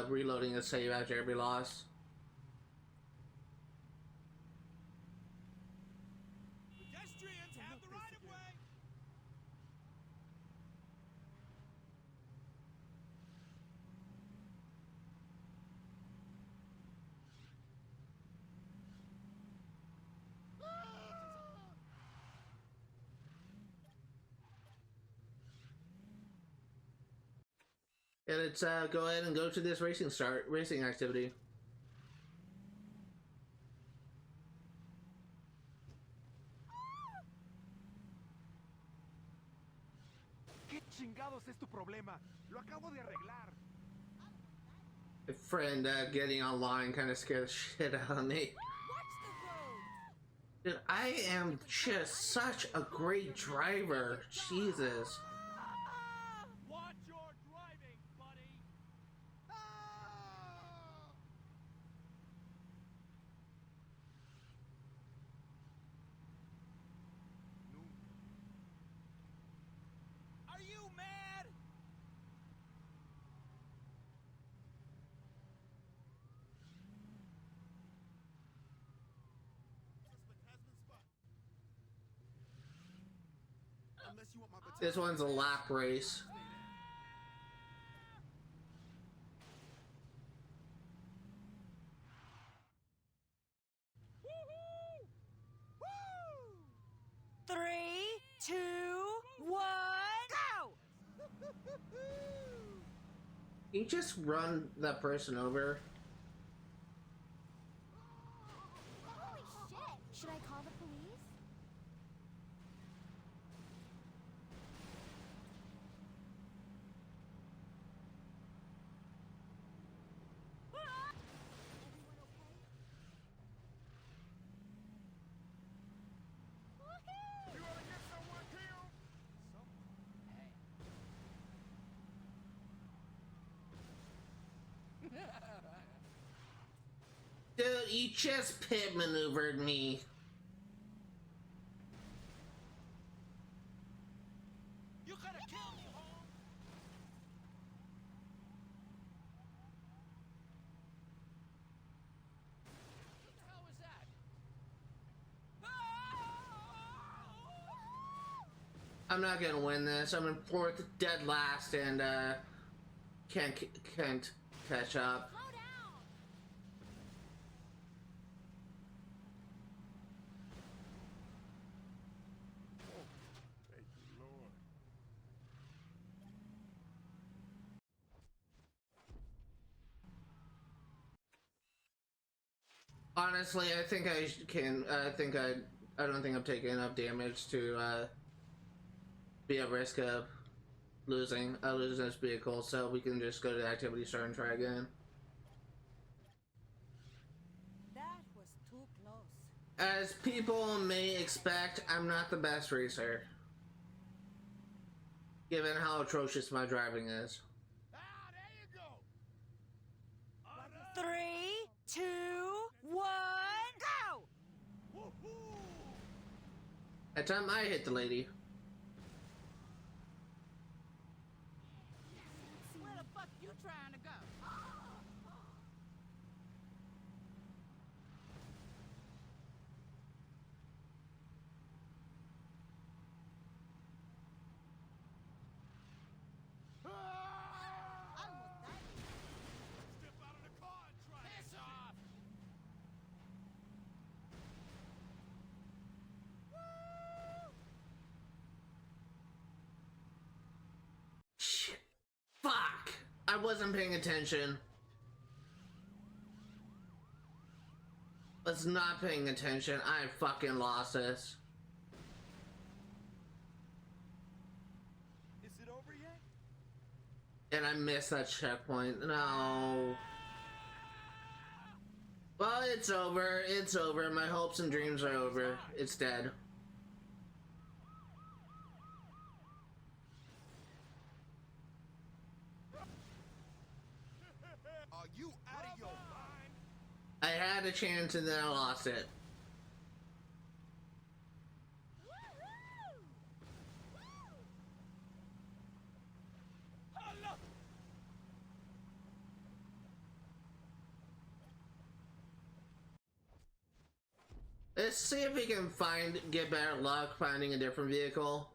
reloading the save after every loss. Pedestrians have the right of way! And let's go ahead and go to this racing activity. ¿Qué chingados es tu problema? Lo acabo de arreglar. My friend getting online kind of scared the shit out of me. Dude, I am just such a great driver. Jesus. Watch your driving, buddy. Are you mad? This one's a lap race. Woohoo! Woo! 3, 2, 1, go! Can you just run that person over? Holy shit! Should I call the police? Dude, you just pit maneuvered me. You gotta kill me, Holmes. What the hell was that? I'm not gonna win this. I'm in fourth, dead last, and can't catch up. Slow down. Oh, thank you, Lord. Honestly, I think I can. I don't think I'm taking enough damage to be at risk of losing this vehicle. So we can just go to the activity start and try again. That was too close. As people may expect, I'm not the best racer, given how atrocious my driving is. Ah, there you go. 3, 2, 1, go! Woohoo! That time I hit the lady. Where the fuck you trying to go? Almost died. Step out of the car and try it. Piss off! Shit. Fuck! I wasn't paying attention. Was not paying attention. I fucking lost this. Is it over yet? And I missed that checkpoint. No. Well, it's over. It's over. My hopes and dreams are over. It's dead. Are you out of your mind? I had a chance and then I lost it. Let's see if we can get better luck finding a different vehicle.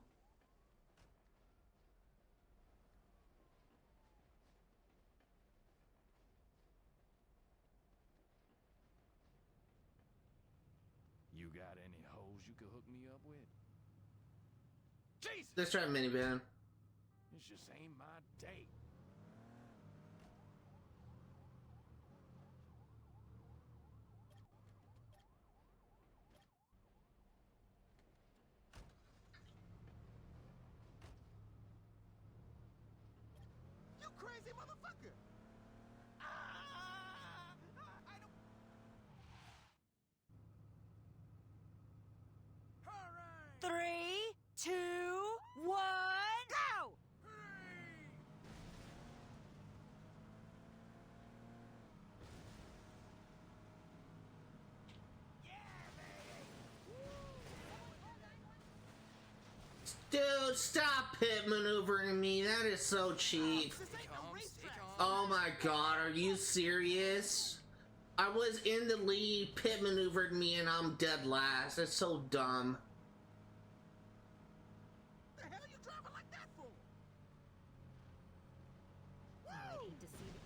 You got any hoes you could hook me up with? Jesus! Let's try a minivan. This just ain't my day. You crazy motherfucker! I don't... Hurry! 3, 2, 1, go! Dude, stop pit maneuvering me. That is so cheap. Oh my god, are you serious? I was in the lead, pit maneuvered me, and I'm dead last. It's so dumb. The hell you driving like that for? I'd hate to see it.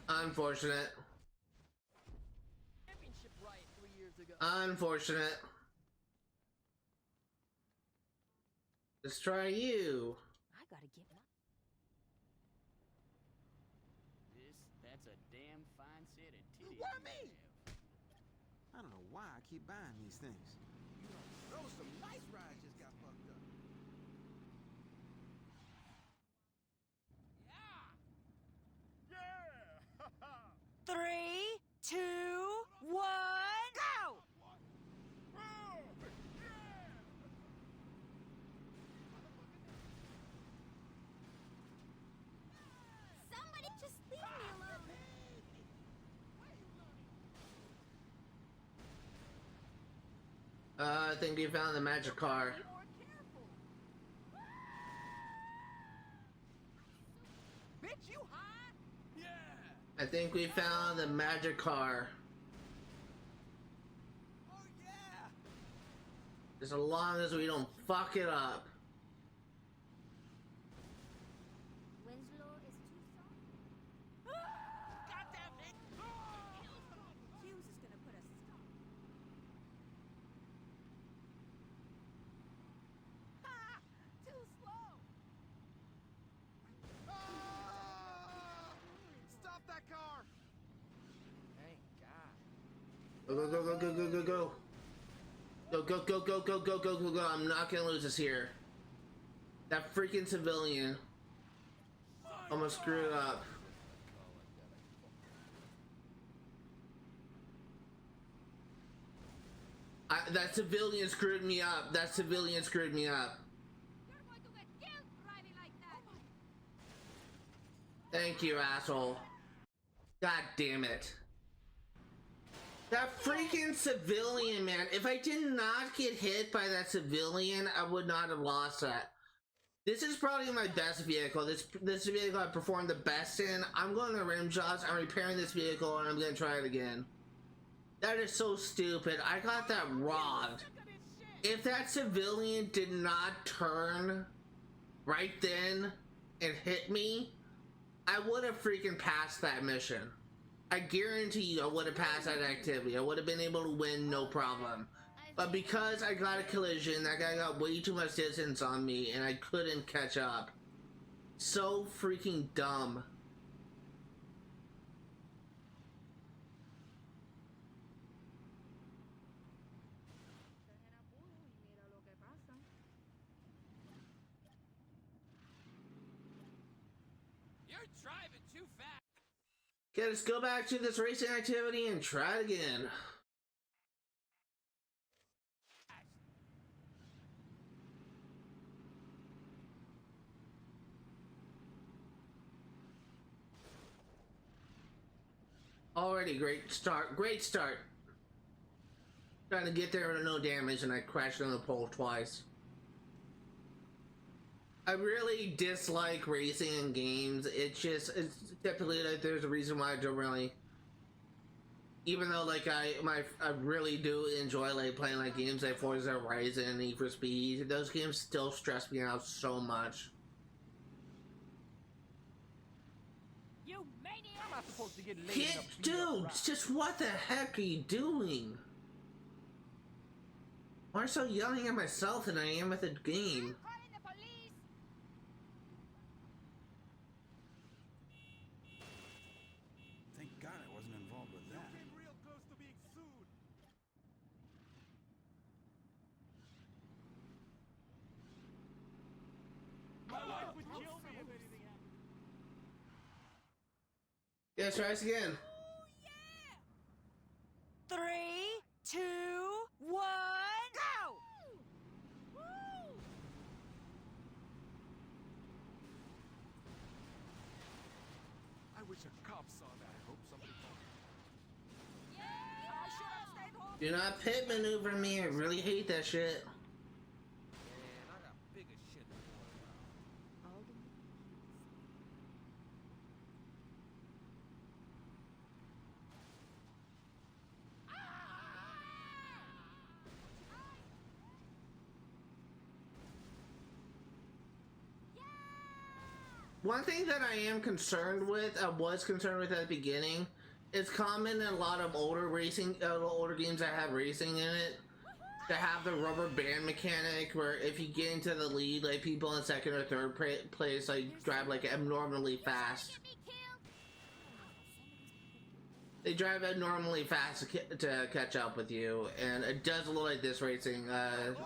Unfortunate. Championship riot 3 years ago. Unfortunate. Let's try you. I gotta get my. That's a damn fine set of titties. Why you me? have. I don't know why I keep buying these things. Those some nice rides just got fucked up. Yeah! 3, 2, 1, go! I think we found the magic car. Bitch, you high? Yeah. I think we found the magic car. Oh yeah. As long as we don't fuck it up. Winslow is too soft. Goddamn it. Hughes is gonna put a stop. Too slow. Stop that car! Thank God. Go, go, go, go, go, go, go. Go, go, go, go, go, go, go, go, go. I'm not gonna lose this here. That freaking civilian almost screwed up. That civilian screwed me up. That civilian screwed me up. You're going to get killed driving like that. Thank you, asshole. God damn it. That freaking civilian, man. If I did not get hit by that civilian, I would not have lost that. This is probably my best vehicle. This vehicle I performed the best in. I'm going to rim jobs. I'm repairing this vehicle and I'm going to try it again. That is so stupid. I got that robbed. If that civilian did not turn right then and hit me, I would have freaking passed that mission. I guarantee you I would have passed that activity. I would have been able to win, no problem. But because I got a collision, that guy got way too much distance on me and I couldn't catch up. So freaking dumb. You're driving too fast. Okay, let's go back to this racing activity and try it again. Already great start. Great start. Trying to get there with no damage and I crashed on the pole twice. I really dislike racing in games. It's typically like there's a reason why I don't really. Even though like I really do enjoy like playing like games like Forza Horizon and Need for Speed, those games still stress me out so much. You maniac! I'm not supposed to get laid in a Dude, just what the heck are you doing? More so yelling at myself than I am at the game. Calling the police. Thank God I wasn't involved with that. Came real close to being sued. My wife would kill me if anything happened. Yeah, let's try this again. 3, 2, 1, go! I wish a cop saw that. I hope somebody called. I should have stayed home. Do not pit maneuver me. I really hate that shit. Man, I got bigger shit to worry about. One thing that I am concerned with, I was concerned with at the beginning, it's common in a lot of older games that have racing in it, to have the rubber band mechanic where if you get into the lead, like people in second or third place, like drive like abnormally fast. They drive abnormally fast to catch up with you, and it does look like this racing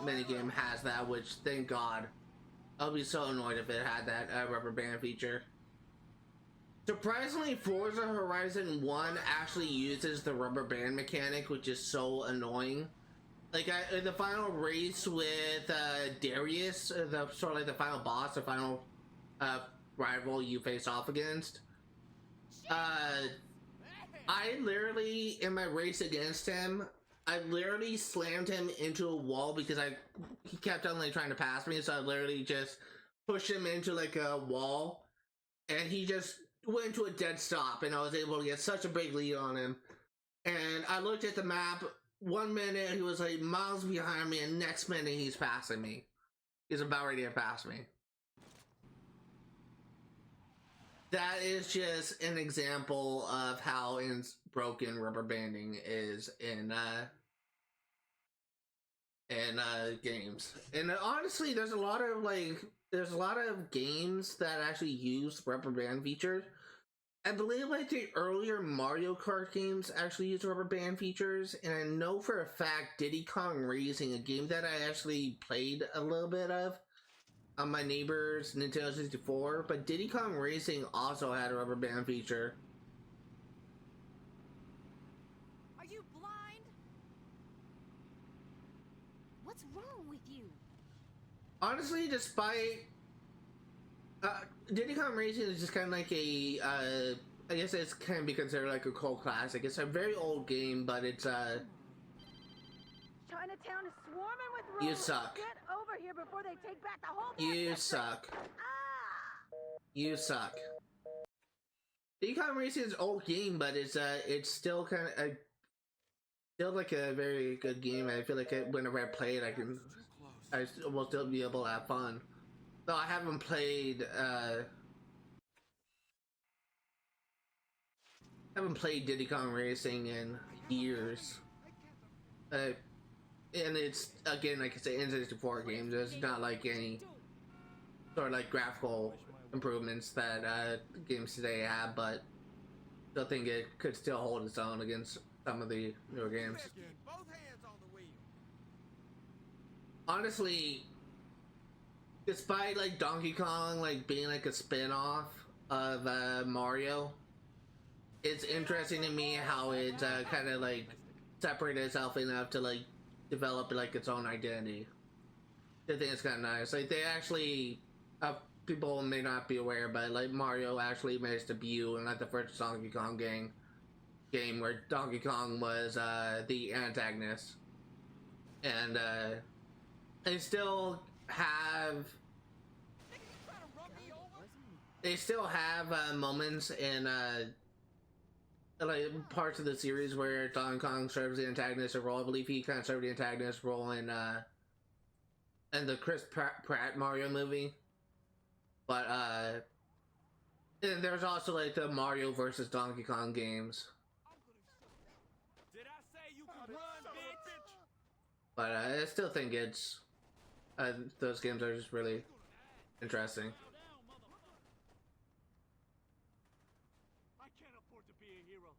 minigame has that, which thank God. I'll be so annoyed if it had that rubber band feature. Surprisingly, Forza Horizon 1 actually uses the rubber band mechanic, which is so annoying. Like, in the final race with Darius, sort of like the final boss, the final rival you face off against, I literally, in my race against him, I literally slammed him into a wall because he kept on like trying to pass me, so I literally just pushed him into like a wall, and he just went to a dead stop, and I was able to get such a big lead on him. And I looked at the map. 1 minute he was like miles behind me, and next minute he's passing me. He's about ready to pass me. That is just an example of how broken rubber banding is in games. And honestly, there's a lot of games that actually use rubber band features. I believe like the earlier Mario Kart games actually use rubber band features, and I know for a fact Diddy Kong Racing, a game that I actually played a little bit of on my neighbor's Nintendo 64, but Diddy Kong Racing also had a rubber band feature. Are you blind? What's wrong with you? Honestly, despite Diddy Kong Racing is just kind of like a I guess it can be considered like a cult classic. It's a very old game, but it's Chinatown is swarming with rollers. You suck. Get over here before they take back the whole You suck. You suck. Diddy Kong Racing is an old game, but it's still kind of still like a very good game. I feel like whenever I play it, I will still be able to have fun. Though I haven't played Diddy Kong Racing in years. And it's, again, like I say, N64 games. There's not like any sort of like graphical improvements that games today have, but still think it could still hold its own against some of the newer games. Honestly, despite like Donkey Kong like being like a spin-off of Mario, it's interesting to me how it kind of like separated itself enough to like develop like its own identity. I think it's kind of nice. Like they actually, people may not be aware, but like Mario actually made its debut in like the first Donkey Kong game where Donkey Kong was the antagonist, and they still have moments in like parts of the series where Donkey Kong serves the antagonist role. I believe he kind of served the antagonist role in the Chris Pratt Mario movie. But and there's also like the Mario versus Donkey Kong games. Did I say you could run, bitch? But I still think it's those games are just really interesting. I can't afford to be a hero.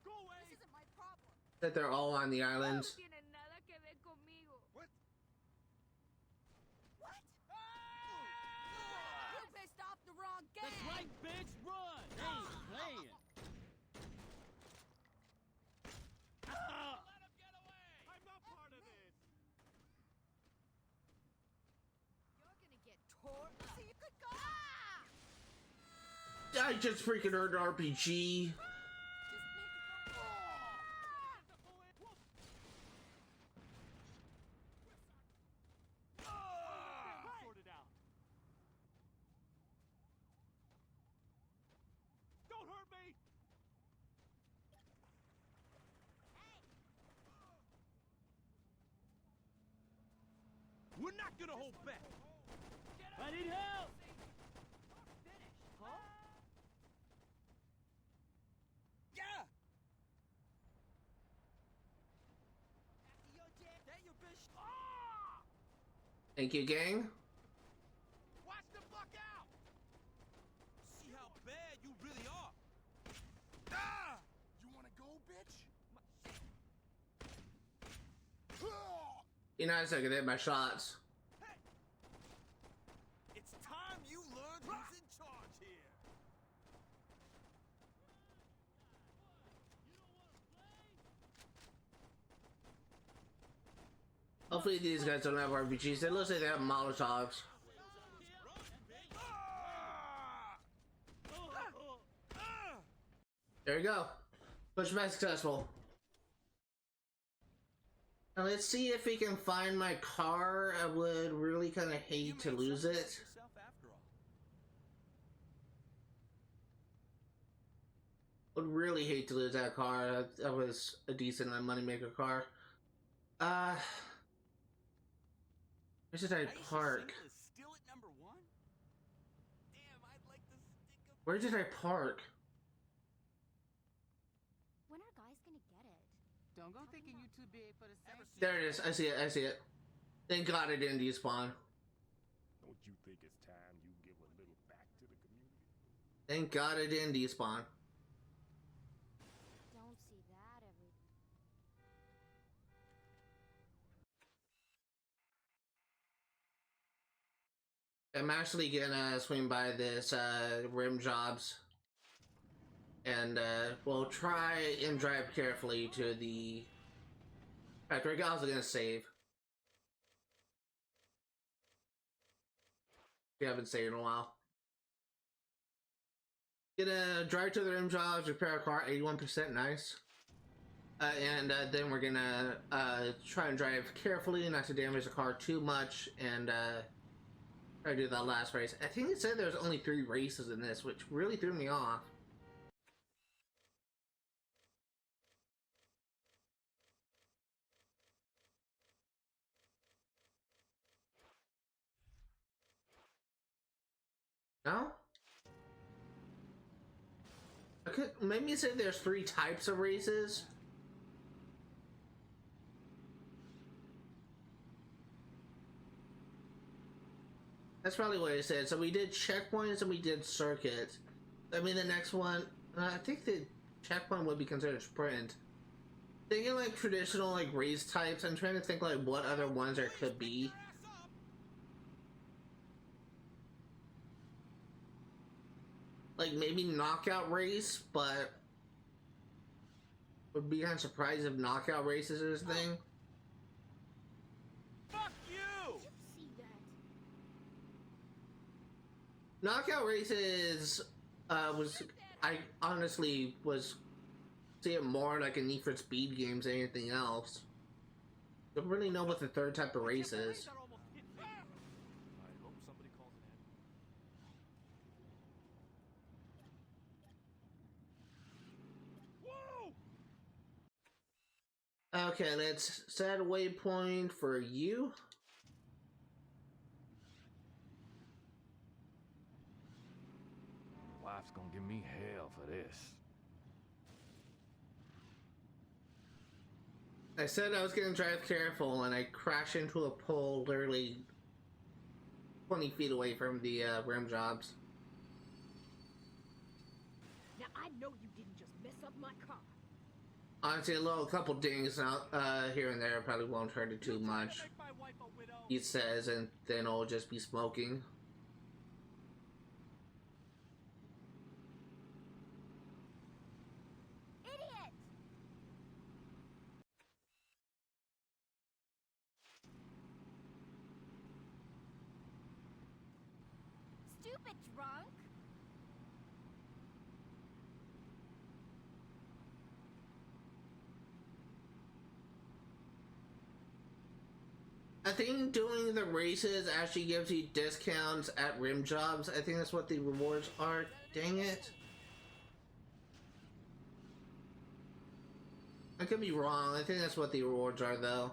Go away. This isn't my problem. That they're all on the islands. No tiene nada que ver conmigo. What? You pissed off the wrong gang. That's right, bitch. Run. They ain't playing. Let him get away! I'm not part of this! You're gonna get tore up. So you could go. I just freaking earned an RPG. Sort it out. Don't hurt me. We're not gonna hold back! I need help. Thank you, gang. Watch the fuck out! See how bad you really are! Ah! You wanna go, bitch? You know, I suck at hit my shots. It's time you learned who's in charge here! Hopefully these guys don't have RPGs. It looks like they have Molotovs. There you go. Pushback successful. Now let's see if we can find my car. I would really kind of hate to lose it. Would really hate to lose that car. That was a decent moneymaker car. Where did I park? Where did I park? When are guys gonna get it? Don't go thinking you too big for the same. There it is. I see it. I see it. Thank God it didn't despawn. Don't you think it's time you give a little back to the community? Thank God it didn't despawn. Don't see that every. I'm actually gonna swing by this rim jobs, and we'll try and drive carefully to the factory. I was gonna save. We haven't saved in a while. Gonna drive to the rim jobs, repair a car, 81%, nice. And then we're gonna try and drive carefully, not to damage the car too much, and try to do that last race. I think it said there's only 3 races in this, which really threw me off. No? Okay, maybe it said there's 3 types of races. That's probably what it said. So we did checkpoints and we did circuits. I mean, the next one, I think the checkpoint would be considered sprint. Thinking like traditional like race types, I'm trying to think like what other ones there could be. Like maybe knockout race, but would be kind of surprised if knockout races is a thing. Fuck you! See that? Knockout races I honestly was see it more like a Need for Speed games than anything else. Don't really know what the third type of race is. Okay, let's set a waypoint for you. Wife's gonna give me hell for this. I said I was gonna drive careful, and I crashed into a pole literally 20 feet away from the rim jobs. Now I know you didn't just mess up my car. Honestly, a couple dings out here and there probably won't hurt it too much. He says, and then it'll just be smoking. Idiot! Stupid drunk! I think doing the races actually gives you discounts at rim jobs. I think that's what the rewards are. Dang it. I could be wrong. I think that's what the rewards are, though.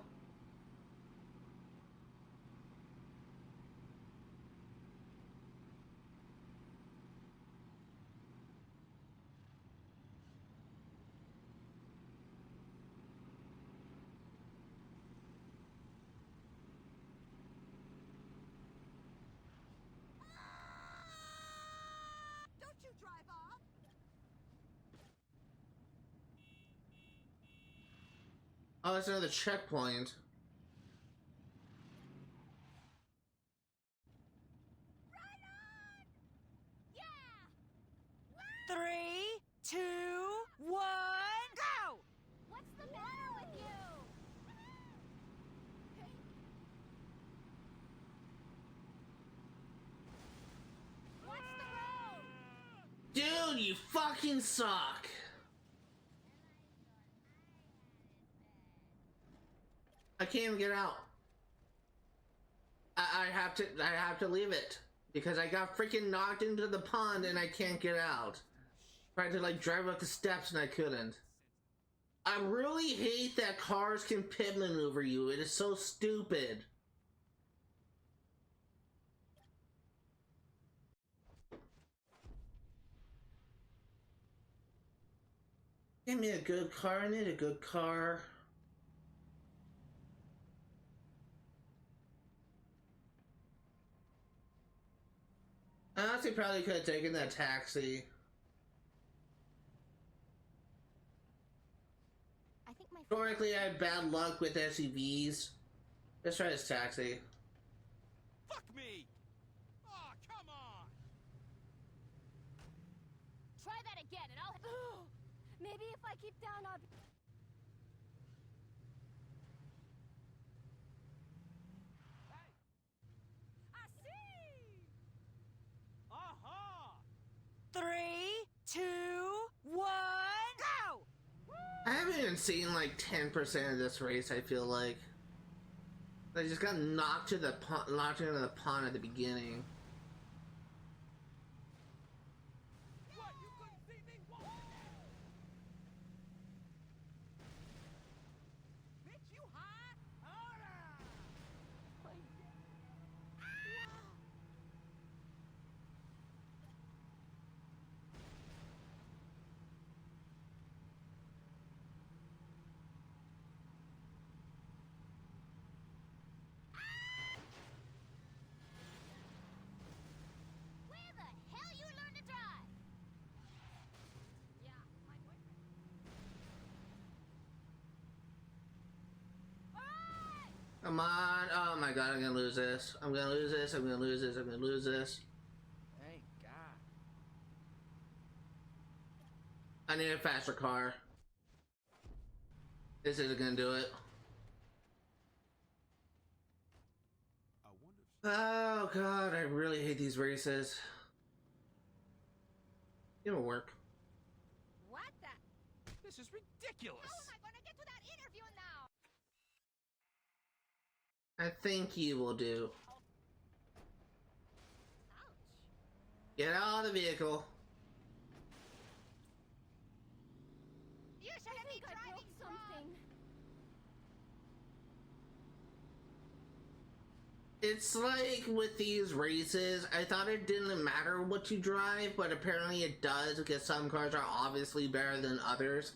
Don't you drive off? Oh, that's another checkpoint. Yeah! 3, 2, 1, go! What's the matter with you? What's the road? Dude, you fucking suck. I can't even get out. I have to leave it because I got freaking knocked into the pond and I can't get out. Tried to like drive up the steps and I couldn't. I really hate that cars can pit maneuver you. It is so stupid. Give me a good car. I need a good car. I honestly probably could have taken that taxi. Historically, I had bad luck with SUVs. Let's try this taxi. Fuck me! Oh, come on! Try that again and I'll... Maybe if I keep down, I'll... I see! Aha! 3, 2, 1, go! I haven't even seen like 10% of this race. I feel like I just got knocked into the pond at the beginning. What? You couldn't see me? What? Bitch, you high? Hold on! Where the hell you learn to drive? Yeah, my boyfriend. Alright! Come on! Oh my god! I'm gonna lose this. I'm gonna lose this. I'm gonna lose this. I'm gonna lose this. Thank God. I need a faster car. This isn't gonna do it. I wonder if Oh god! I really hate these races. It'll work. What the... This is ridiculous. How am I gonna get to that interview now? I think you will do. Ouch. Get out of the vehicle. You should be driving something. It's like with these races, I thought it didn't matter what you drive, but apparently it does because some cars are obviously better than others.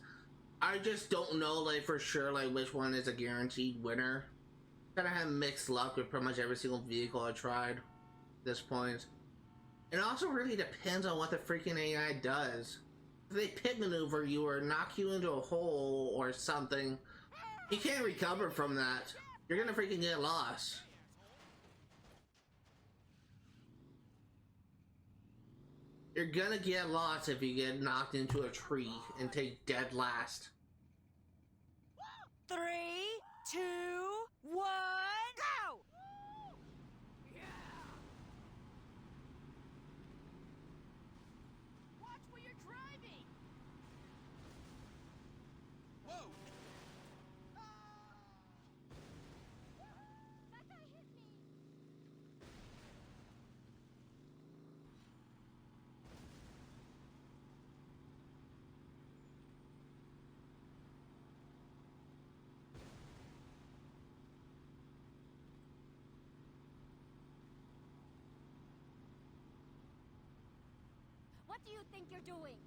I just don't know like for sure like which one is a guaranteed winner. Kinda have mixed luck with pretty much every single vehicle I tried at this point. It also really depends on what the freaking AI does. If they pit maneuver you or knock you into a hole or something, you can't recover from that. You're gonna freaking get lost. You're gonna get lost if you get knocked into a tree and take dead last. 3, 2, 1, go! Watch where you're driving. Whoa! That guy hit me. What do you think you're doing?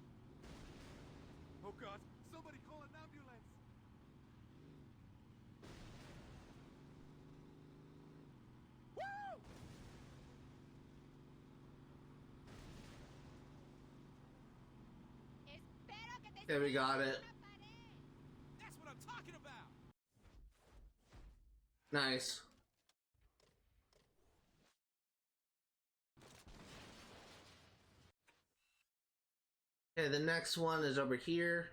Oh God! Somebody call an ambulance! Woo! Espero que te... Okay, we got it. That's what I'm talking about! Nice. Okay, the next one is over here.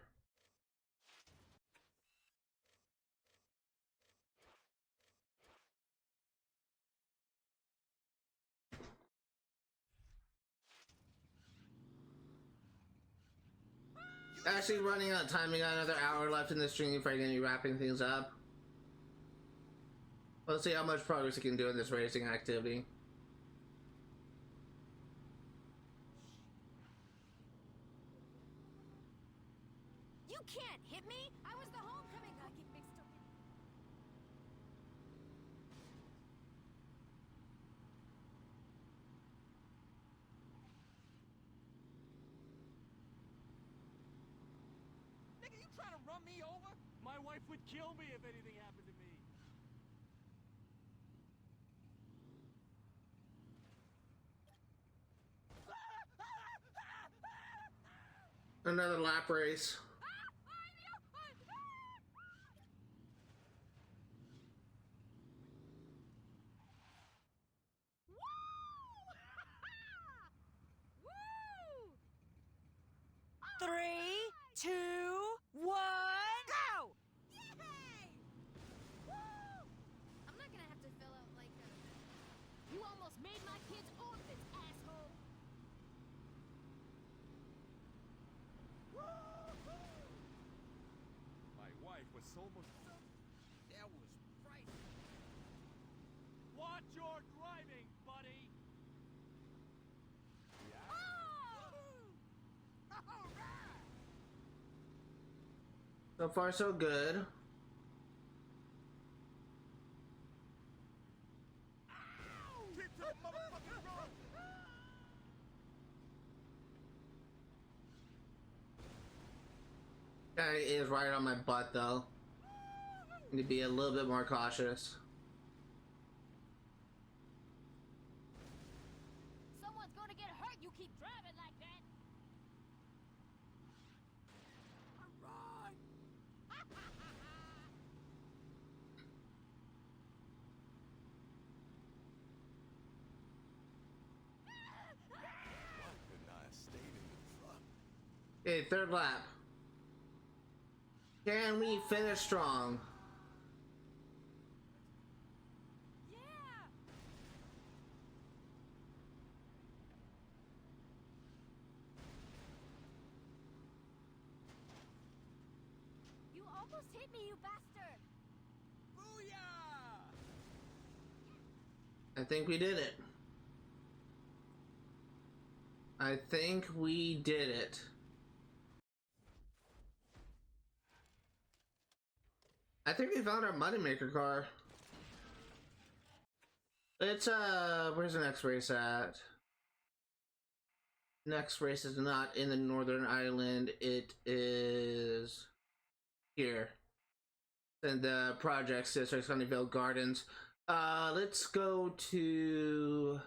Actually running out of time. We got another hour left in the stream before I'm gonna be wrapping things up. Let's see how much progress we can do in this racing activity. You can't hit me! I was the homecoming! I get mixed up in... Nigga, you trying to run me over? My wife would kill me if anything happened to me. Another lap race. Three, two, one, go! Yay! Woo! I'm not gonna have to fill out like a... You almost made my kids orphans, asshole! My wife was so much. That was frightening. Watch your driving, buddy! So far, so good. Keep to the motherfucking road! Guy is right on my butt, though. Need to be a little bit more cautious. Someone's gonna get hurt, you keep driving like that! Why couldn't I have stayed in the truck? Okay, third lap. Can we finish strong? Yeah! You almost hit me, you bastard! Booyah! I think we did it. I think we did it. I think we found our moneymaker car. It's where's the next race at? Next race is not in the Northern Island, it is here. And the project Sister Sunnyvale Gardens. Let's go to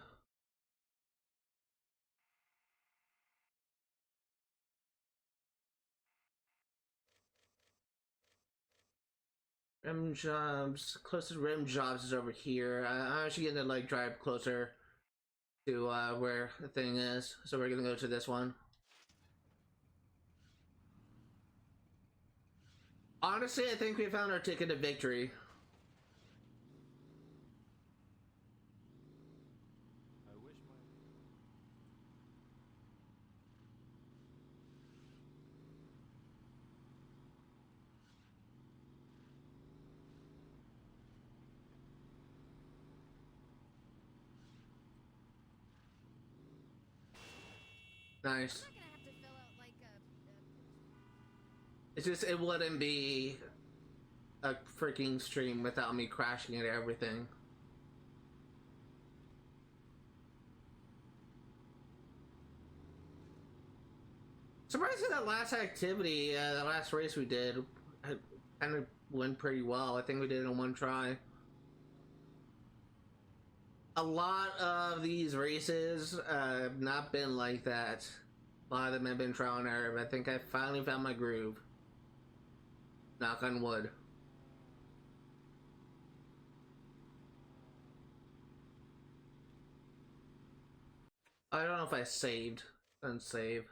Rim Jobs. Closest Rim Jobs is over here. I'm actually gonna like drive closer to where the thing is. So we're gonna go to this one. Honestly, I think we found our ticket to victory. I wish my... Nice. I'm not gonna have to fill out like a... It's just it wouldn't be a freaking stream without me crashing into everything. Surprisingly, that last activity, the last race we did, kind of went pretty well. I think we did it in one try. A lot of these races have not been like that. A lot of them have been trial and error, but I think I finally found my groove. Knock on wood. I don't know if I saved. Unsave.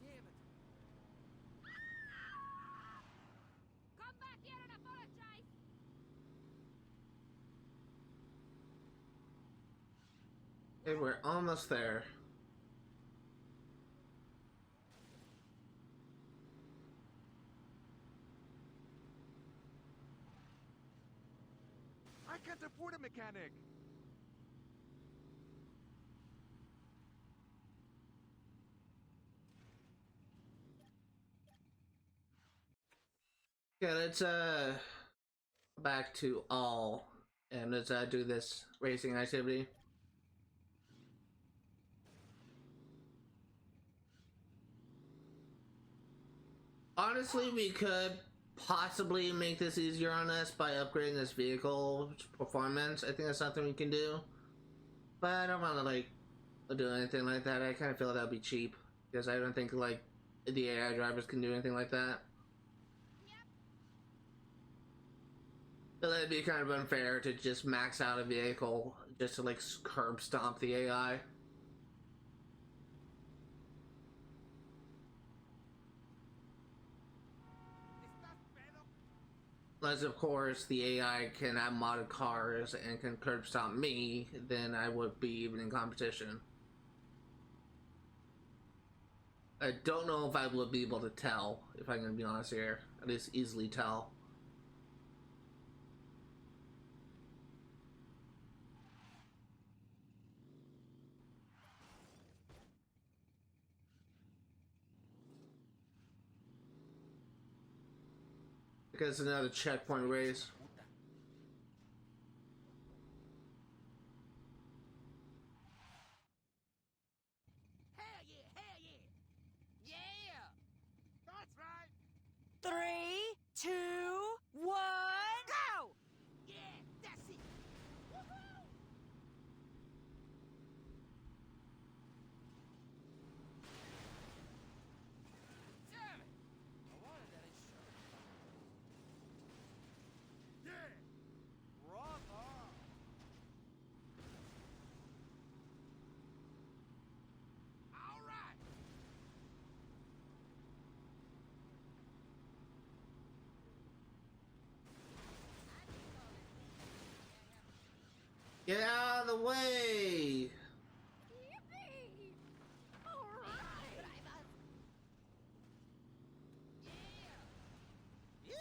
Damn it. Come back here and apologize! Okay, we're almost there. I can't afford a mechanic. Yeah, let's back to all and let's do this racing activity. Honestly, we could possibly make this easier on us by upgrading this vehicle performance. I think that's something we can do, but I don't want to like do anything like that. I kind of feel that would be cheap because I don't think like the AI drivers can do anything like that. So that'd be kind of unfair to just max out a vehicle just to like curb stomp the AI. Unless, of course, the AI can have modded cars and can curb stomp me, then I would be even in competition. I don't know if I will be able to tell, if I'm going to be honest here. At least easily tell. Because it's another checkpoint race. Hell yeah, hell yeah. Yeah. That's right. 3, 2, 1, go! Yeah, that's it. Woohoo! Damn it! I wanted that insurance. Yeah. Brother. All right. Get out of the way! Yippee! All right. Yeah.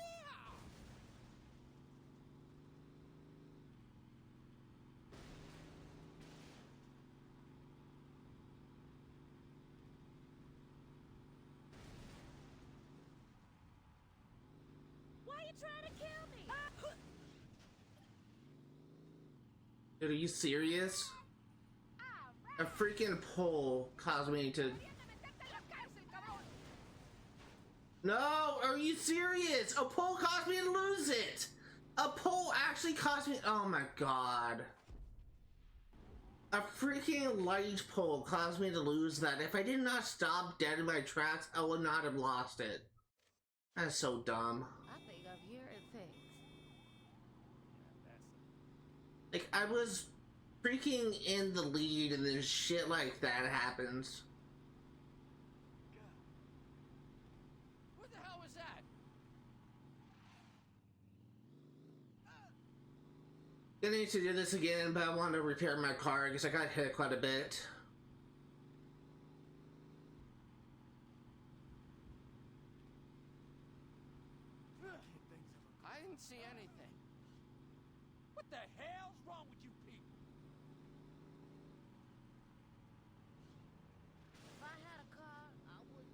Why you trying to kill me? Dude, are you serious? A freaking pole caused me to... No, are you serious? A pole caused me to lose it! A pole actually caused me... Oh my god. A freaking light pole caused me to lose that. If I did not stop dead in my tracks, I would not have lost it. That's so dumb. I think I'm hearing things. Like, I was freaking in the lead and then shit like that happens. What the hell was that? Gonna need to do this again, but I want to repair my car because I got hit quite a bit. I didn't see anything. What the hell's wrong with you people? If I had a car, I wouldn't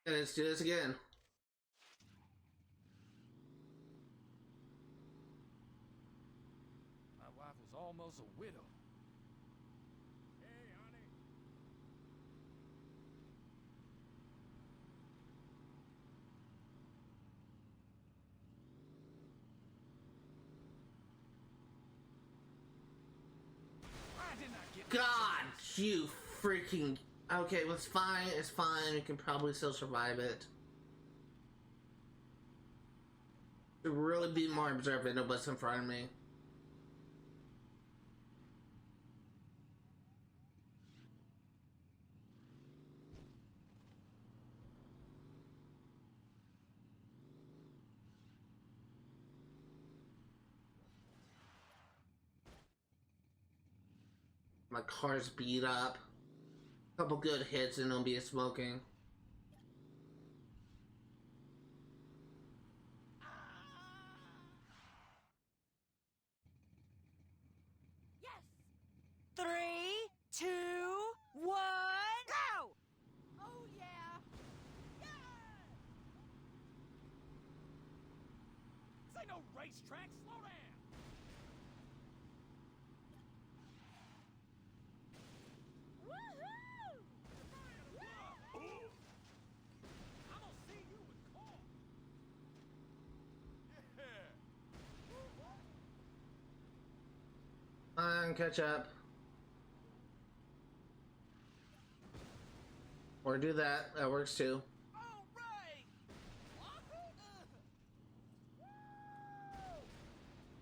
treat. Let's do this again. My wife was almost a widow. Hey, honey. I did not get God, you freaking... Okay, well, it's fine, it's fine. We can probably still survive it. To really be more observant of what's in front of me. My car's beat up. Couple good hits and it'll be smoking. Yes! 3, 2, 1, go! Oh yeah! Yeah! This ain't no racetrack. Slow down. Woohoo! I'm gonna see you with car. Yeah. Come on, catch up. Or do that. That works too. All right.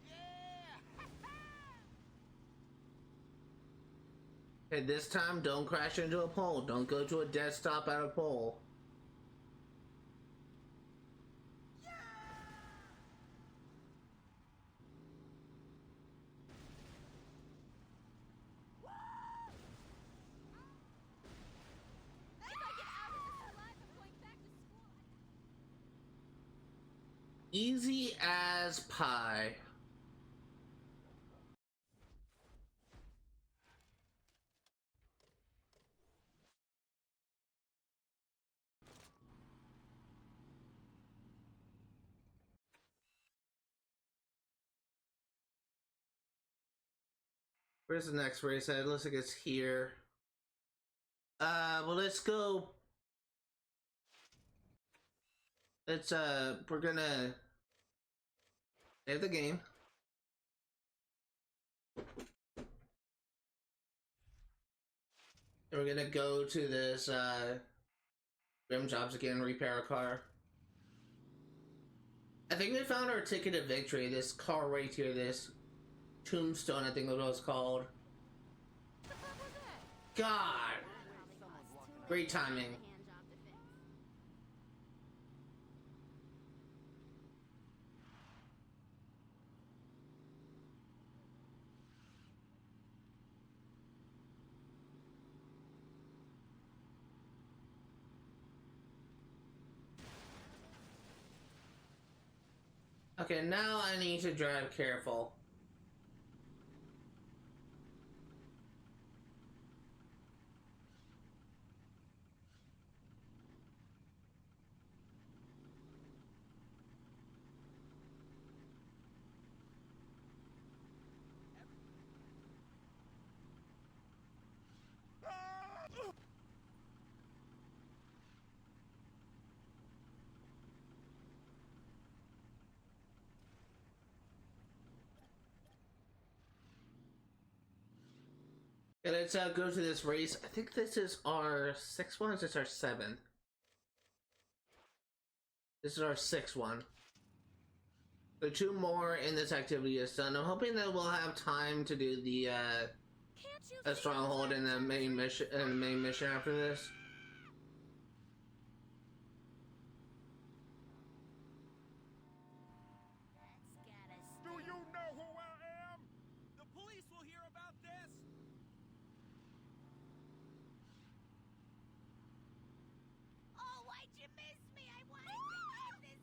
Yeah. Okay, this time don't crash into a pole. Don't go to a dead stop at a pole. If I get out of this alive, I'm going back to school. Easy as pie. Where's the next race at? It looks like it's here. Well, let's go. Let's, we're gonna save the game. And we're gonna go to this, rim jobs again, repair a car. I think we found our ticket of victory. This car right here, this tombstone, I think is what it's called. God! Great timing. Okay, now I need to drive careful. Okay, let's go to this race. I think this is our 6th one, or is this our 7th? This is our 6th one. So 2 more in this activity is done. I'm hoping that we'll have time to do the Stronghold and the main mission after this. Do you know who I am? The police will hear about this. Oh, why'd you miss me? I wanted to end this.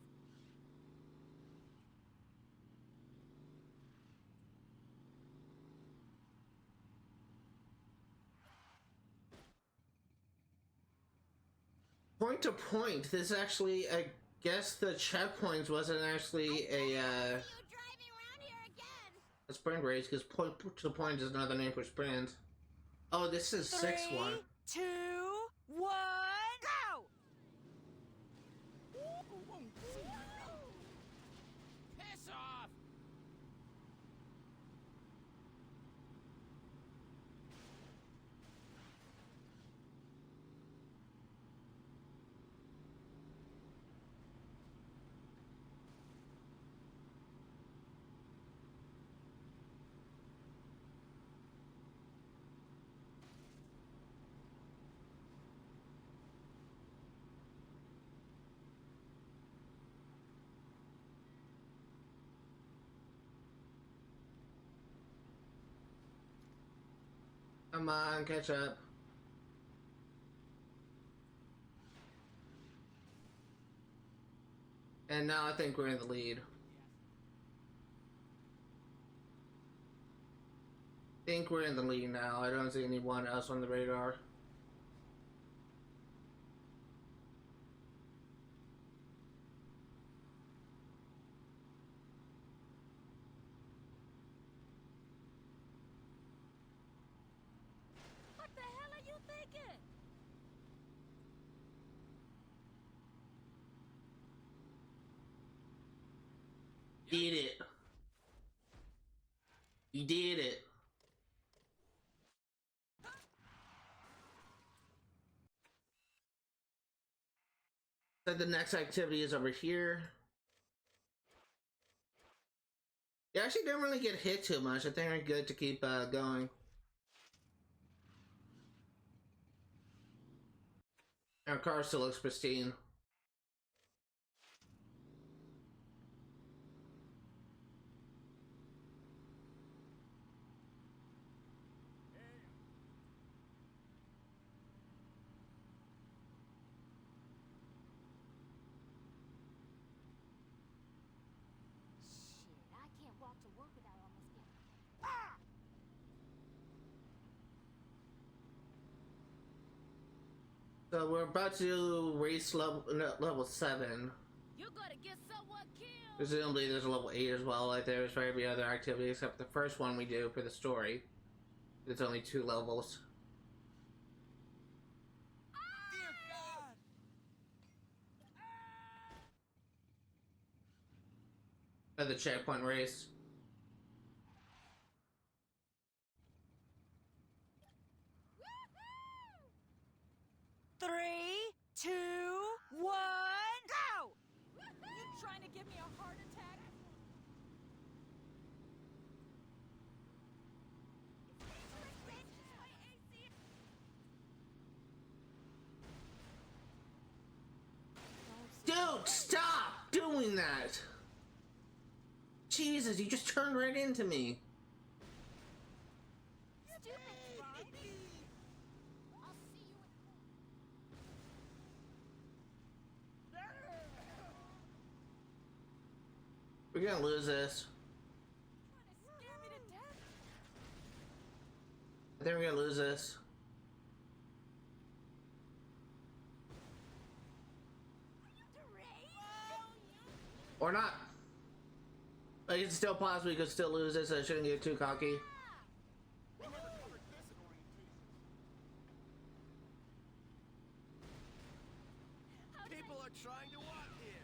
Point to point, this actually, I guess the checkpoints wasn't actually a sprint race, because point to point is another name for sprint. Oh, this is 6th one. 2, 1, go! Piss off! Come on, catch up. And now I think we're in the lead. I think we're in the lead now. I don't see anyone else on the radar. What the hell are you thinking? Did it. You did it. So the next activity is over here. Yeah, actually didn't really get hit too much. I think we're good to keep going. Our car still looks pristine. Shit, I can't walk to work without almost getting. So we're about to race level 7. You're gonna get someone killed. Presumably there's a level 8 as well, like there is for every other activity except the first one we do for the story. It's only 2 levels. Dear God! For the checkpoint race. Three, 2, 1, go! You trying to give me a heart attack? Dude, stop doing that! Jesus, you just turned right into me. Stupid Ron. I'll see you in We're gonna lose this. Trying to scare me to death? I think we're gonna lose this. Or not. But it's still possible we could still lose this, so I shouldn't get too cocky. People are trying to walk here.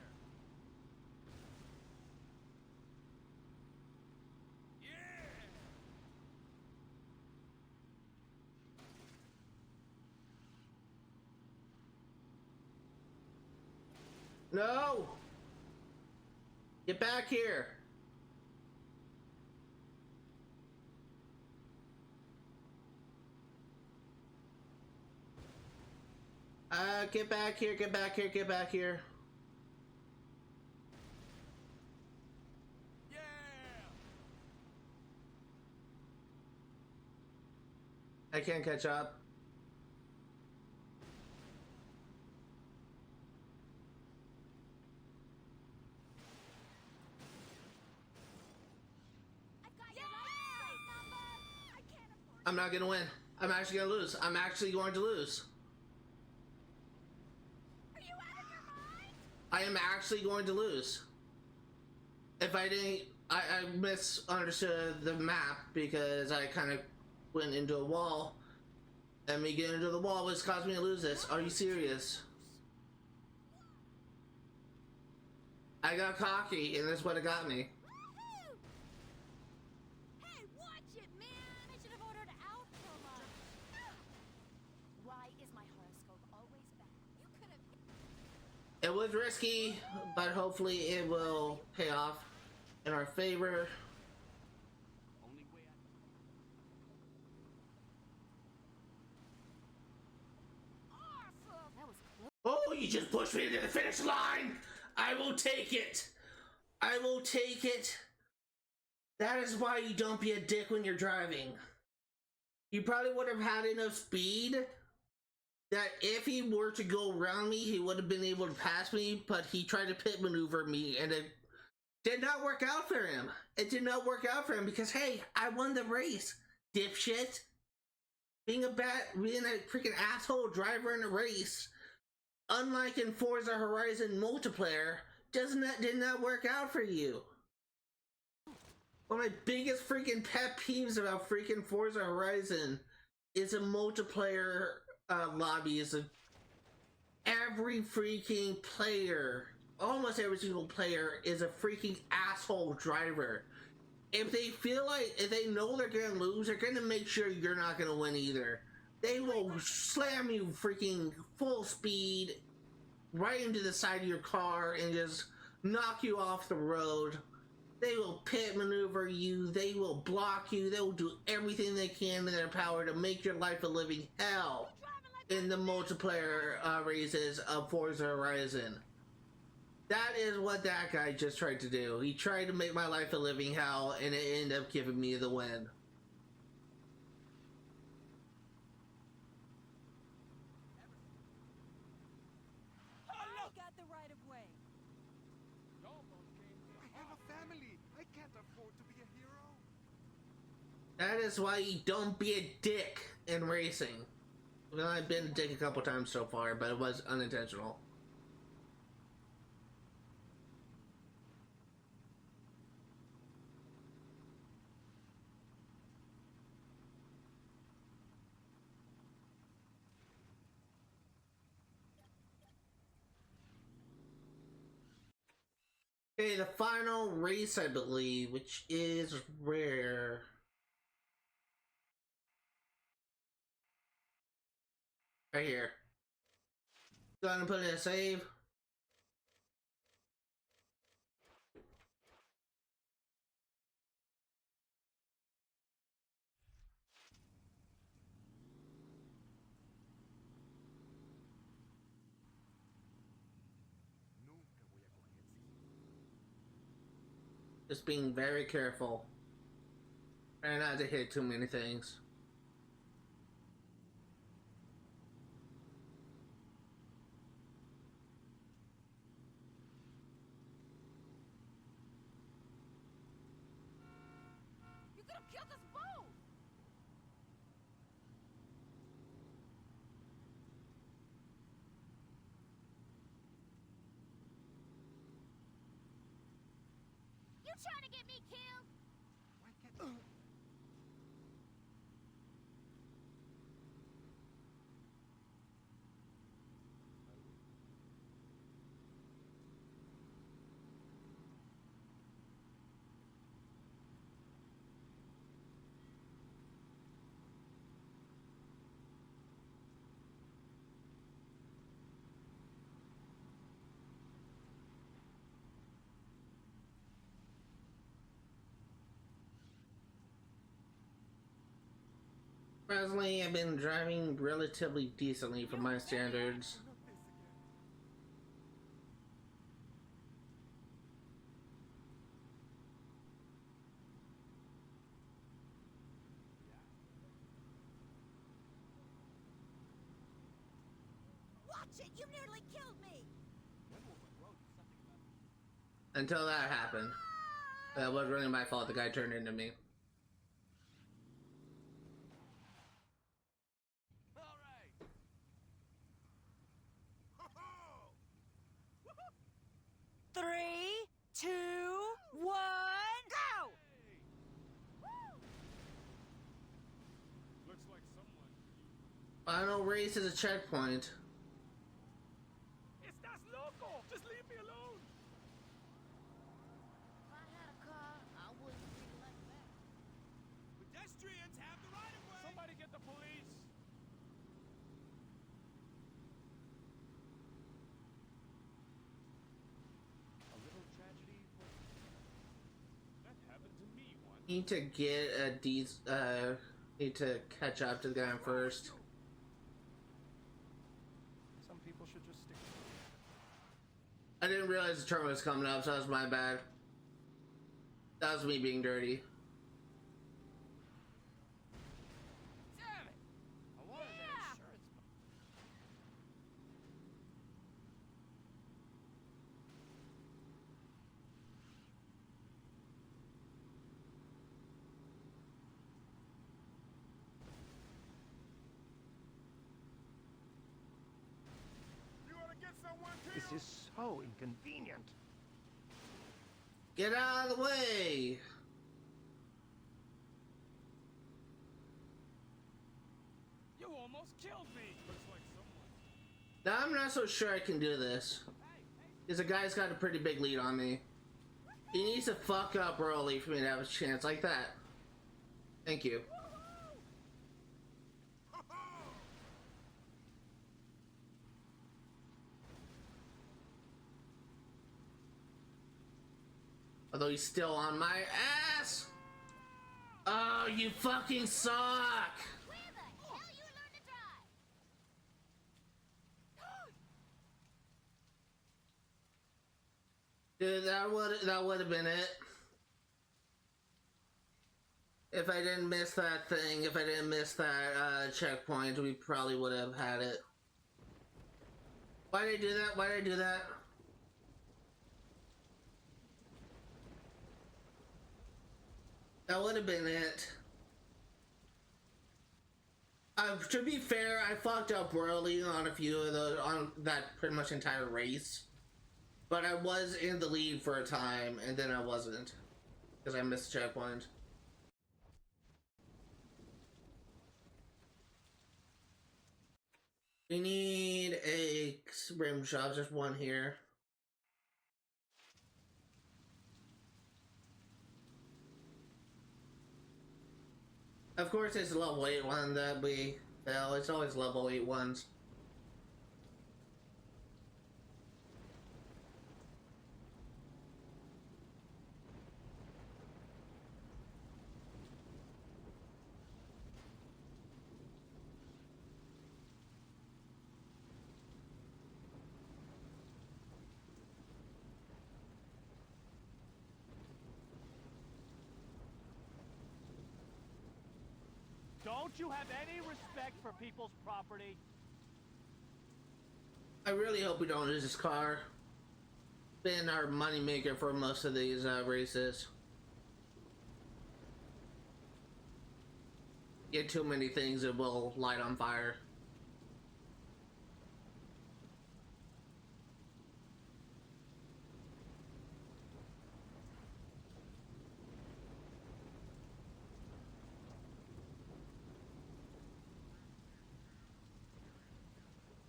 No! Get back here! Get back here, get back here, get back here. Yeah! I can't catch up. I've got your license plate number. I can't afford. I'm not gonna win. I'm actually gonna lose. I'm actually going to lose. Are you out of your mind? I am actually going to lose. If I didn't, I misunderstood the map because I kind of went into a wall. And me getting into the wall was causing me to lose this. Are you serious? I got cocky and that's what it got me. Woohoo! Hey, watch it, man! I should have ordered Alcoma. Why is my horoscope always bad? You could have. It was risky, but hopefully it will pay off in our favor. Awesome. That was close. Oh, you just pushed me into the finish line! I will take it! I will take it! That is why you don't be a dick when you're driving. He probably would have had enough speed that if he were to go around me, he would have been able to pass me, but he tried to pit maneuver me, and it did not work out for him. It did not work out for him because, hey, I won the race, dipshit. Being a freaking asshole driver in a race, unlike in Forza Horizon multiplayer, did not work out for you. One of my biggest freaking pet peeves about freaking Forza Horizon is a multiplayer lobby. Is every freaking player, almost every single player, is a freaking asshole driver. If they know they're gonna lose, they're gonna make sure you're not gonna win either. They will slam you freaking full speed right into the side of your car and just knock you off the road. They will pit maneuver you, they will block you, they will do everything they can in their power to make your life a living hell in the multiplayer races of Forza Horizon. That is what that guy just tried to do. He tried to make my life a living hell, and it ended up giving me the win. I got the right of way. I have a family. I can't afford to be a hero. That is why you don't be a dick in racing. Well, I've been a dick a couple times so far, but it was unintentional. Okay, the final race, I believe, which is rare. Right here. Go ahead and put in a save. Just being very careful. Try not to hit too many things. You could have killed us both! You trying to get me killed? Why can't Personally, I've been driving relatively decently for my standards. Watch it! You nearly killed me! Until that happened. That was really my fault. The guy turned into me. Three, two, one, go! Looks like someone. Final race is a checkpoint. Estás loco! Just leave me alone! If I had a car, I wouldn't be like that. Pedestrians have the right of way! Somebody get the police! A little tragedy for... That happened to me once. Need to get need to catch up to the guy first. Some people should just stick. I didn't realize the turn was coming up, so that was my bad. That was me being dirty. Duh! is so inconvenient. Get out of the way! You almost killed me. Looks like someone. Now I'm not so sure I can do this. Because the guy's got a pretty big lead on me. He needs to fuck up early for me to have a chance like that. Thank you. Although he's still on my ass! Oh, you fucking suck! Where the hell you learn to drive? Dude, that would have been it. If I didn't miss that thing, if I didn't miss that checkpoint, we probably would have had it. Why did I do that? Why did I do that? That would have been it. To be fair, I fucked up royally on a few of those, on that pretty much entire race. But I was in the lead for a time, and then I wasn't. Because I missed the checkpoint. We need a rim shot, just one here. Of course, it's a level 8 one that we fail. It's always level 8 ones. Don't you have any respect for people's property? I really hope we don't lose this car. Been our moneymaker for most of these races. Get too many things, it will light on fire.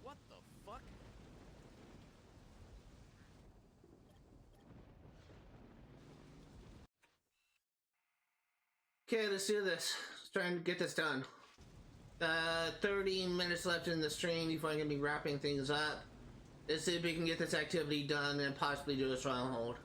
What the fuck? Okay, let's do this. Let's try and get this done. 30 minutes left in the stream before I'm gonna be wrapping things up. Let's see if we can get this activity done and possibly do a stronghold.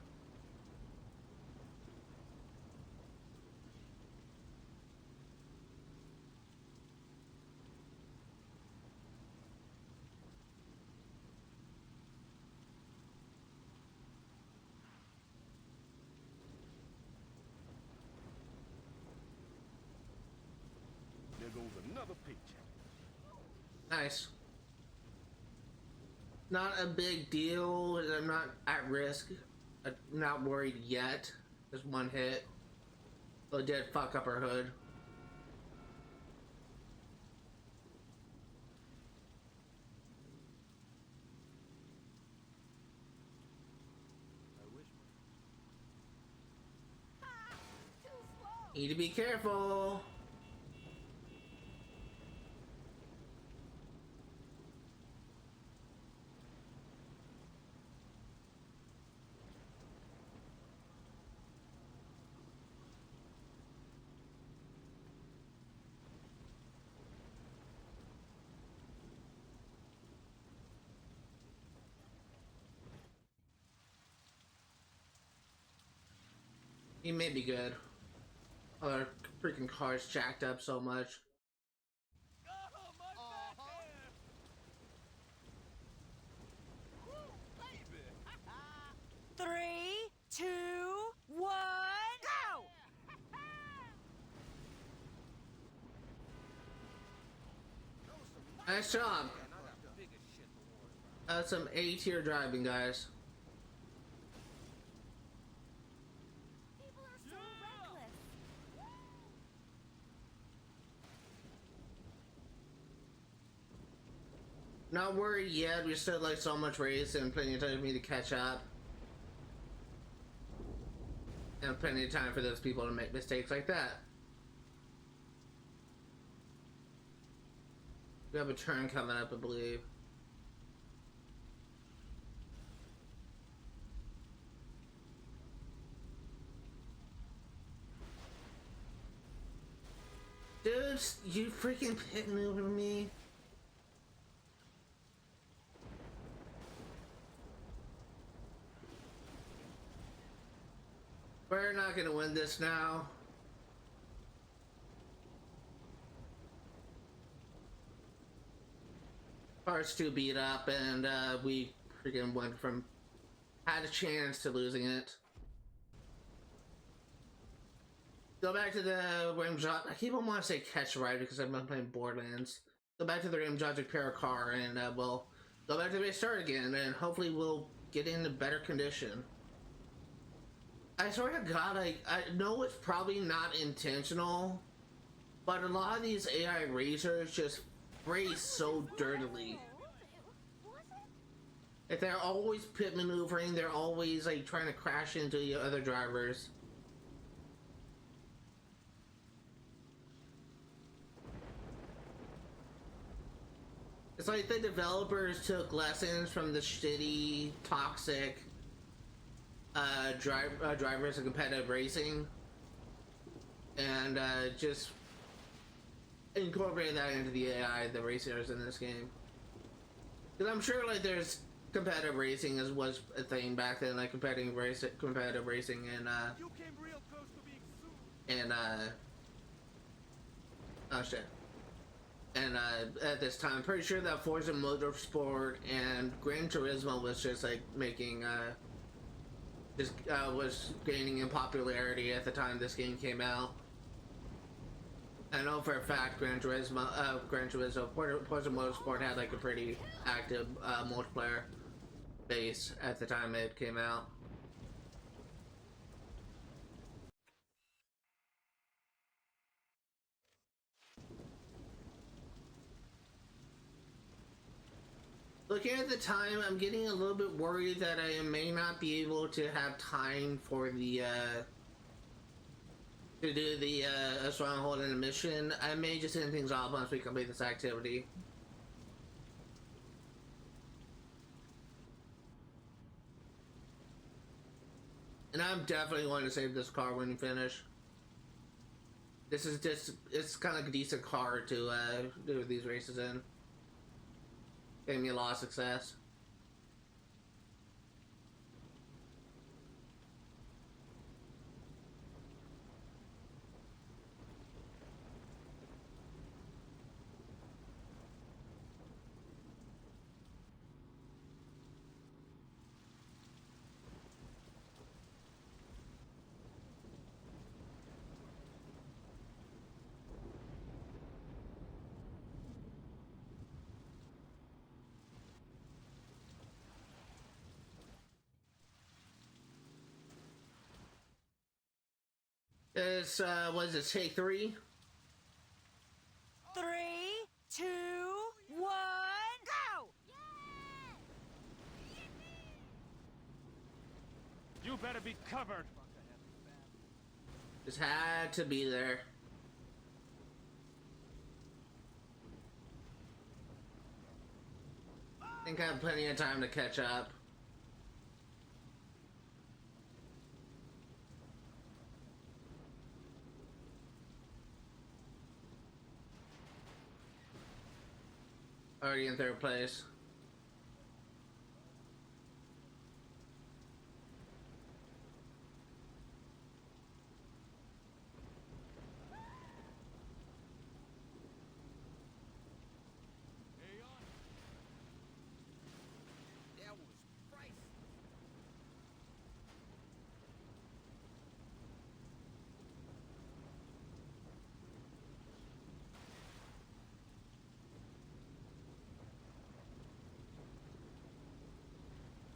There goes another paycheck. Nice. Not a big deal. I'm not at risk. I'm not worried yet. Just one hit. But it did fuck up her hood. Need to be careful. He may be good. Our freaking car's jacked up so much. Three, two, one, go! Nice job. Some A-tier driving, guys. People are so reckless. Not worried yet. We still like so much race and plenty of time for me to catch up. And plenty of time for those people to make mistakes like that. We have a turn coming up, I believe. Dude, you freaking pit maneuver me. We're not gonna win this now. Car's too beat up, and we freaking went from had a chance to losing it. Go back to the rim job. I keep on wanting to say catch ride because I've been playing Borderlands. Go back to the rim job, repair a car, and we'll go back to the restart again, and hopefully we'll get into better condition. I swear to God, I know it's probably not intentional, but a lot of these AI racers just race so dirtily. Like, they're always pit maneuvering, they're always like trying to crash into the other drivers. It's like the developers took lessons from the shitty, toxic drivers of competitive racing and just incorporated that into the AI, the racers in this game. Because I'm sure like there's competitive racing was a thing back then, like competitive racing and oh shit. And at this time, I'm pretty sure that Forza Motorsport and Gran Turismo was just like making was gaining in popularity at the time this game came out. I know for a fact Forza Motorsport had like a pretty active multiplayer base at the time it came out. Looking at the time, I'm getting a little bit worried that I may not be able to have time for the to do the Stronghold in the mission. I may just end things off once we complete this activity. And I'm definitely going to save this car when you finish. This is just, it's kind of like a decent car to do these races in. Gave me a lot of success. It's, what is it, take 3? 3, 2, 1, go! You better be covered. Just had to be there. I think I have plenty of time to catch up. Already in 3rd place.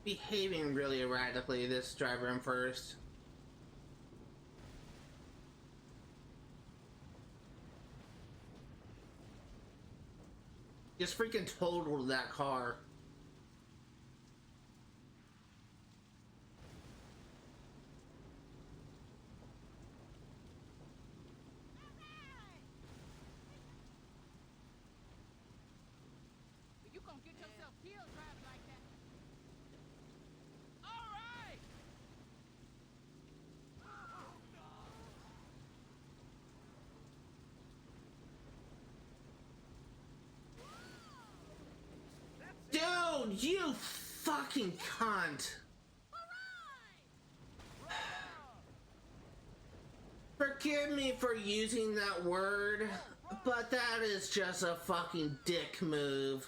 Behaving really erratically, this driver in 1st. Just freaking totaled that car. You gonna get yourself killed driving like that. All right. Dude, you fucking cunt. Forgive me for using that word, but that is just a fucking dick move.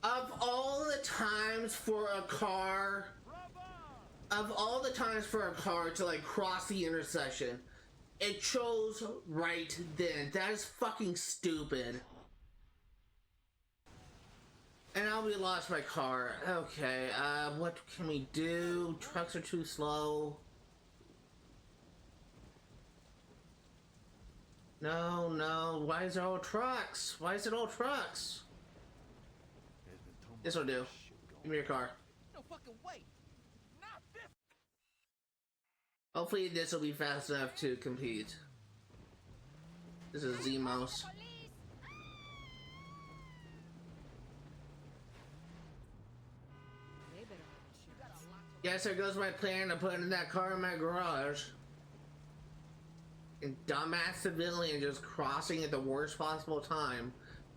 Of all the times for a car, to like cross the intersection, it chose right then. That is fucking stupid. And now we lost my car. Okay, what can we do? Trucks are too slow. No, no, why is it all trucks? Why is it all trucks? This'll do. Give me your car. No fucking way. Not this. Hopefully this will be fast enough to compete. This is Z-Mouse. Yes, there goes my plan of putting that car in my garage. And dumbass civilian just crossing at the worst possible time.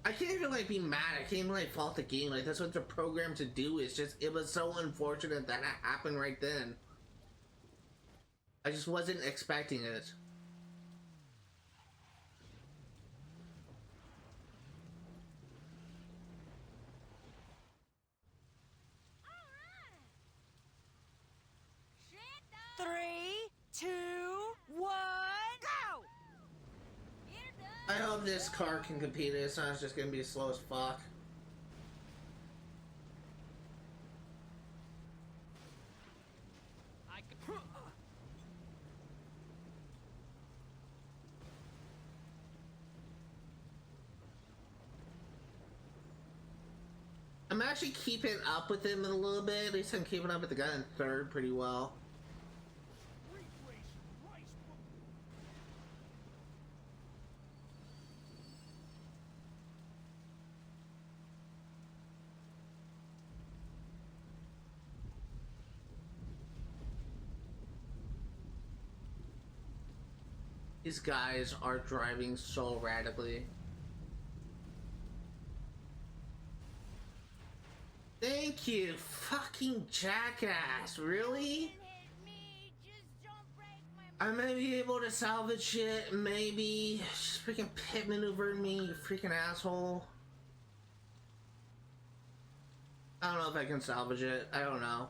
I can't even like be mad. I can't even like fault the game. Like that's what they're programmed to do. It's just it was so unfortunate that it happened right then. I just wasn't expecting it. Three, 2, 1, go! I hope this car can compete. It's not just gonna be slow as fuck. I'm actually keeping up with him a little bit. At least I'm keeping up with the guy in third pretty well. These guys are driving so radically. Thank you, fucking jackass. Really? I may be able to salvage it, maybe. Just freaking pit maneuvered me, you freaking asshole. I don't know if I can salvage it. I don't know.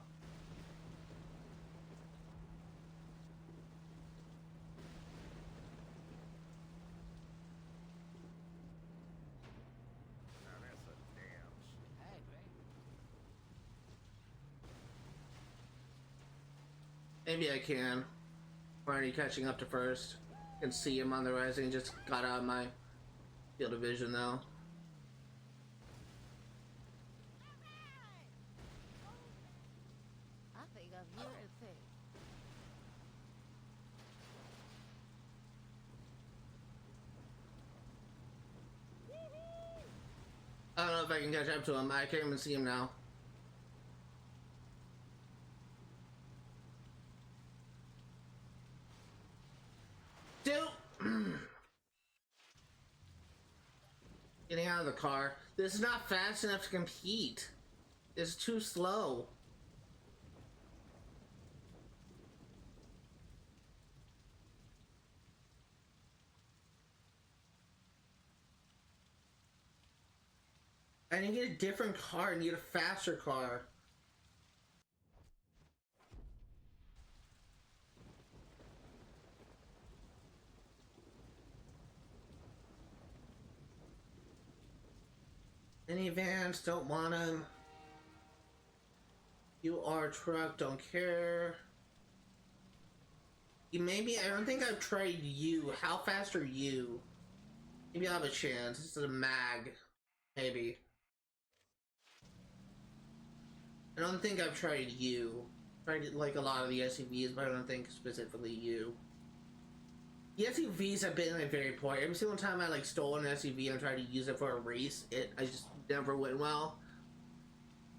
Maybe I can. I'm already catching up to first. Can see him on the rising. Just got out of my field of vision though. I think I've heard a thing. I don't know if I can catch up to him. I can't even see him now. Getting out of the car. This is not fast enough to compete. It's too slow. I need to get a different car. I need a faster car. Minivans, don't want them. You are truck, don't care. You maybe, I don't think I've tried you. How fast are you? Maybe I'll have a chance. This is a mag. Maybe. I don't think I've tried you. Tried like a lot of the SUVs, but I don't think specifically you. The SUVs have been like very poor. Every single time I like stole an SUV and tried to use it for a race, I just never went well.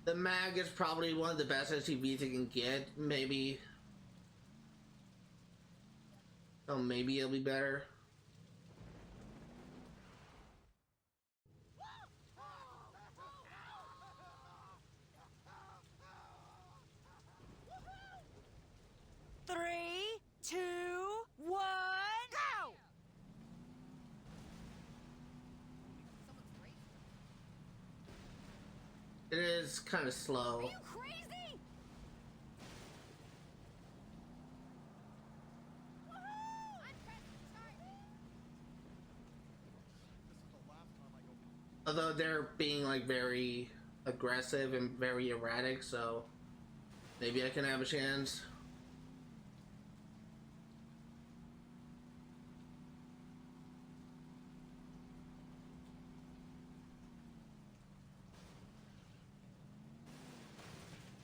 The Mag is probably one of the best SUVs you can get. Maybe. Oh, maybe it'll be better. Three, two, one, go! It is kind of slow. Are you crazy? Woohoo! I'm pressing start. Although they're being like very aggressive and very erratic, so maybe I can have a chance.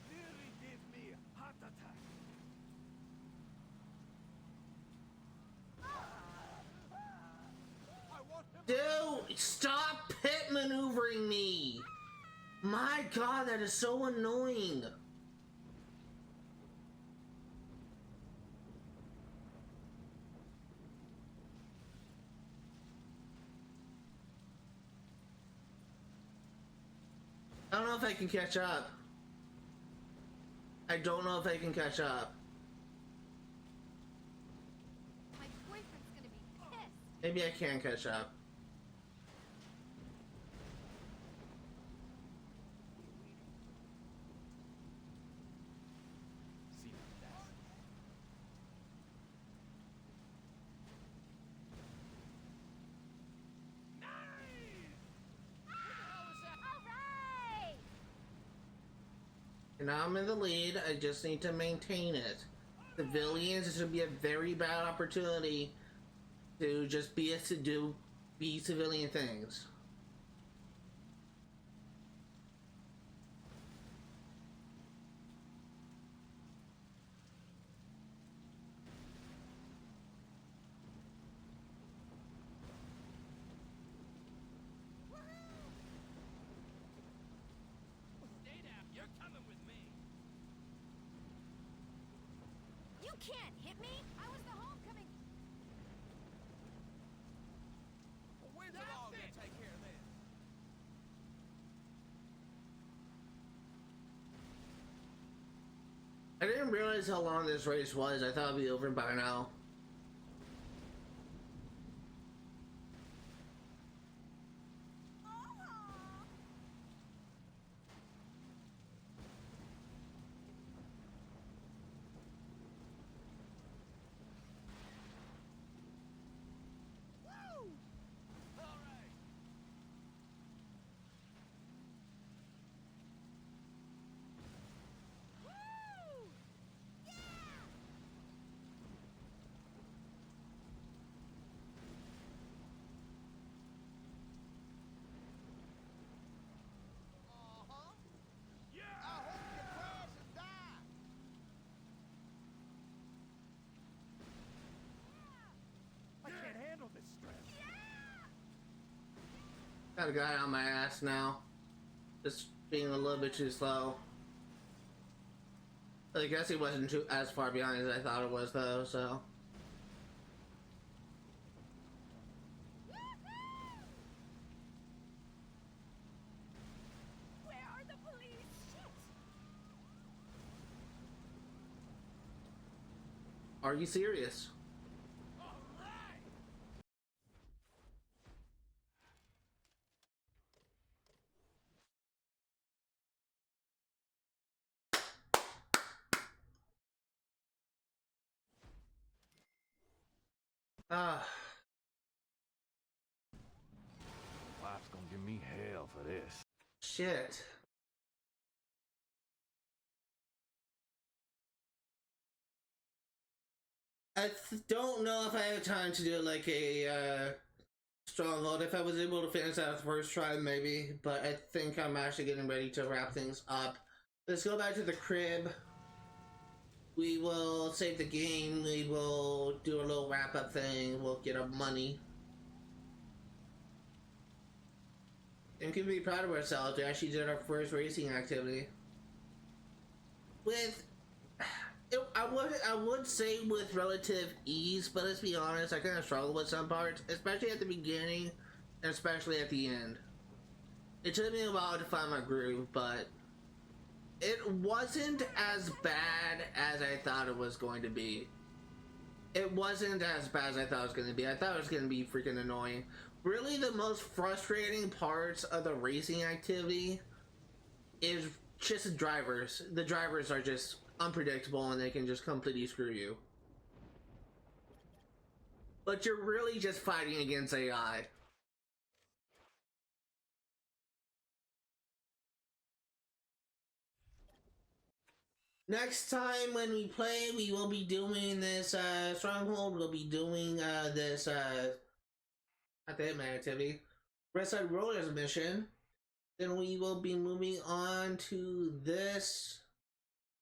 Nearly gave me a heart attack. I want him. Dude, stop pit maneuvering me! My god, that is so annoying. I don't know if I can catch up. I don't know if I can catch up. My boyfriend's gonna be pissed. Maybe I can catch up. See that? Alright! And now I'm in the lead, I just need to maintain it. Civilians, this would be a very bad opportunity to just be civilian things. Stay down. You're coming with me. You can't hit me! I was the homecoming. When's it all gonna take care of this? I didn't realize how long this race was. I thought it'd be over by now. Woo! All right. Woo! Yeah! Uh-huh. Yeah! I hope you crash and die. I can't handle this stress. Got a guy on my ass now. Just being a little bit too slow. I guess he wasn't too as far behind as I thought it was though, so. Where are the police? Shit! Are you serious? Ah. Wife's gonna give me hell for this. Shit. I don't know if I have time to do like a Stronghold. If I was able to finish that first try, maybe. But I think I'm actually getting ready to wrap things up. Let's go back to the crib. We will save the game. We will do a little wrap-up thing. We'll get our money. And we can be proud of ourselves. We actually did our first racing activity. I would say with relative ease, but let's be honest, I kind of struggled with some parts, especially at the beginning, and especially at the end. It took me a while to find my groove, but it wasn't as bad as I thought it was going to be. It wasn't as bad as I thought it was going to be. I thought it was going to be freaking annoying. Really, the most frustrating parts of the racing activity is just the drivers. The drivers are just unpredictable and they can just completely screw you. But you're really just fighting against AI. Next time when we play, we will be doing this Stronghold. We'll be doing this not the Hitman activity, Red Side Rollers mission. Then we will be moving on to this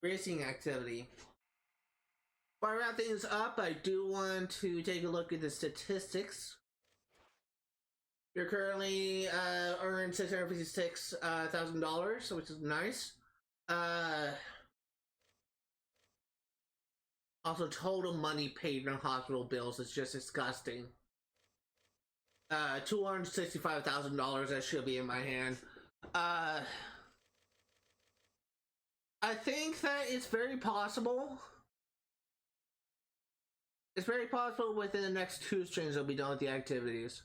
racing activity. Before I wrap things up, I do want to take a look at the statistics. You're currently earning $656,000, which is nice. Also, total money paid in hospital bills is just disgusting. $265,000 that should be in my hand. I think that it's very possible. It's very possible within the next 2 streams I'll be done with the activities.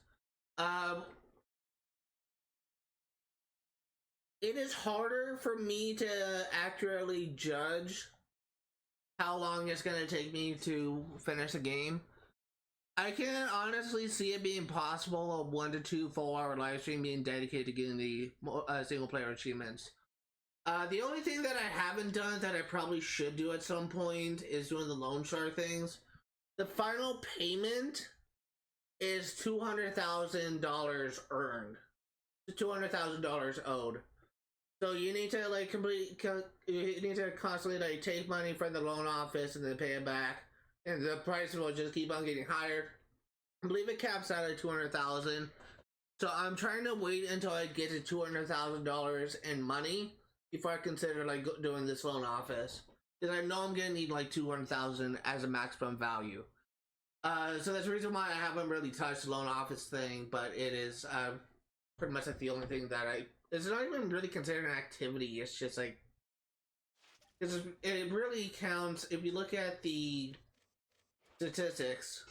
It is harder for me to accurately judge how long it's going to take me to finish the game. I can honestly see it being possible, a 1 to 2 full-hour live stream being dedicated to getting the single-player achievements. The only thing that I haven't done that I probably should do at some point is doing the loan shark things. The final payment is $200,000 earned. $200,000 owed. So you need to you need to constantly take money from the loan office and then pay it back, and the price will just keep on getting higher. I believe it caps out at $200,000. So I'm trying to wait until I get to $200,000 in money before I consider doing this loan office, because I know I'm gonna need $200,000 as a maximum value. So that's the reason why I haven't really touched the loan office thing, but it is pretty much the only thing that it's not even really considered an activity. It's just because it really counts if you look at the statistics.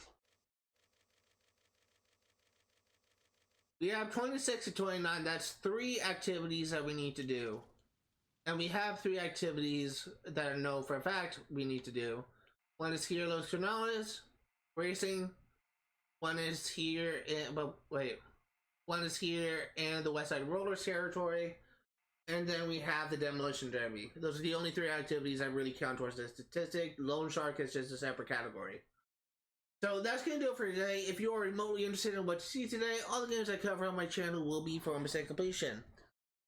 We have 26 to 29. That's 3 activities that we need to do. And we have 3 activities that I know for a fact we need to do. One is here, Los Canales, racing. One is here one is here in the West Side Rollers territory. And then we have the Demolition Derby. Those are the only 3 activities that really count towards the statistic. Loan Shark is just a separate category. So that's going to do it for today. If you are remotely interested in what you see today, all the games I cover on my channel will be for 100% completion.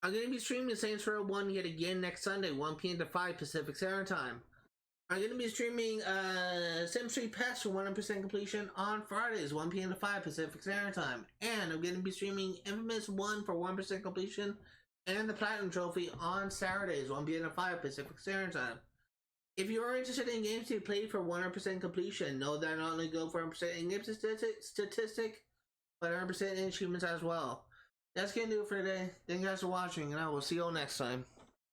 I'm going to be streaming Saints Row 1 yet again next Sunday, 1 p.m. to 5 Pacific Standard Time. I'm going to be streaming Sim Street Pass for 100% completion on Fridays, 1 p.m. to 5 Pacific Standard Time. And I'm going to be streaming Infamous 1 for 100% completion and the Platinum Trophy on Saturdays, 1 p.m. to 5 Pacific Standard Time. If you are interested in games to play for 100% completion, know that I not only go for 100% in-game statistic, but 100% in achievements as well. That's going to do it for today. Thank you guys for watching, and I will see you all next time.